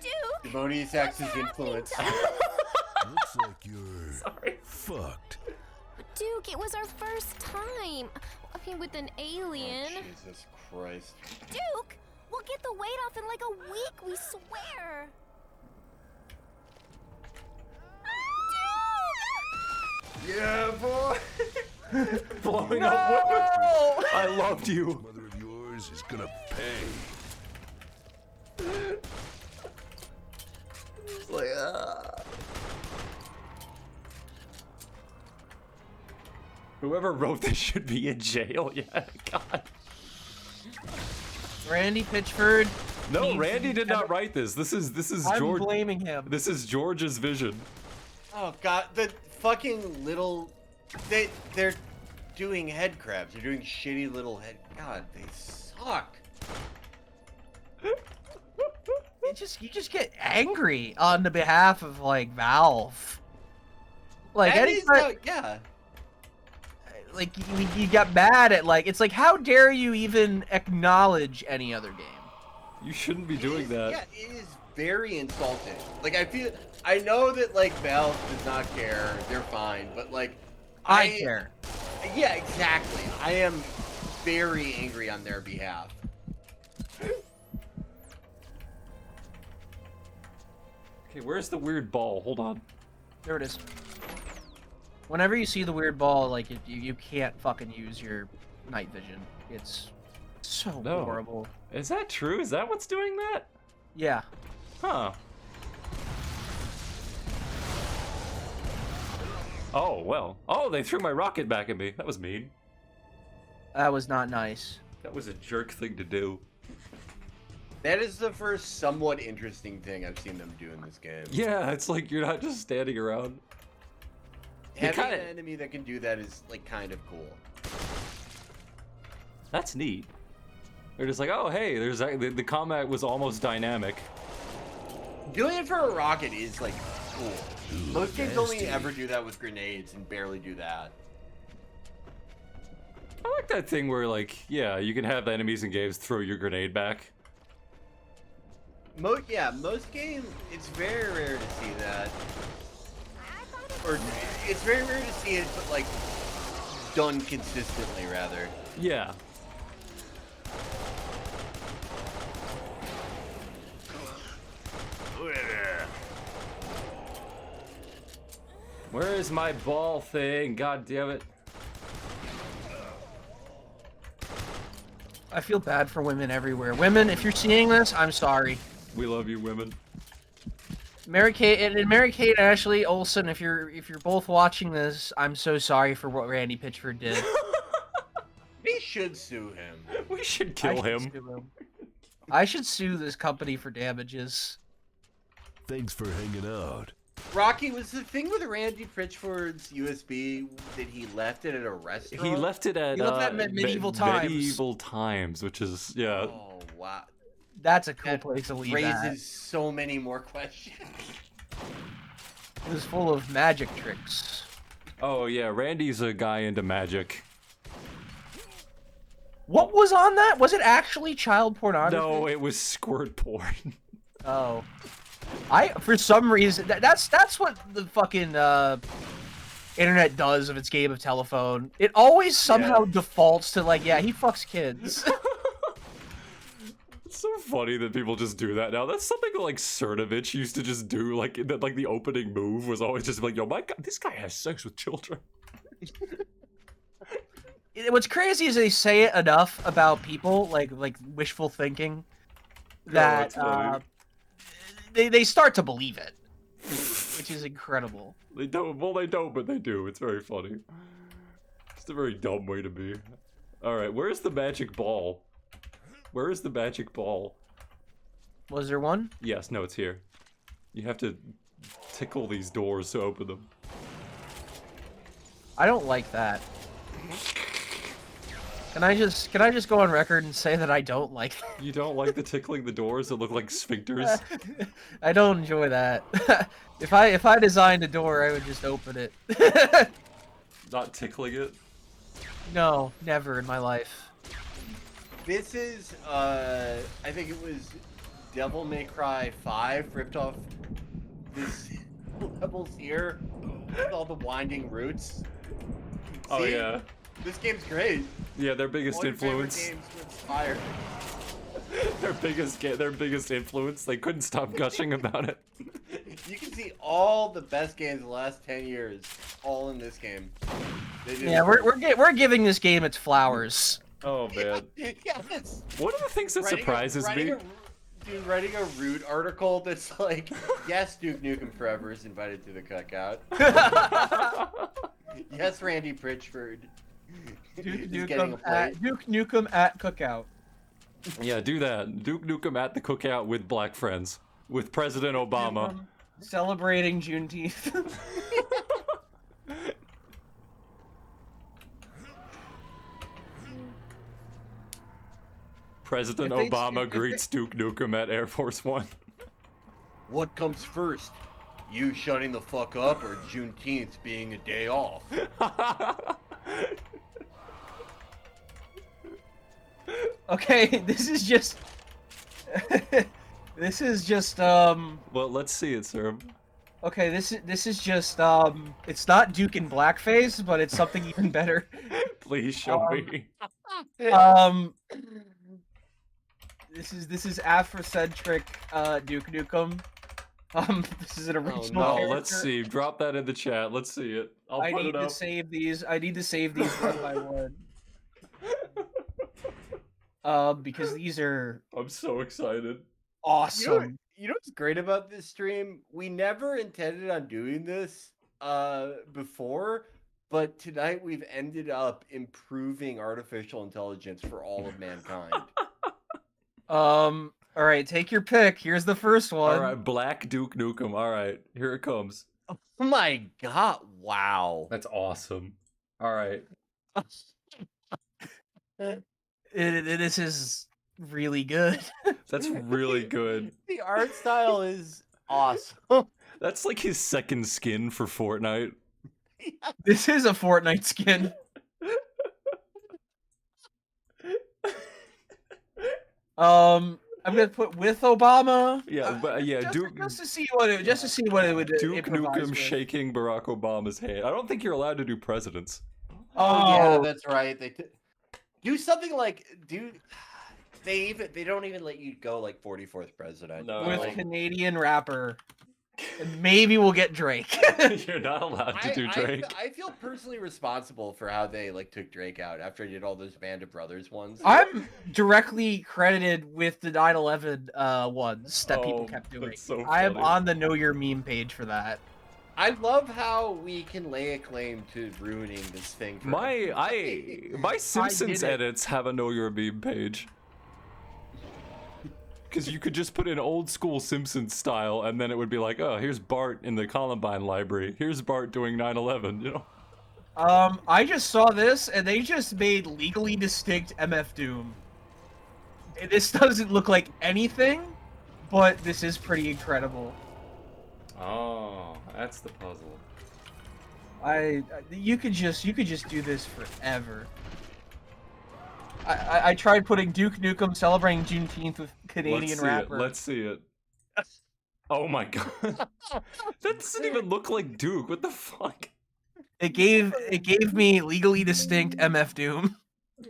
Duke! Demonius X's influence. Looks like you're fucked. Duke, it was our first time. I mean, with an alien. Oh, Jesus Christ. Duke! We'll get the weight off in like a week, we swear. Yeah, boy. Blowing up women. I loved you. Mother of yours is gonna pay. It's like, Whoever wrote this should be in jail. Yeah, God. Randy Pitchford. No, Randy did not write this. This is George. I'm blaming him. This is George's vision. Oh god, the fucking little they're doing head crabs. They're doing shitty little head. God, they suck. You just get angry on the behalf of like Valve. Like That is yeah. Like you got mad at like it's like how dare you even acknowledge any other game? You shouldn't be doing that. Yeah, it is very insulting. Like I know that like Valve does not care. They're fine, but like I care. Yeah, exactly. I am very angry on their behalf. Okay, where's the weird ball? Hold on. There it is. Whenever you see the weird ball, like you can't fucking use your night vision. It's so horrible. Is that true? Is that what's doing that? Yeah. Huh. Oh, well. Oh, they threw my rocket back at me. That was mean. That was not nice. That was a jerk thing to do. That is the first somewhat interesting thing I've seen them do in this game. Yeah, it's like you're not just standing around. Having an enemy that can do that is like kind of cool. That's neat. They're just like, oh, hey, there's the combat was almost dynamic. Doing it for a rocket is like cool. Ooh, Most games only nasty. ever do that with grenades and barely do that. I like that thing where, like, yeah, you can have the enemies in games throw your grenade back. Most games, it's very rare to see that. Or it's very rare to see it, but like done consistently, rather. Yeah. Where is my ball thing? God damn it. I feel bad for women everywhere. Women, if you're seeing this, I'm sorry. We love you, women. Mary Kate and Mary Kate and Ashley Olsen, if you're both watching this, I'm so sorry for what Randy Pitchford did. We should sue him. We should kill him. I should sue this company for damages. Thanks for hanging out. Rocky, was the thing with Randy Pitchford's USB that he left it at a restaurant? He left it at, He left that at Medieval Times. Medieval Times, which is, yeah. Oh, wow. That's a cool place to leave Raises that. so many more questions. It was full of magic tricks. Oh, yeah, Randy's a guy into magic. What was on that? Was it actually child pornography? No, it was squirt porn. Oh. For some reason, that's what the fucking internet does of its game of telephone. It always somehow defaults to like, yeah, he fucks kids. It's so funny that people just do that now. That's something like Cernovich used to just do. Like the opening move was always just like, yo, my God, this guy has sex with children. What's crazy is they say it enough about people, like wishful thinking, that they start to believe it, which is incredible. They don't. Well, they don't, but they do. It's very funny. It's a very dumb way to be. All right, where's the magic ball? Where is the magic ball? Was there one? Yes. No, it's here. You have to tickle these doors to open them. I don't like that. Can I just go on record and say that I don't like that? You don't like the tickling the doors that look like sphincters? I don't enjoy that. If I designed a door, I would just open it. Not tickling it? No, never in my life. This is, I think it was Devil May Cry 5 ripped off this levels here with all the winding routes. Oh See? yeah. This game's great. Yeah, their biggest All your favorite influence. games to inspire. their biggest influence. They couldn't stop gushing about it. You can see all the best games of the last 10 years, all in this game. Yeah, we're giving this game its flowers. Oh man. Yes. One of the things that surprises me. Writing a root article that's like, yes, Duke Nukem Forever is invited to the cookout. Yes, Randy Pritchford. Duke Nukem at cookout. Yeah, do that. Duke Nukem at the cookout with black friends. With President Obama. Celebrating Juneteenth. President Obama greets Duke Nukem at Air Force One. What comes first? You shutting the fuck up or Juneteenth being a day off? Okay, this is just Well, let's see it, sir. Okay, this is just it's not Duke in blackface, but it's something even better. Please show me. This is Afrocentric Duke Nukem. This is an original character. Let's see. Drop that in the chat. Let's see it. I need to save these one by one. Because these are... I'm so excited. Awesome. You know what's great about this stream? We never intended on doing this before, but tonight we've ended up improving artificial intelligence for all of mankind. All right, take your pick. Here's the first one. All right, Black Duke Nukem. All right, here it comes. Oh my god! Wow, that's awesome. All right. This is really good. That's really good. The art style is awesome. That's like his second skin for Fortnite. This is a Fortnite skin. I'm gonna put with Obama. Yeah, but yeah, just to see what it would. Duke Nukem shaking Barack Obama's hand. I don't think you're allowed to do presidents. Oh yeah, that's right. They do something like They don't even let you go like 44th president. No. With Canadian rapper. And maybe we'll get Drake. You're not allowed to do Drake. I feel personally responsible for how they took Drake out after I did all those Band of Brothers ones. I'm directly credited with the 9/11 ones that people kept doing. So I am on the Know Your Meme page for that. I love how we can lay a claim to ruining this thing. For my Simpsons edits have a Know Your Meme page. Because you could just put in old school Simpsons style, and then it would be like, oh, here's Bart in the Columbine library. Here's Bart doing 9/11. You know. I just saw this, and they just made legally distinct MF Doom. This doesn't look like anything, but this is pretty incredible. Oh, that's the puzzle. You could just do this forever. I tried putting Duke Nukem celebrating Juneteenth with Canadian rapper. Let's see it. Oh my god. That doesn't even look like Duke. What the fuck? It gave me legally distinct MF Doom.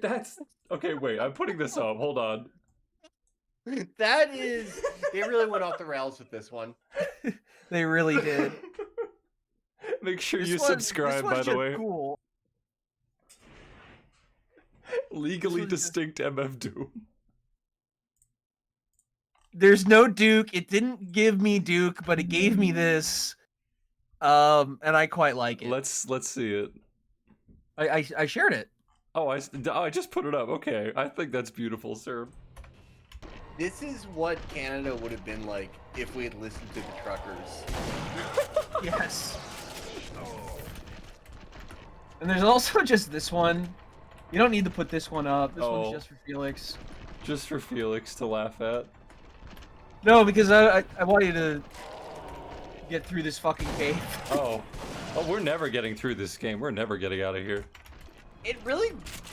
That's okay. Wait, I'm putting this up. Hold on. That is. They really went off the rails with this one. They really did. Make sure you subscribe, by the way. Cool. Legally distinct MF Doom. There's no Duke. It didn't give me Duke, but it gave me this. And I quite like it. Let's see it. I shared it. Oh, I just put it up. Okay, I think that's beautiful, sir. This is what Canada would have been like if we had listened to the truckers. Yes. And there's also just this one. You don't need to put this one up. This one's just for Felix. Just for Felix to laugh at. No, because I want you to get through this fucking cave. Oh, we're never getting through this game. We're never getting out of here. It really,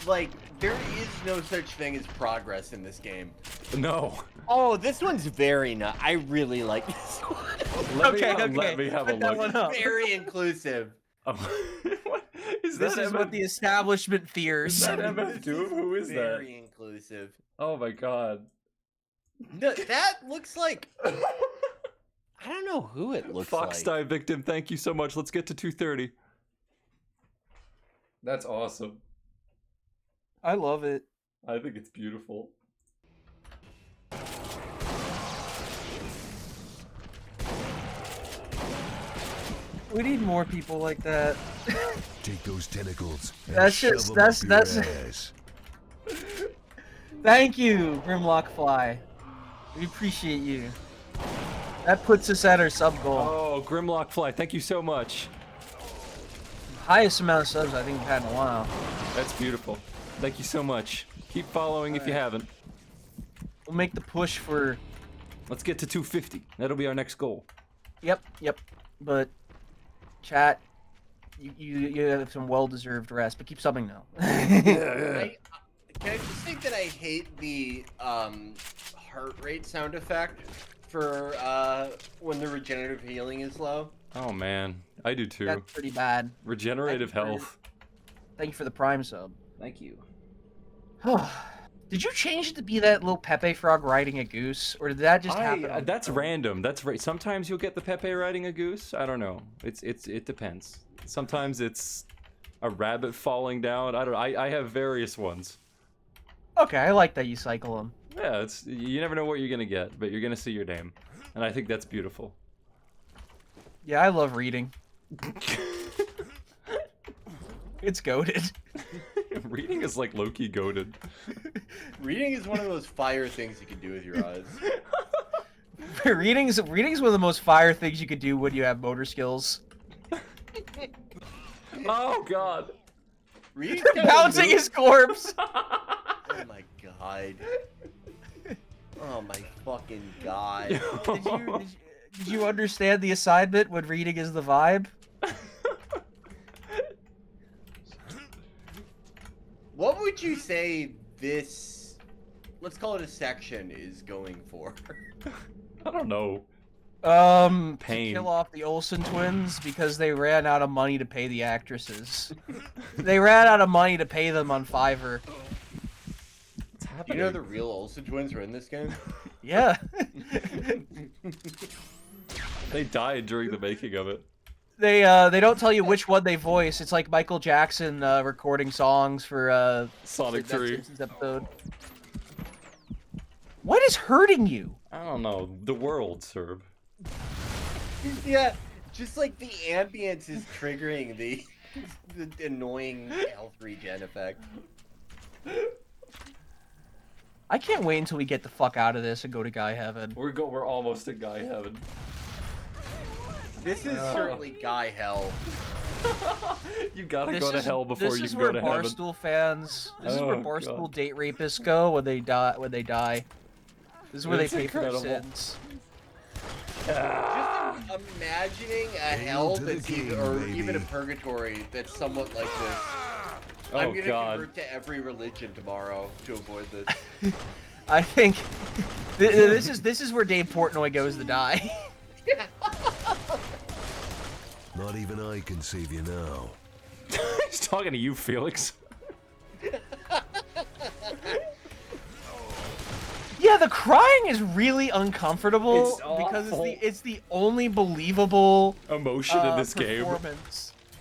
like, there is no such thing as progress in this game. No. Oh, this one's very not. I really like this one. Let me have a look. Very inclusive. What? This is what the establishment fears. Is that MF Doom? Who is that? Very inclusive. Oh my god. No, that looks like... I don't know who it looks like. Fox Die Victim, thank you so much. Let's get to 230. That's awesome. I love it. I think it's beautiful. We need more people like that. Take those tentacles. And That's shove just them up that's. your ass. Thank you, Grimlock Fly. We appreciate you. That puts us at our sub goal. Oh, Grimlock Fly, thank you so much. Highest amount of subs I think we've had in a while. That's beautiful. Thank you so much. Keep following if you haven't. We'll make the push for... Let's get to 250. That'll be our next goal. Yep. But, chat, you have some well-deserved rest, but keep subbing now. Can I just say that I hate the heart rate sound effect for when the regenerative healing is low? Oh man, I do too. That's pretty bad. Regenerative health. Thank you for the Prime sub. Thank you. Did you change it to be that little Pepe frog riding a goose, or did that just happen? That's random. That's right. Sometimes you'll get the Pepe riding a goose. I don't know. It depends. Sometimes it's a rabbit falling down. I have various ones. Okay, I like that you cycle them. Yeah, you never know what you're gonna get, but you're gonna see your name, and I think that's beautiful. Yeah, I love reading. It's goated. Reading is like low-key goated. Reading is one of those fire things you can do with your eyes. Reading's one of the most fire things you could do when you have motor skills. Oh god. Reading's They're bouncing his corpse. Oh my god. Oh my fucking god. Did you understand the assignment when reading is the vibe? What would you say this, let's call it a section, is going for? I don't know. To Pain. kill off the Olsen twins because they ran out of money to pay the actresses. They ran out of money to pay them on Fiverr. Do you know the real Olsen twins are in this game? Yeah. They died during the making of it. They don't tell you which one they voice. It's like Michael Jackson recording songs for Sonic 3 episode. What is hurting you? I don't know. The world, Serb. Yeah, just like the ambience is triggering the annoying health regen effect. I can't wait until we get the fuck out of this and go to Guy Heaven. We're almost at Guy Heaven. This is certainly Guy Hell. You gotta go to hell before you can go to heaven. This is where Barstool date rapists go when they die. This is where they pay for their sins. Just imagining a hell that's even a purgatory that's somewhat like this. I'm gonna convert to every religion tomorrow to avoid this. I think this is where Dave Portnoy goes to die. Not even I can save you now. He's talking to you, Felix. Yeah, the crying is really uncomfortable because it's the only believable emotion in this game.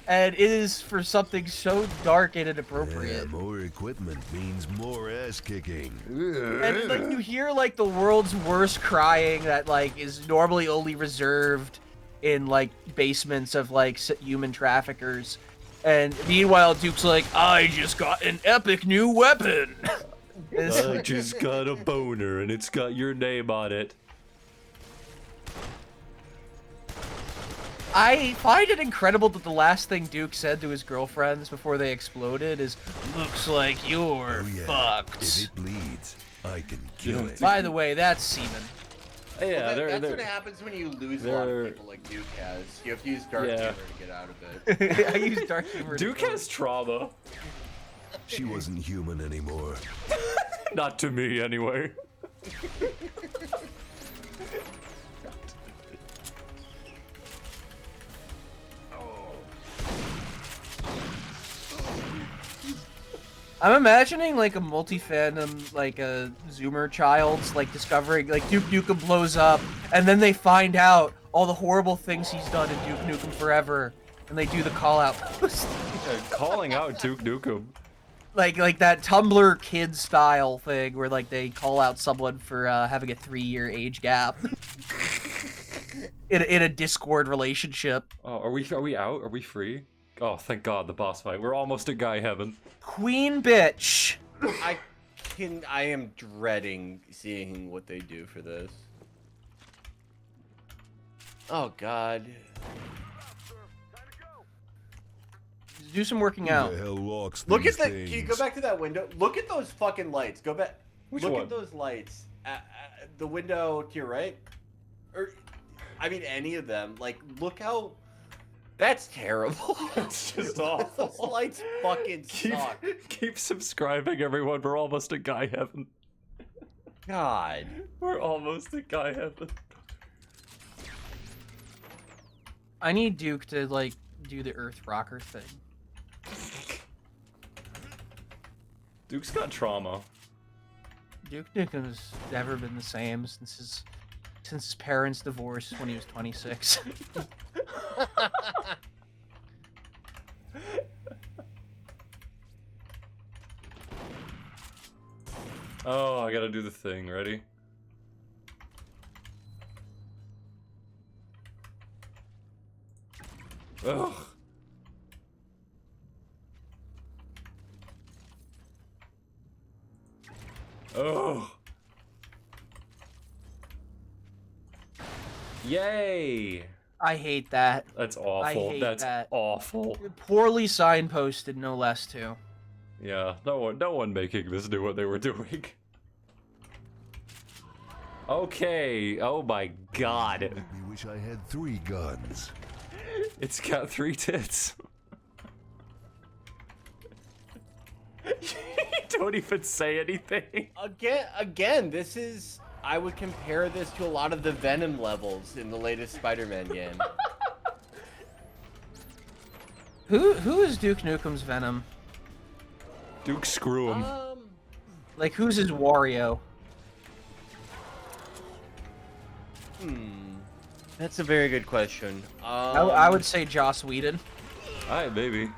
And it is for something so dark and inappropriate. Yeah, more equipment means more ass kicking. And like you hear like the world's worst crying that like is normally only reserved in like basements of like human traffickers. And meanwhile, Duke's like, I just got an epic new weapon. I just got a boner and it's got your name on it. I find it incredible that the last thing Duke said to his girlfriends before they exploded is, looks like you're fucked. If it bleeds, I can kill it. By the way, that's semen. Yeah, well, that's what happens when you lose a lot of people like Duke has. You have to use dark humor to get out of it. I use dark humor. Duke has trauma. She wasn't human anymore. Not to me, anyway. I'm imagining like a multi-fandom, like a Zoomer child's like discovering like Duke Nukem blows up, and then they find out all the horrible things he's done in Duke Nukem Forever, and they do the call-out post. Calling out Duke Nukem. Like that Tumblr kid style thing where like they call out someone for having a 3-year age gap in a Discord relationship. Oh, are we out? Are we free? Oh, thank God, the boss fight. We're almost at guy heaven. Queen bitch. I am dreading seeing what they do for this. Oh God. Do some working out. Who the hell walks Look at these the. Can you go back to that window? Look at those fucking lights. Go back. Which Look one? at those lights. The window to your right. Or, I mean, any of them. Like, look how. That's terrible. It's just awful. Those lights fucking suck. Keep subscribing, everyone. We're almost at guy heaven. God. We're almost at guy heaven. I need Duke to like do the Earth Rocker thing. Duke's got trauma. Duke Nukem's never been the same since his parents divorced when he was 26. Oh, I gotta do the thing. Ready? Ugh. Oh. Yay! I hate that. That's awful. I hate That's that. awful. Poorly signposted, no less, too. Yeah, no one making this knew what they were doing. Okay, oh my God. Made me wish I had 3 guns. It's got 3 tits. Don't even say anything. Again, this is. I would compare this to a lot of the Venom levels in the latest Spider-Man game. Who is Duke Nukem's Venom? Duke, screw him. Like, who's his Wario? That's a very good question. I would say Joss Whedon. Alright, baby.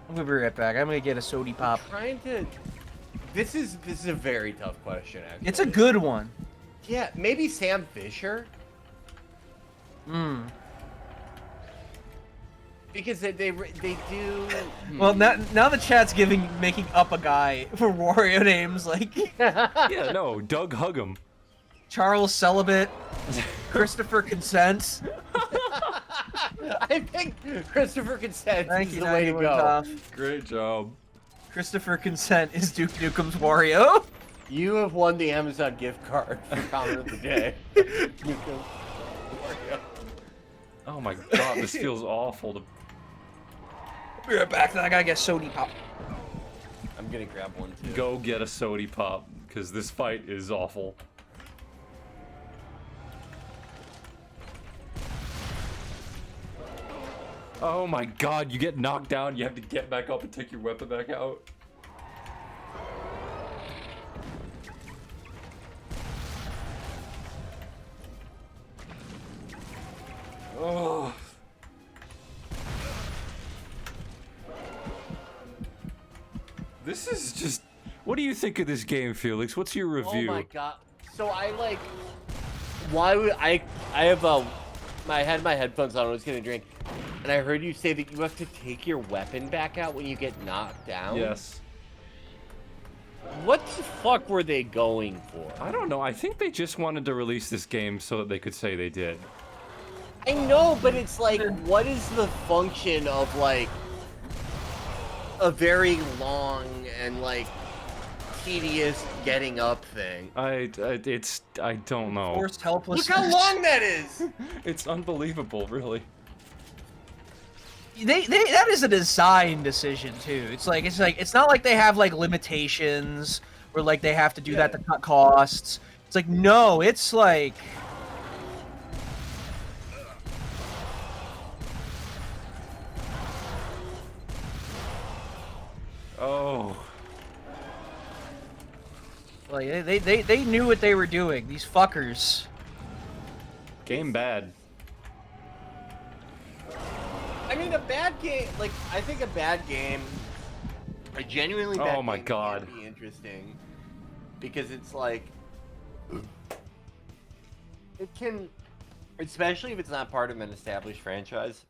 I'm gonna be right back. I'm gonna get a sody pop. Trying to. This is a very tough question. Actually, It's a good one. Yeah, maybe Sam Fisher. Because they do. Well, now the chat's making up a guy for Wario names like. Yeah, no, Doug Huggum. Charles Celibate, Christopher Consent. I think Christopher Consent Thank is you, the way to go. Great job. Christopher Consent is Duke Nukem's Wario. You have won the Amazon gift card for comment of the day. Nukem, Wario. Oh my God, this feels awful. To... Be right back. Then I gotta get sody pop. I'm gonna grab one too. Go get a sody pop, because this fight is awful. Oh my God, you get knocked down, you have to get back up and take your weapon back out. This is just... What do you think of this game, Felix? What's your review? Oh my god. So I like... Why would I have I had my headphones on, I was gonna drink, and I heard you say that you have to take your weapon back out when you get knocked down? Yes. What the fuck were they going for? I don't know. I think they just wanted to release this game so that they could say they did. I know, but it's like, what is the function of, like, a very long and, like, tedious getting up thing? I don't know. Forced helplessness. Look how long that is! It's unbelievable, really. That is a design decision too. It's not like they have like limitations or like they have to do that to cut costs. It's like, no, it's like oh. Like they knew what they were doing. These fuckers. Game bad. I mean, a bad game, like, I think a bad game, a genuinely bad Oh my game God. can be interesting. Because it's like, it can, especially if it's not part of an established franchise,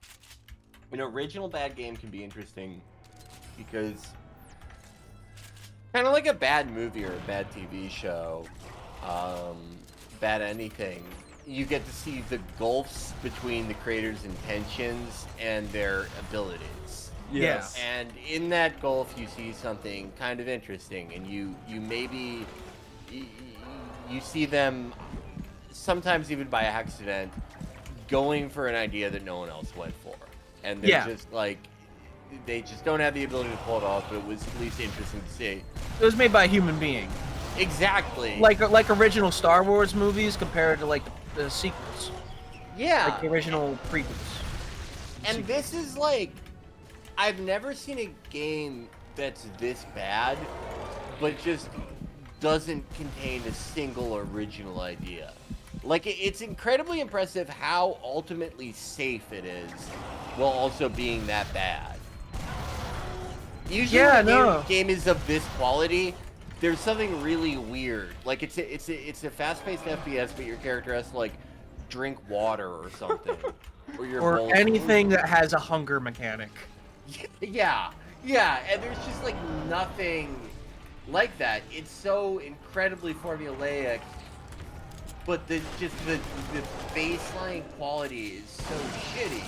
an original bad game can be interesting because, kind of like a bad movie or a bad TV show, bad anything, you get to see the gulfs between the creators' intentions and their abilities. Yes. And in that gulf, you see something kind of interesting, and you maybe you see them sometimes even by accident going for an idea that no one else went for, and they're just like, they just don't have the ability to pull it off. But it was at least interesting to see. It was made by a human being. Exactly. Like original Star Wars movies compared to like the sequels. Yeah. Like the original prequels. And this is like, I've never seen a game that's this bad, but just doesn't contain a single original idea. Like, it's incredibly impressive how ultimately safe it is, while also being that bad. Usually when a game is of this quality, there's something really weird. Like, it's a fast-paced FPS, but your character has to, like, drink water or something. Or anything that has a hunger mechanic. Yeah, and there's just, like, nothing like that. It's so incredibly formulaic, but the baseline quality is so shitty.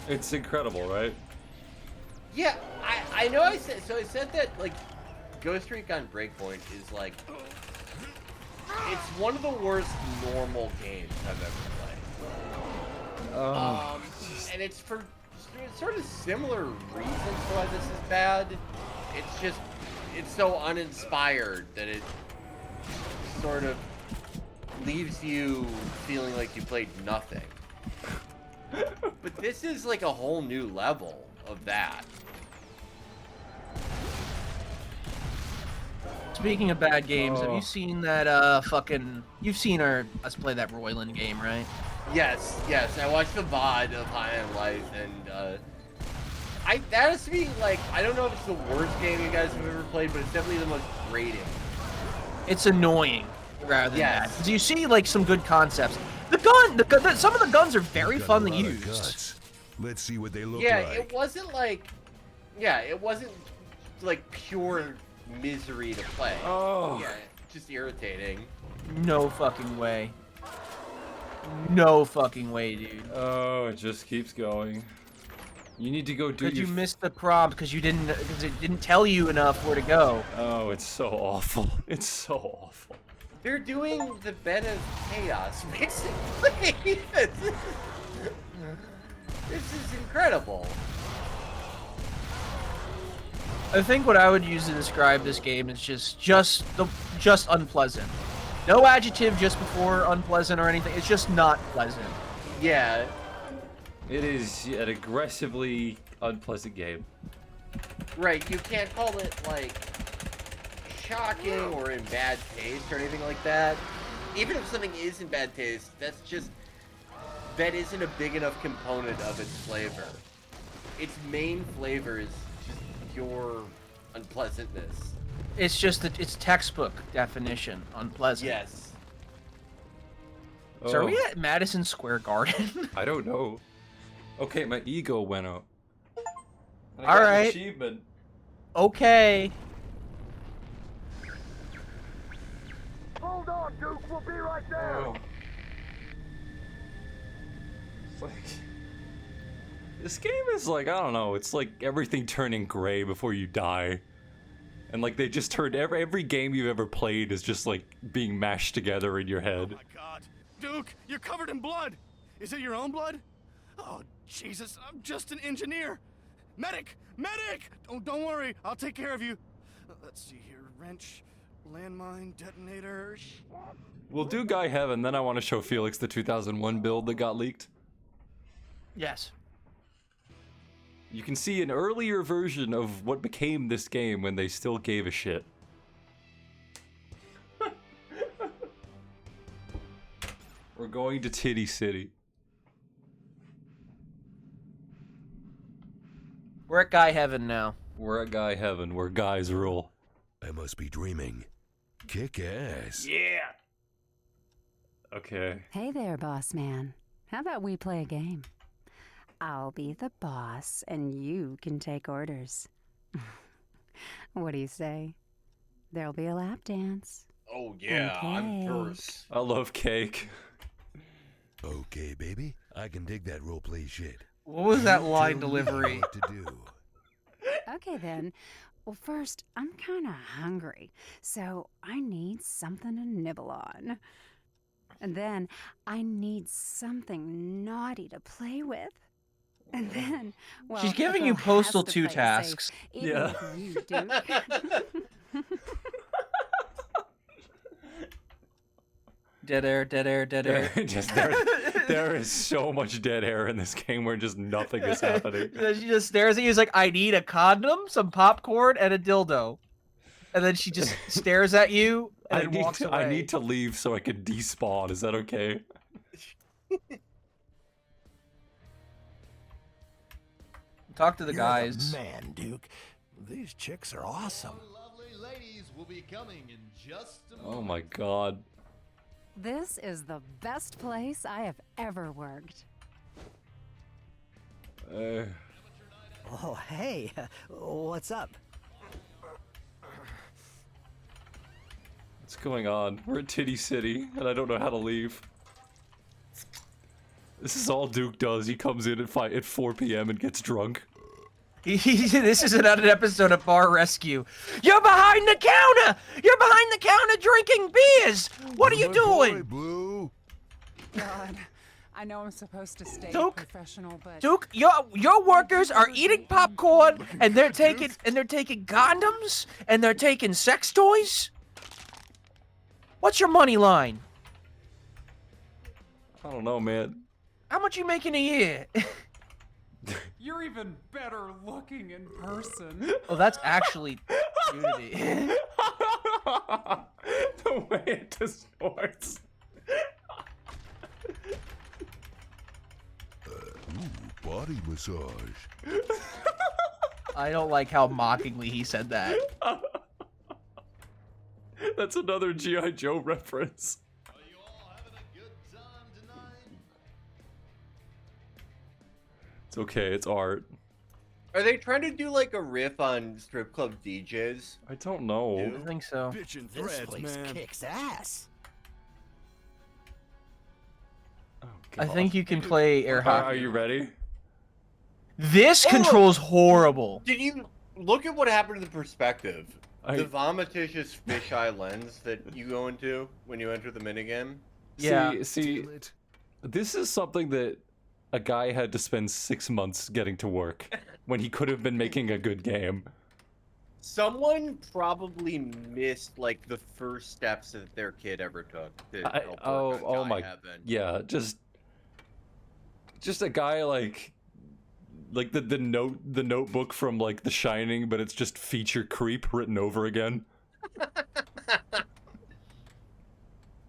It's incredible, right? Yeah, I know I said that, like, Ghost Recon Breakpoint is, like, it's one of the worst normal games I've ever played. And it's for sort of similar reasons to why this is bad. It's just, it's so uninspired that it sort of leaves you feeling like you played nothing. But this is like a whole new level of that. Speaking of bad games, have you seen that you've seen us play that Royland game, right? Yes. I watched the VOD of High on Life, and that has to be, like, I don't know if it's the worst game you guys have ever played, but it's definitely the most grating. It's annoying, rather than that. Because you see, like, some good concepts. Some of the guns are very fun to use. Let's see what they look Yeah, like. it wasn't like pure misery to play. Oh. Yeah, just irritating. No fucking way. No fucking way, dude. Oh, it just keeps going. You need to go do you missed the prompt because it didn't tell you enough where to go. Oh, it's so awful. It's so awful. They're doing the bed of chaos, basically. This is incredible. I think what I would use to describe this game is just unpleasant. No adjective just before unpleasant or anything. It's just not pleasant. Yeah. It is an aggressively unpleasant game. Right, you can't call it, like, shocking or in bad taste or anything like that. Even if something is in bad taste, that isn't a big enough component of its flavor. its main flavor is just pure unpleasantness. It's just that it's textbook definition unpleasant. Yes. So are we at Madison Square Garden? I don't know. Okay, my ego went up. I All got an right. Achievement. Okay. Hold on, Duke. We'll be right there. Oh. It's like, this game is like, I don't know, it's like everything turning gray before you die. And like they just turned every game you've ever played is just like being mashed together in your head. Oh my God, Duke, you're covered in blood. Is it your own blood? Oh Jesus, I'm just an engineer. Medic, medic! Don't worry, I'll take care of you. Let's see here, wrench, landmine, detonator. We'll do Guy Heaven, then I want to show Felix the 2001 build that got leaked. Yes. You can see an earlier version of what became this game when they still gave a shit. We're going to Titty City. We're at Guy Heaven now. We're at Guy Heaven, where guys rule. I must be dreaming. Kick ass. Yeah! Okay. Hey there, boss man. How about we play a game? I'll be the boss, and you can take orders. What do you say? There'll be a lap dance. Oh yeah, I'm first. I love cake. Okay, baby. I can dig that roleplay shit. What was that You line tell me delivery? what to do. Okay then. Well, first, I'm kind of hungry, so I need something to nibble on. And then I need something naughty to play with. And then, well, She's giving a you girl Postal has to 2 play it tasks. safe, even Yeah. with you, Duke. Dead air, dead air, dead air. Just there is so much dead air in this game where just nothing is happening. Then she just stares at you. She's like, I need a condom, some popcorn, and a dildo. And then she just stares at you and then walks away. I need to leave so I can despawn. Is that okay? Talk to the You're guys. Man, Duke, these chicks are awesome. Lovely ladies will be coming in just a moment. Oh my god. This is the best place I have ever worked. Oh, hey, what's up? What's going on? We're at Titty City, and I don't know how to leave. This is all Duke does. He comes in at 4 p.m. and gets drunk. This is another episode of Bar Rescue. You're behind the counter! You're behind the counter drinking beers! What are you doing? Blue. God, I know I'm supposed to stay Duke? professional, but Duke, your workers are eating popcorn and they're taking condoms and they're taking sex toys? What's your money line? I don't know, man. How much you making a year? You're even better looking in person. Oh, that's actually nudity. The way it distorts. Body massage. I don't like how mockingly he said that. That's another G.I. Joe reference. It's okay, it's art. Are they trying to do like a riff on strip club DJs? I don't know. I think so. Bitchin' This threads, place man. kicks ass. I think you can play air hockey. Are you ready? This control's horrible. Did you look at what happened to the perspective? I- The vomiticious fisheye lens that you go into when you enter the minigame? Yeah. See, this is something that a guy had to spend 6 months getting to work when he could have been making a good game. Someone probably missed like the first steps that their kid ever took. To help work on Oh Guy my, Heaven. yeah, just a guy like the notebook from like The Shining, but it's just feature creep written over again.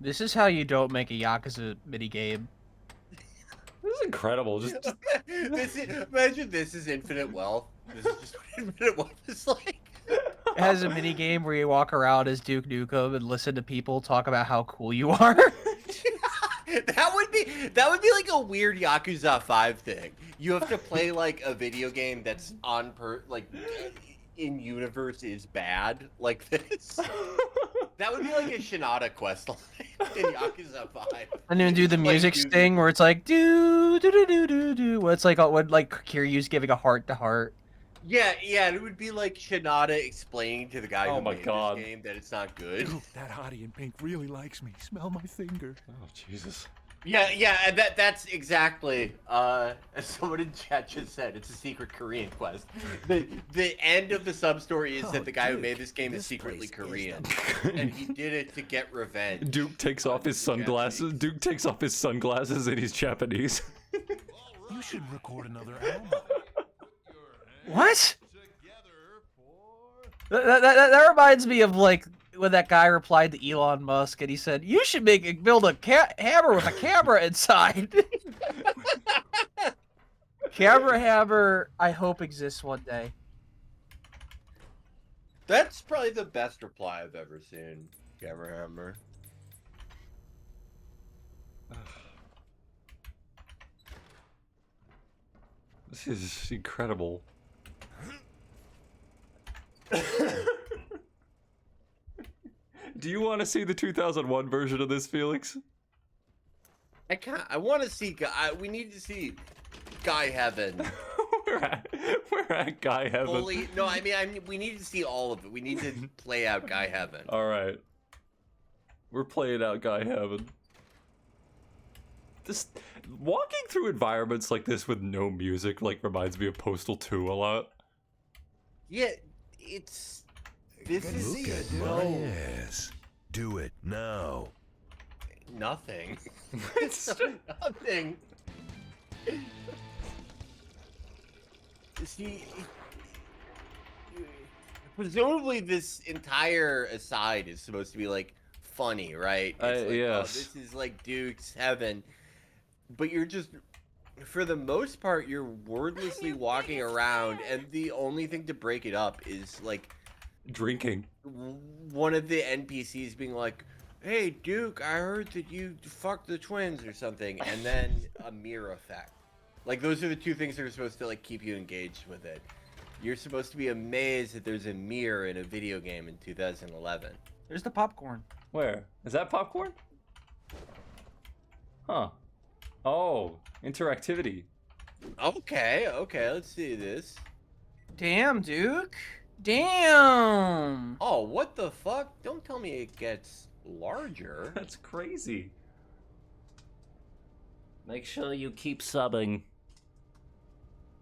This is how you don't make a Yakuza minigame. This is incredible. Just Imagine this is infinite wealth. This is just what infinite wealth is like. It has a mini game where you walk around as Duke Nukem and listen to people talk about how cool you are. That would be like a weird Yakuza 5 thing. You have to play like a video game that's in universe is bad like this. That would be like a Shinada quest line in Yakuza 5. And then do the music sting where it's like do do do do do do. Where it's like what like Kiryu's giving a heart to heart. Yeah, it would be like Shinada explaining to the guy who made this game that it's not good. Dude, that hottie in pink really likes me. Smell my finger. Oh, Jesus. Yeah, and that's exactly, as someone in chat just said, it's a secret Korean quest. The end of the sub-story is that the guy who made this game is secretly Korean, and he did it to get revenge. Duke takes off his sunglasses. Duke takes off his sunglasses and he's Japanese. You should record another album. What? That reminds me of like when that guy replied to Elon Musk and he said, "You should build a hammer with a camera inside." Camera hammer, I hope exists one day. That's probably the best reply I've ever seen. Camera hammer. This is incredible. Do you want to see the 2001 version of this, Felix? I can't. I want to see. We need to see Guy Heaven. We're at Guy Heaven. No, I mean, we need to see all of it. We need to play out Guy Heaven. All right. We're playing out Guy Heaven. This walking through environments like this with no music like reminds me of Postal 2 a lot. Yeah, it's. This is Look at my ass. Do it now. Nothing. It's nothing. See, presumably this entire aside is supposed to be like funny, right? It's like, yes. Oh, this is like Duke's Heaven, but you're just, for the most part, you're wordlessly walking around, and the only thing to break it up is like drinking. One of the NPCs being like, "Hey Duke, I heard that you fucked the twins" or something, and then a mirror effect. Like those are the two things that are supposed to like keep you engaged with it. You're supposed to be amazed that there's a mirror in a video game in 2011. There's the popcorn. Where? Is that popcorn? Huh. Oh, interactivity. Okay, let's see this. Damn, Duke. Damn. Oh, what the fuck? Don't tell me it gets larger. That's crazy. Make sure you keep subbing.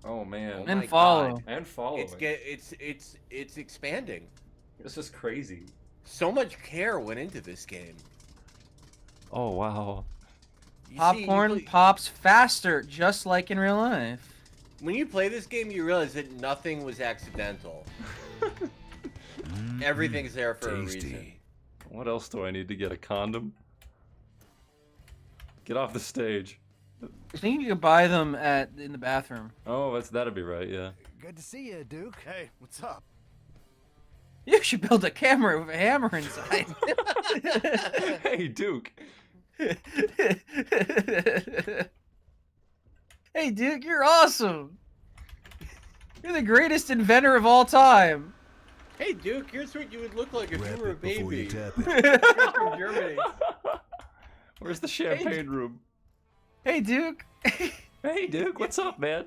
Oh man. And my follow. God. And following. It's expanding. This is crazy. So much care went into this game. Oh wow. Popcorn pops faster, just like in real life. When you play this game, you realize that nothing was accidental. Everything's there for a reason. What else do I need to get? A condom? Get off the stage. I think you could buy them in the bathroom. Oh, that'd be right, yeah. Good to see you, Duke. Hey, what's up? You should build a camera with a hammer inside. Hey, Duke. Hey, Duke, you're awesome. You're the greatest inventor of all time. Hey, Duke, here's what you would look like if you were a before you baby. tap You're from Germany. Where's the champagne room? Hey, Duke. Hey, Duke, what's up, man?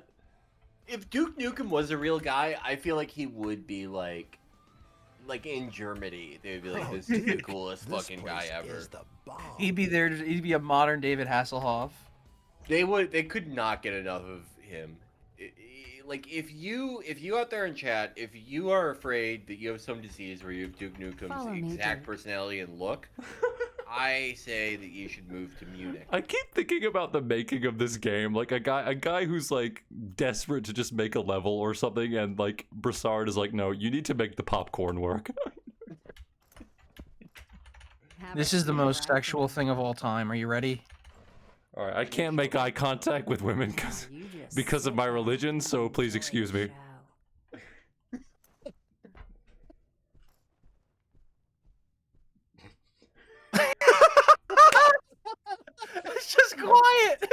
If Duke Nukem was a real guy, I feel like he would be like in Germany. They would be like, "This is the coolest fucking guy ever." He'd be there. He'd be a modern David Hasselhoff. They could not get enough of him. Like if you out there in chat, if you are afraid that you have some disease where you have Duke Nukem's exact personality and look, I say that you should move to Munich. I keep thinking about the making of this game, like a guy who's like desperate to just make a level or something, and like Broussard is like, no, you need to make the popcorn work. This is the most sexual thing of all time. Are you ready? Alright, I can't make eye contact with women because of my religion, so please excuse me. It's just quiet.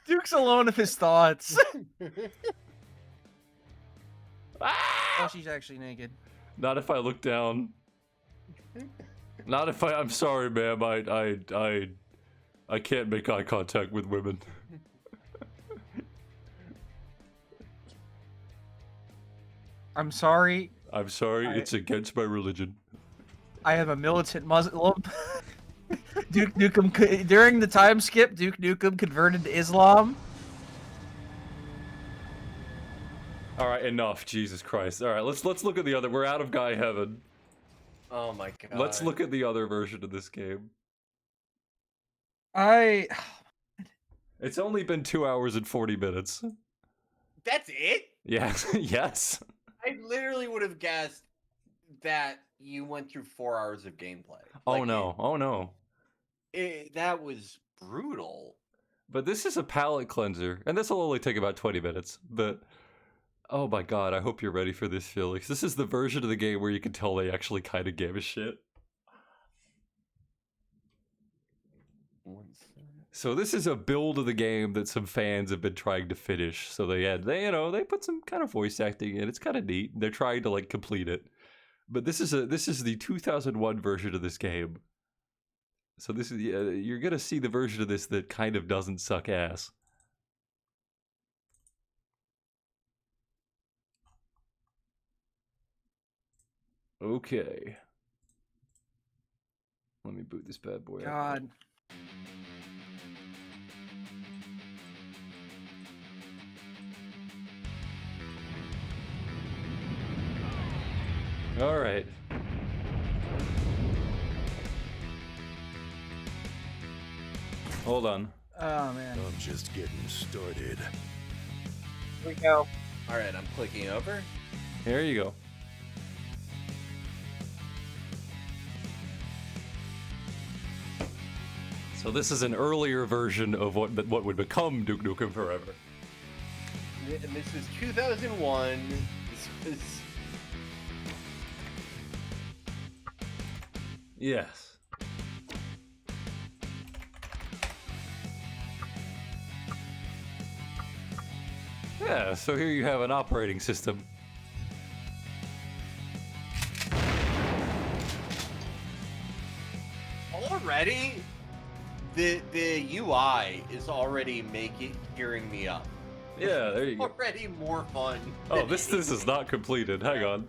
Duke's alone with his thoughts. Oh, she's actually naked. Not if I look down. Not if I'm sorry, ma'am. I can't make eye contact with women. I'm sorry. I'm sorry. It's against my religion. I am a militant Muslim. Duke Nukem during the time skip. Duke Nukem converted to Islam. All right, enough. Jesus Christ. All right, let's look at the other. We're out of Guy Heaven. Oh my god. Let's look at the other version of this game. It's only been 2 hours and 40 minutes. That's it? Yes. Yes. I literally would have guessed that you went through 4 hours of gameplay. Oh no. Oh no. That was brutal. But this is a palate cleanser, and this will only take about 20 minutes, but oh my god, I hope you're ready for this, Felix. This is the version of the game where you can tell they actually kind of gave a shit. So this is a build of the game that some fans have been trying to finish. So they put some kind of voice acting in. It's kind of neat. They're trying to like complete it. But this is the 2001 version of this game. So this is you're gonna see the version of this that kind of doesn't suck ass. Okay. Let me boot this bad boy up. God. All right. Hold on. Oh man. I'm just getting started. Here we go. All right, I'm clicking over. Here you go. So this is an earlier version of what would become Duke Nukem Forever. And this is 2001. This was... Yes. Yeah, so here you have an operating system. Already? The UI is already gearing me up. Yeah, there you go. Already more fun. Oh, this is not completed. Hang on.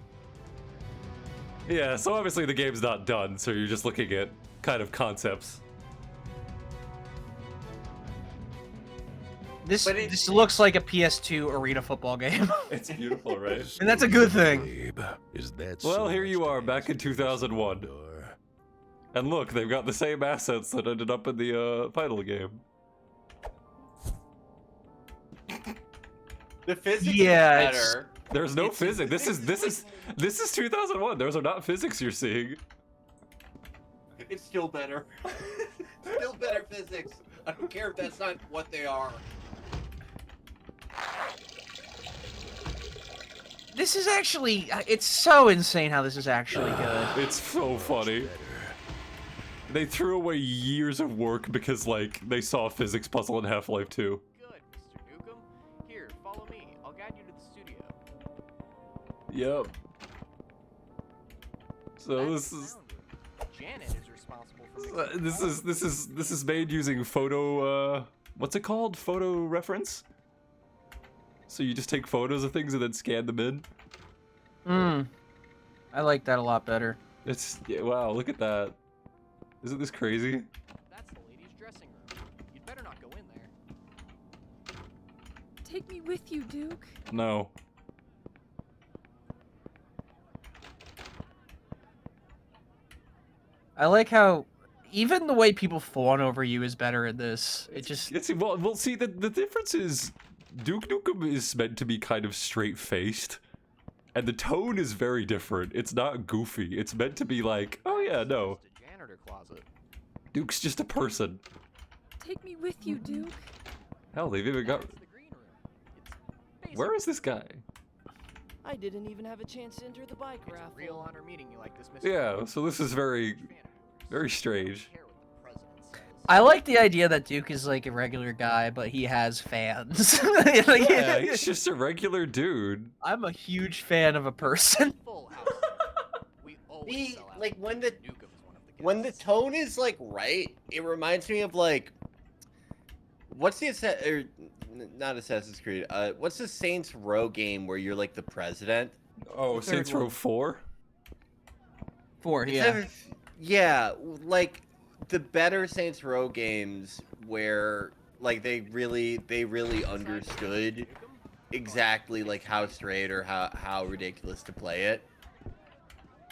Yeah, so obviously the game's not done, so you're just looking at kind of concepts. This looks like a PS2 arena football game. It's beautiful, right? And that's a good thing. Is that well, here you are, back in 2001. And look, they've got the same assets that ended up in the final game. The physics is better. There's no physics. This is 2001. Those are not physics you're seeing. It's still better. Still better physics. I don't care if that's not what they are. This is actually, it's so insane how this is actually good. It's so funny. They threw away years of work because, like, they saw a physics puzzle in Half-Life 2. Good, Mr. Nukem. Here, follow me. I'll guide you to the studio. Yep. So this is... Janet is responsible for this is made using photo, what's it called? Photo reference? So you just take photos of things and then scan them in? I like that a lot better. Yeah, wow, look at that. Isn't this crazy? That's the ladies' dressing room. You'd better not go in there. Take me with you, Duke. No. I like how even the way people fawn over you is better in this. It just... Well, see, the difference is Duke Nukem is meant to be kind of straight-faced. And the tone is very different. It's not goofy. It's meant to be like, oh yeah, no. Janitor closet. Duke's just a person. Take me with you, Duke. Hell, they've even got. Where is this guy? I didn't even have a chance to enter the bike raffle. Real honor meeting you like this, Mr. Yeah, so this is very strange. I like the idea that Duke is like a regular guy, but he has fans. Like, Yeah, he's just a regular dude. I'm a huge fan of a person. Like when the tone is like right, it reminds me of like what's the not Assassin's Creed. What's the Saints Row game where you're like the president? Oh, Saints Row 4? 4, yeah. Yeah, like the better Saints Row games where like they really understood exactly like how straight or how ridiculous to play it.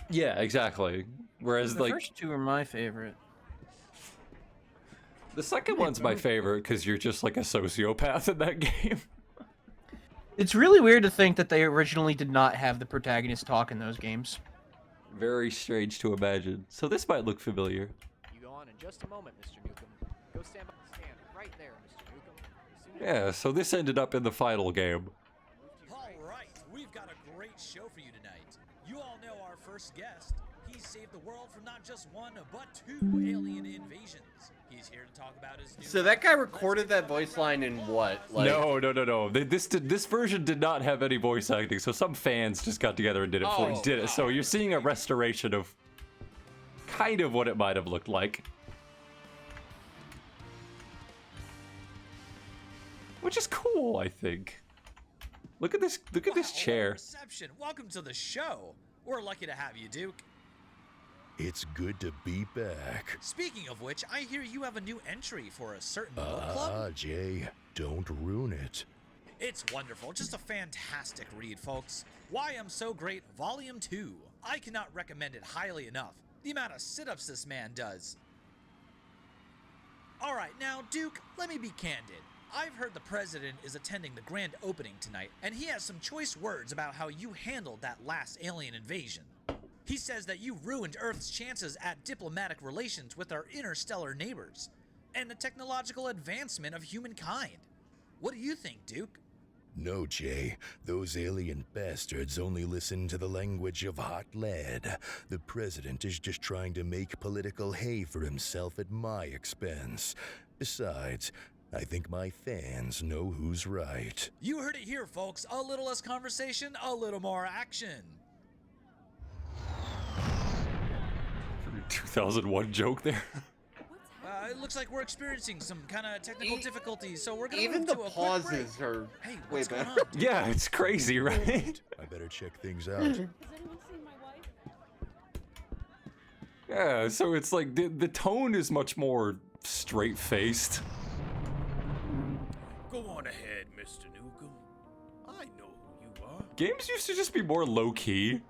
Yeah, exactly. Whereas The like first two are my favorite. the second one's my favorite because you're just like a sociopath in that game. It's really weird to think that they originally did not have the protagonist talk in those games. Very strange to imagine. So this might look familiar. You go on in just a moment, Mr. Nukem. Go stand right there, Mr. Nukem. Yeah, so this ended up in the final game. All right, we've got a great show for you tonight. You all know our first guest. He saved the world from not just one, but 2 alien invasions. He's here to talk about his new... So that guy recorded that voice line in what? Like No. This version did not have any voice acting, so some fans just got together and did it So you're seeing a restoration of kind of what it might have looked like. Which is cool, I think. Look at this chair. Reception. Welcome to the show. We're lucky to have you, Duke. It's good to be back. Speaking of which, I hear you have a new entry for a certain book club. Jay, don't ruin it. It's wonderful. Just a fantastic read, folks. Why I'm So Great, Volume 2. I cannot recommend it highly enough. The amount of sit-ups this man does. Alright, now, Duke, let me be candid. I've heard the president is attending the grand opening tonight, and he has some choice words about how you handled that last alien invasion. He says that you ruined Earth's chances at diplomatic relations with our interstellar neighbors, and the technological advancement of humankind. What do you think, Duke? No, Jay. Those alien bastards only listen to the language of hot lead. The president is just trying to make political hay for himself at my expense. Besides, I think my fans know who's right. You heard it here, folks. A little less conversation, a little more action. 2001 joke there. It looks like we're experiencing some kind of technical difficulties, so we're gonna even move the to a pauses quick break. are Hey, way what's going better. on, dude? Yeah, it's crazy, right? I better check things out. Yeah, so it's like the tone is much more straight-faced. Go on ahead, Mr. Nukem. I know who you are. Games used to just be more low-key.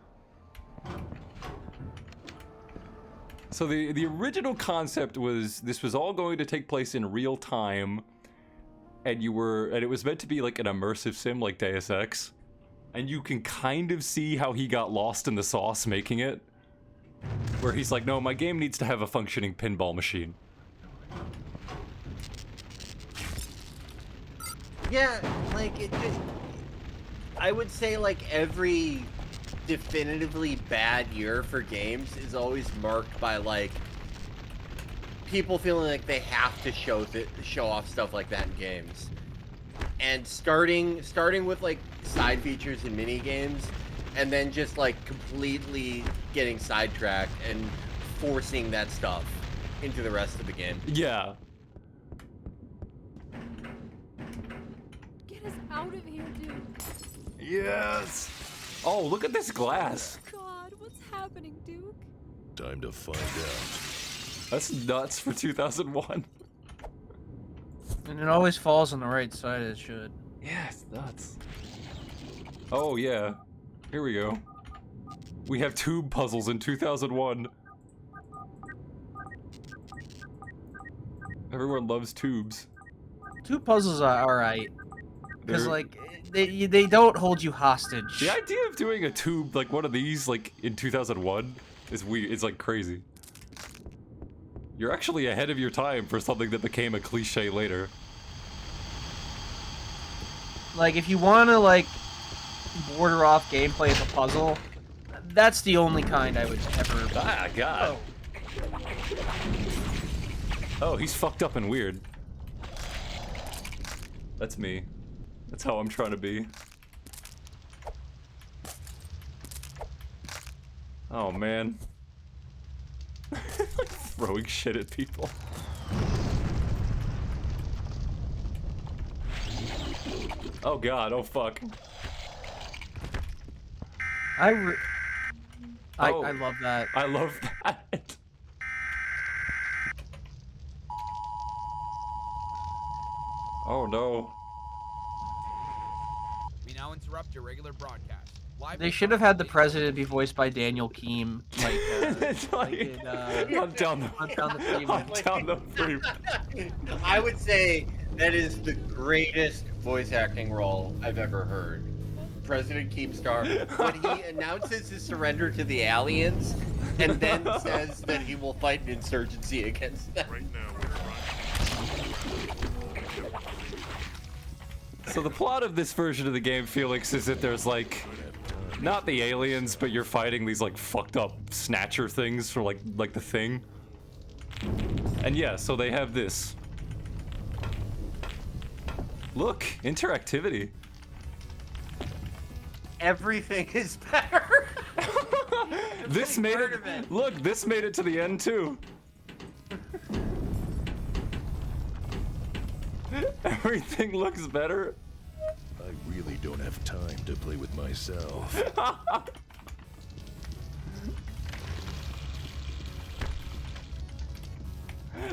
So the original concept was this was all going to take place in real time, and it was meant to be like an immersive sim like Deus Ex, and you can kind of see how he got lost in the sauce making it, where he's like, no, my game needs to have a functioning pinball machine. Yeah, like I would say like every definitively bad year for games is always marked by like people feeling like they have to show off stuff like that in games, and starting with like side features and mini games, and then just like completely getting sidetracked and forcing that stuff into the rest of the game. Yeah. Get us out of here, dude. Yes. Oh, look at this glass. God, what's happening, Duke? Time to find out. That's nuts for 2001. And it always falls on the right side as it should. Yeah, it's nuts. Oh, yeah. Here we go. We have tube puzzles in 2001. Everyone loves tubes. Two puzzles are alright. Because, like, they don't hold you hostage. The idea of doing a tube, like one of these, like, in 2001 is weird. It's, like, crazy. You're actually ahead of your time for something that became a cliche later. Like, if you want to, like, border off gameplay as a puzzle, that's the only kind I would ever... Ah, God. Oh, he's fucked up and weird. That's me. That's how I'm trying to be. Oh, man. Like, throwing shit at people. Oh, God. Oh, fuck. I love that. I love that. Oh, no. We now interrupt your regular broadcast. They should have had the president be voiced by Daniel Keem, like, Hunt down the Freeman. I would say that is the greatest voice acting role I've ever heard. President Keemstar, when he announces his surrender to the aliens, and then says that he will fight an insurgency against them. Right now, So the plot of this version of the game, Felix, is that there's like, not the aliens, but you're fighting these like fucked up snatcher things for like the Thing. And yeah, so they have this. Look, interactivity. Everything is better. This made it. Look, this made it to the end too. Everything looks better. I really don't have time to play with myself.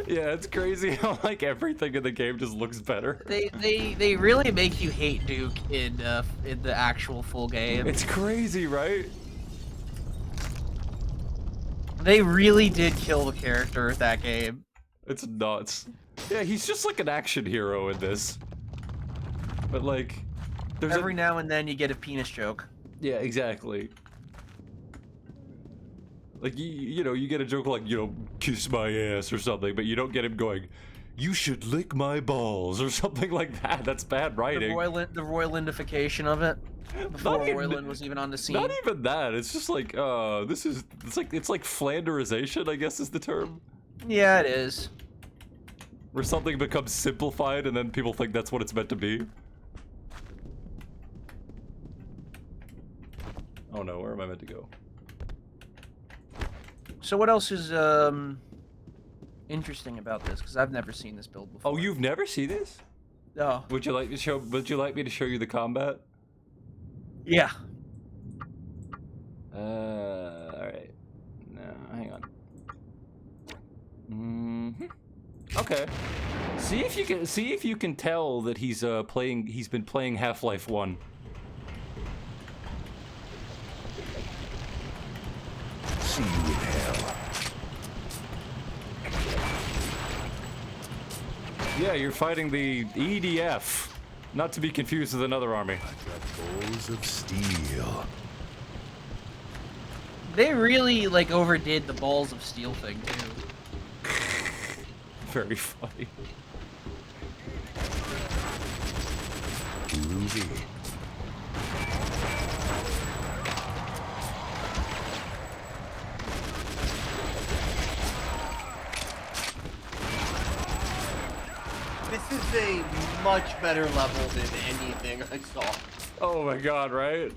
Yeah, it's crazy how like everything in the game just looks better. They really make you hate Duke in the actual full game. It's crazy, right? They really did kill the character of that game. It's nuts. Yeah, he's just like an action hero in this. But like, there's every now and then you get a penis joke. Yeah, exactly. Like, you know, you get a joke like, you know, kiss my ass or something, but you don't get him going, you should lick my balls or something like that. That's bad writing. The Roylandification of it. Before Royland was even on the scene. Not even that. It's just like, it's like Flanderization, I guess is the term. Yeah, it is. Where something becomes simplified and then people think that's what it's meant to be. Oh no, where am I meant to go? So what else is interesting about this? Because I've never seen this build before. Oh, you've never seen this? No. Would you like me to show you the combat? Yeah. Alright. No, hang on. Okay. See if you can tell that he's been playing Half-Life 1. See you in hell. Yeah, you're fighting the EDF. Not to be confused with another army. I got balls of steel. They really, like, overdid the balls of steel thing, too. Very funny. Groovy. This is a much better level than anything I saw. Oh my god, right?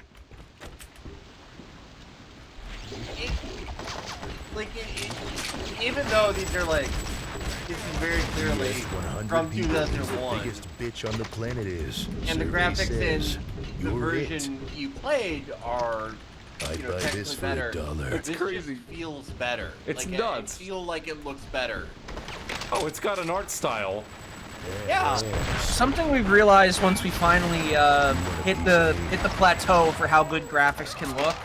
Even though these are like, this is very clearly from 2001. Biggest bitch on the planet is. And the graphics in the You're version you played are, I'd you know, buy technically this for better. $1. But this crazy. Just feels better. It's like, nuts. I feel like it looks better. Oh, it's got an art style. Yeah. Something we've realized once we finally hit the plateau for how good graphics can look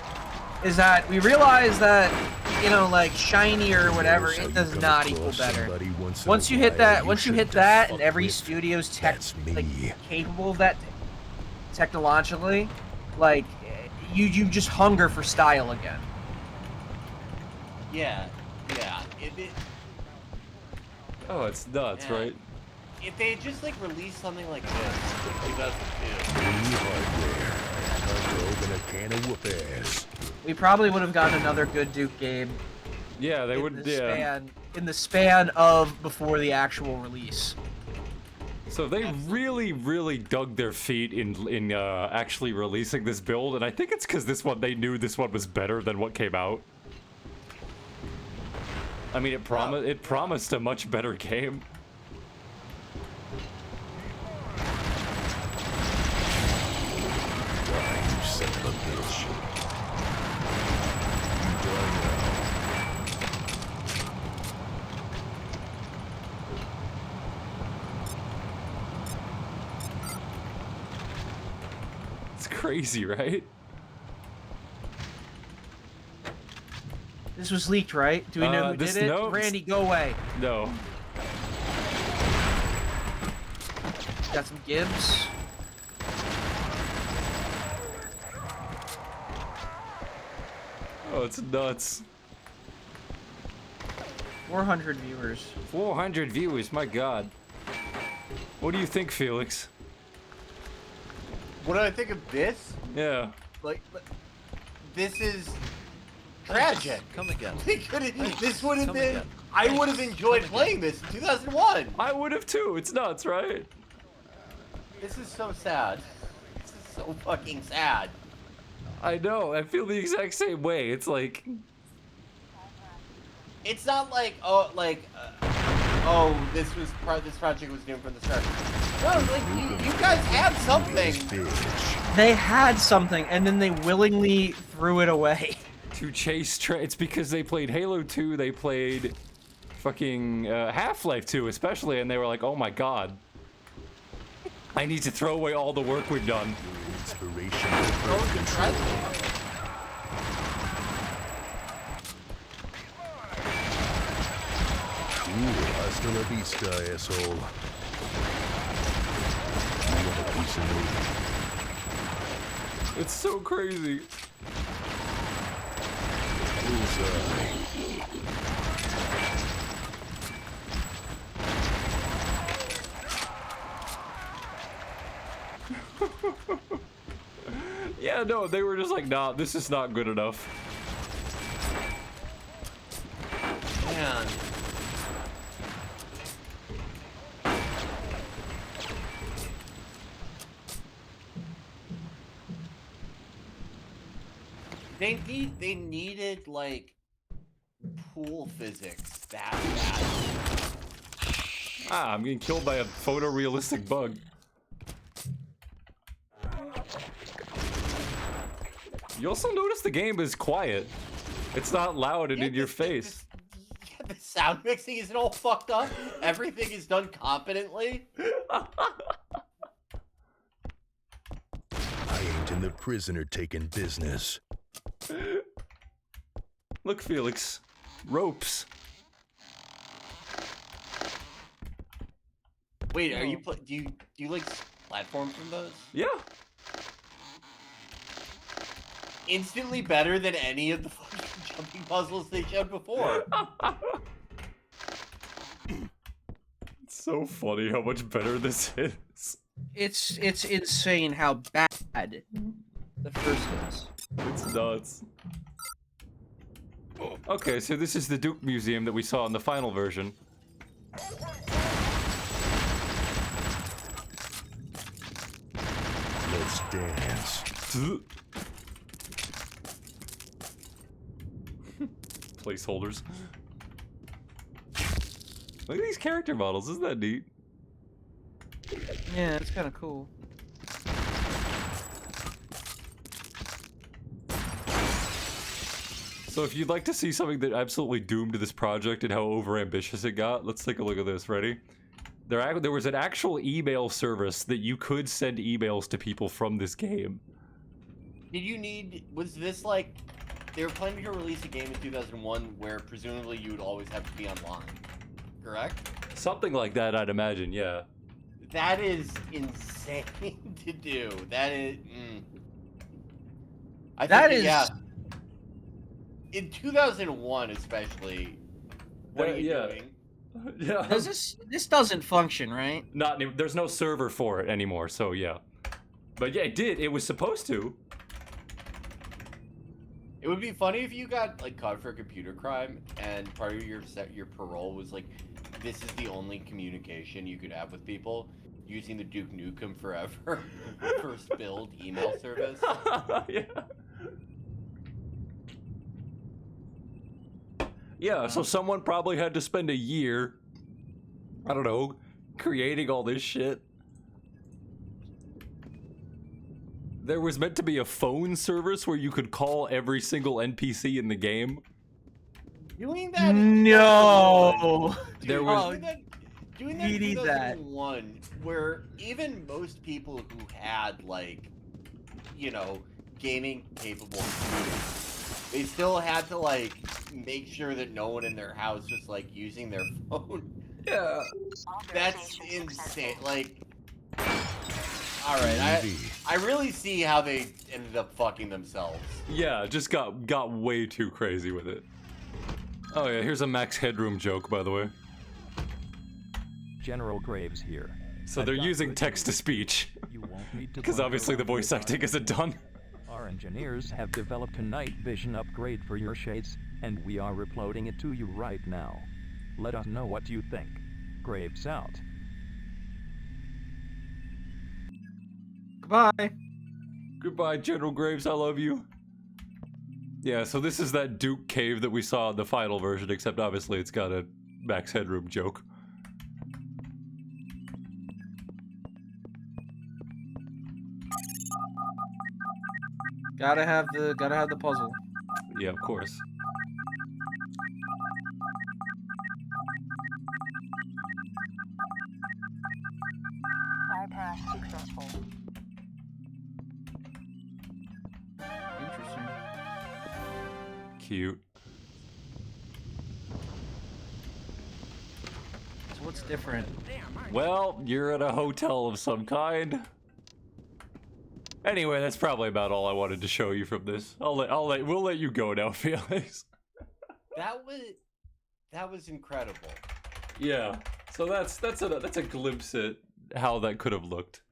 is that we realize that, you know, like shiny or whatever, it does not equal better. Once you hit that, and every studio's like capable of that technologically, like you just hunger for style again. Yeah. Oh, it's nuts, Man. right? If they had just like released something like this in 2002. New hardware. Time to open a can of whoop ass. We probably would have gotten another good Duke game. Yeah, they would. Yeah. In the span of before the actual release. So they really, really dug their feet in actually releasing this build, and I think it's because they knew this one was better than what came out. I mean, it promised a much better game. Die, you son of a bitch. You die now. It's crazy, right? This was leaked, right? Do we know who did it? No, Randy, go away. No. Got some Gibbs. Oh, it's nuts. 400 viewers. 400 viewers, my god. What do you think, Felix? What do I think of this? Yeah. Like, this is tragic. Come again. This would have been. I would have enjoyed playing this in 2001. I would have too. It's nuts, right? This is so sad. This is so fucking sad. I know. I feel the exact same way. It's like. It's not like this project was doomed from the start. No, like you guys had something. They had something, and then they willingly threw it away. To chase it's because they played Halo 2, they played fucking Half-Life 2 especially, and they were like, oh my god. I need to throw away all the work we've done. Inspiration. Ooh, hasta la vista, asshole. You want a piece of me? It's so crazy. Yeah, no, they were just like, nah, this is not good enough. Man. They needed like pool physics that bad. Ah, I'm getting killed by a photorealistic bug. You also notice the game is quiet. It's not loud and in your face. The sound mixing isn't all fucked up. Everything is done competently. I ain't in the prisoner taking business. Look, Felix. Ropes. Wait, are you do you like platform from those? Yeah. Instantly better than any of the fucking jumping puzzles they showed before. It's so funny how much better this is. It's insane how bad the first is. It's nuts. Okay, so this is the Duke Museum that we saw in the final version. Let's dance. Placeholders. Look at these character models, isn't that neat? Yeah, it's kind of cool. So if you'd like to see something that absolutely doomed this project and how overambitious it got, let's take a look at this. Ready? There was an actual email service that you could send emails to people from this game. Was this like, they were planning to release a game in 2001 where presumably you would always have to be online, correct? Something like that, I'd imagine, yeah. That is insane to do. That is... Yeah. In 2001 especially, what are you doing? Yeah. This doesn't function, right? There's no server for it anymore, so yeah. But yeah, it did. It was supposed to. It would be funny if you got like caught for a computer crime and part of your parole was like, this is the only communication you could have with people using the Duke Nukem Forever first build email service. Yeah. Yeah, so someone probably had to spend a year, I don't know, creating all this shit. There was meant to be a phone service where you could call every single NPC in the game. Doing that No! Dude, There was... doing that in 2001, where even most people who had, like, you know, gaming capable computers, they still had to, like, make sure that no one in their house was, like, using their phone. Yeah. That's insane. Like, alright, I really see how they ended up fucking themselves. Yeah, just got way too crazy with it. Oh yeah, here's a Max Headroom joke, by the way. General Graves here. So they're using text-to-speech. Because obviously the voice acting isn't done. Our engineers have developed a night vision upgrade for your shades, and we are uploading it to you right now. Let us know what you think. Graves out. Goodbye. Goodbye, General Graves, I love you. Yeah, so this is that Duke cave that we saw in the final version, except obviously it's got a Max Headroom joke. Gotta have the puzzle. Yeah, of course. Bypass successful. Interesting. Cute. So what's different? Well, you're at a hotel of some kind. Anyway, that's probably about all I wanted to show you from this. We'll let you go now, Felix. That was incredible. Yeah. So that's a glimpse at how that could have looked.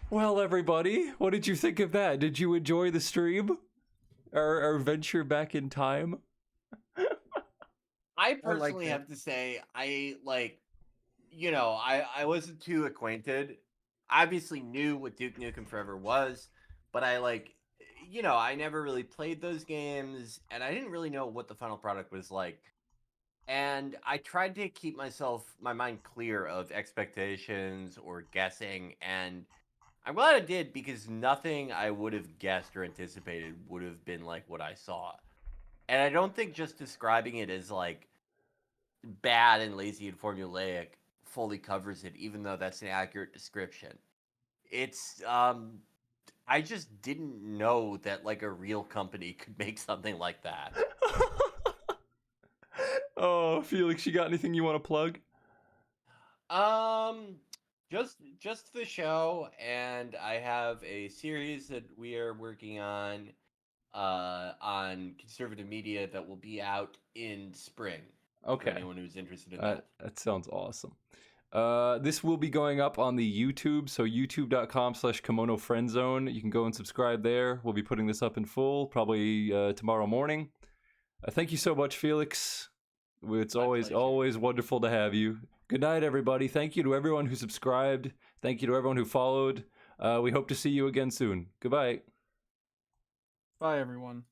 Well, everybody, what did you think of that? Did you enjoy the stream? Our venture back in time? I personally have to say, I wasn't too acquainted. Obviously knew what Duke Nukem Forever was, but I never really played those games, and I didn't really know what the final product was like. And I tried to keep my mind clear of expectations or guessing, and I'm glad I did, because nothing I would have guessed or anticipated would have been like what I saw. And I don't think just describing it as like bad and lazy and formulaic fully covers it, even though that's an accurate description. It's I just didn't know that like a real company could make something like that. Oh, Felix, you got anything you want to plug? Just the show, and I have a series that we are working on conservative media that will be out in spring. Okay. For anyone who's interested in that. That sounds awesome. This will be going up on the YouTube, so youtube.com/KimonoFriendzone. You can go and subscribe there. We'll be putting this up in full, probably tomorrow morning. Thank you so much, Felix. It's always wonderful to have you. Good night, everybody. Thank you to everyone who subscribed. Thank you to everyone who followed. We hope to see you again soon. Goodbye. Bye, everyone.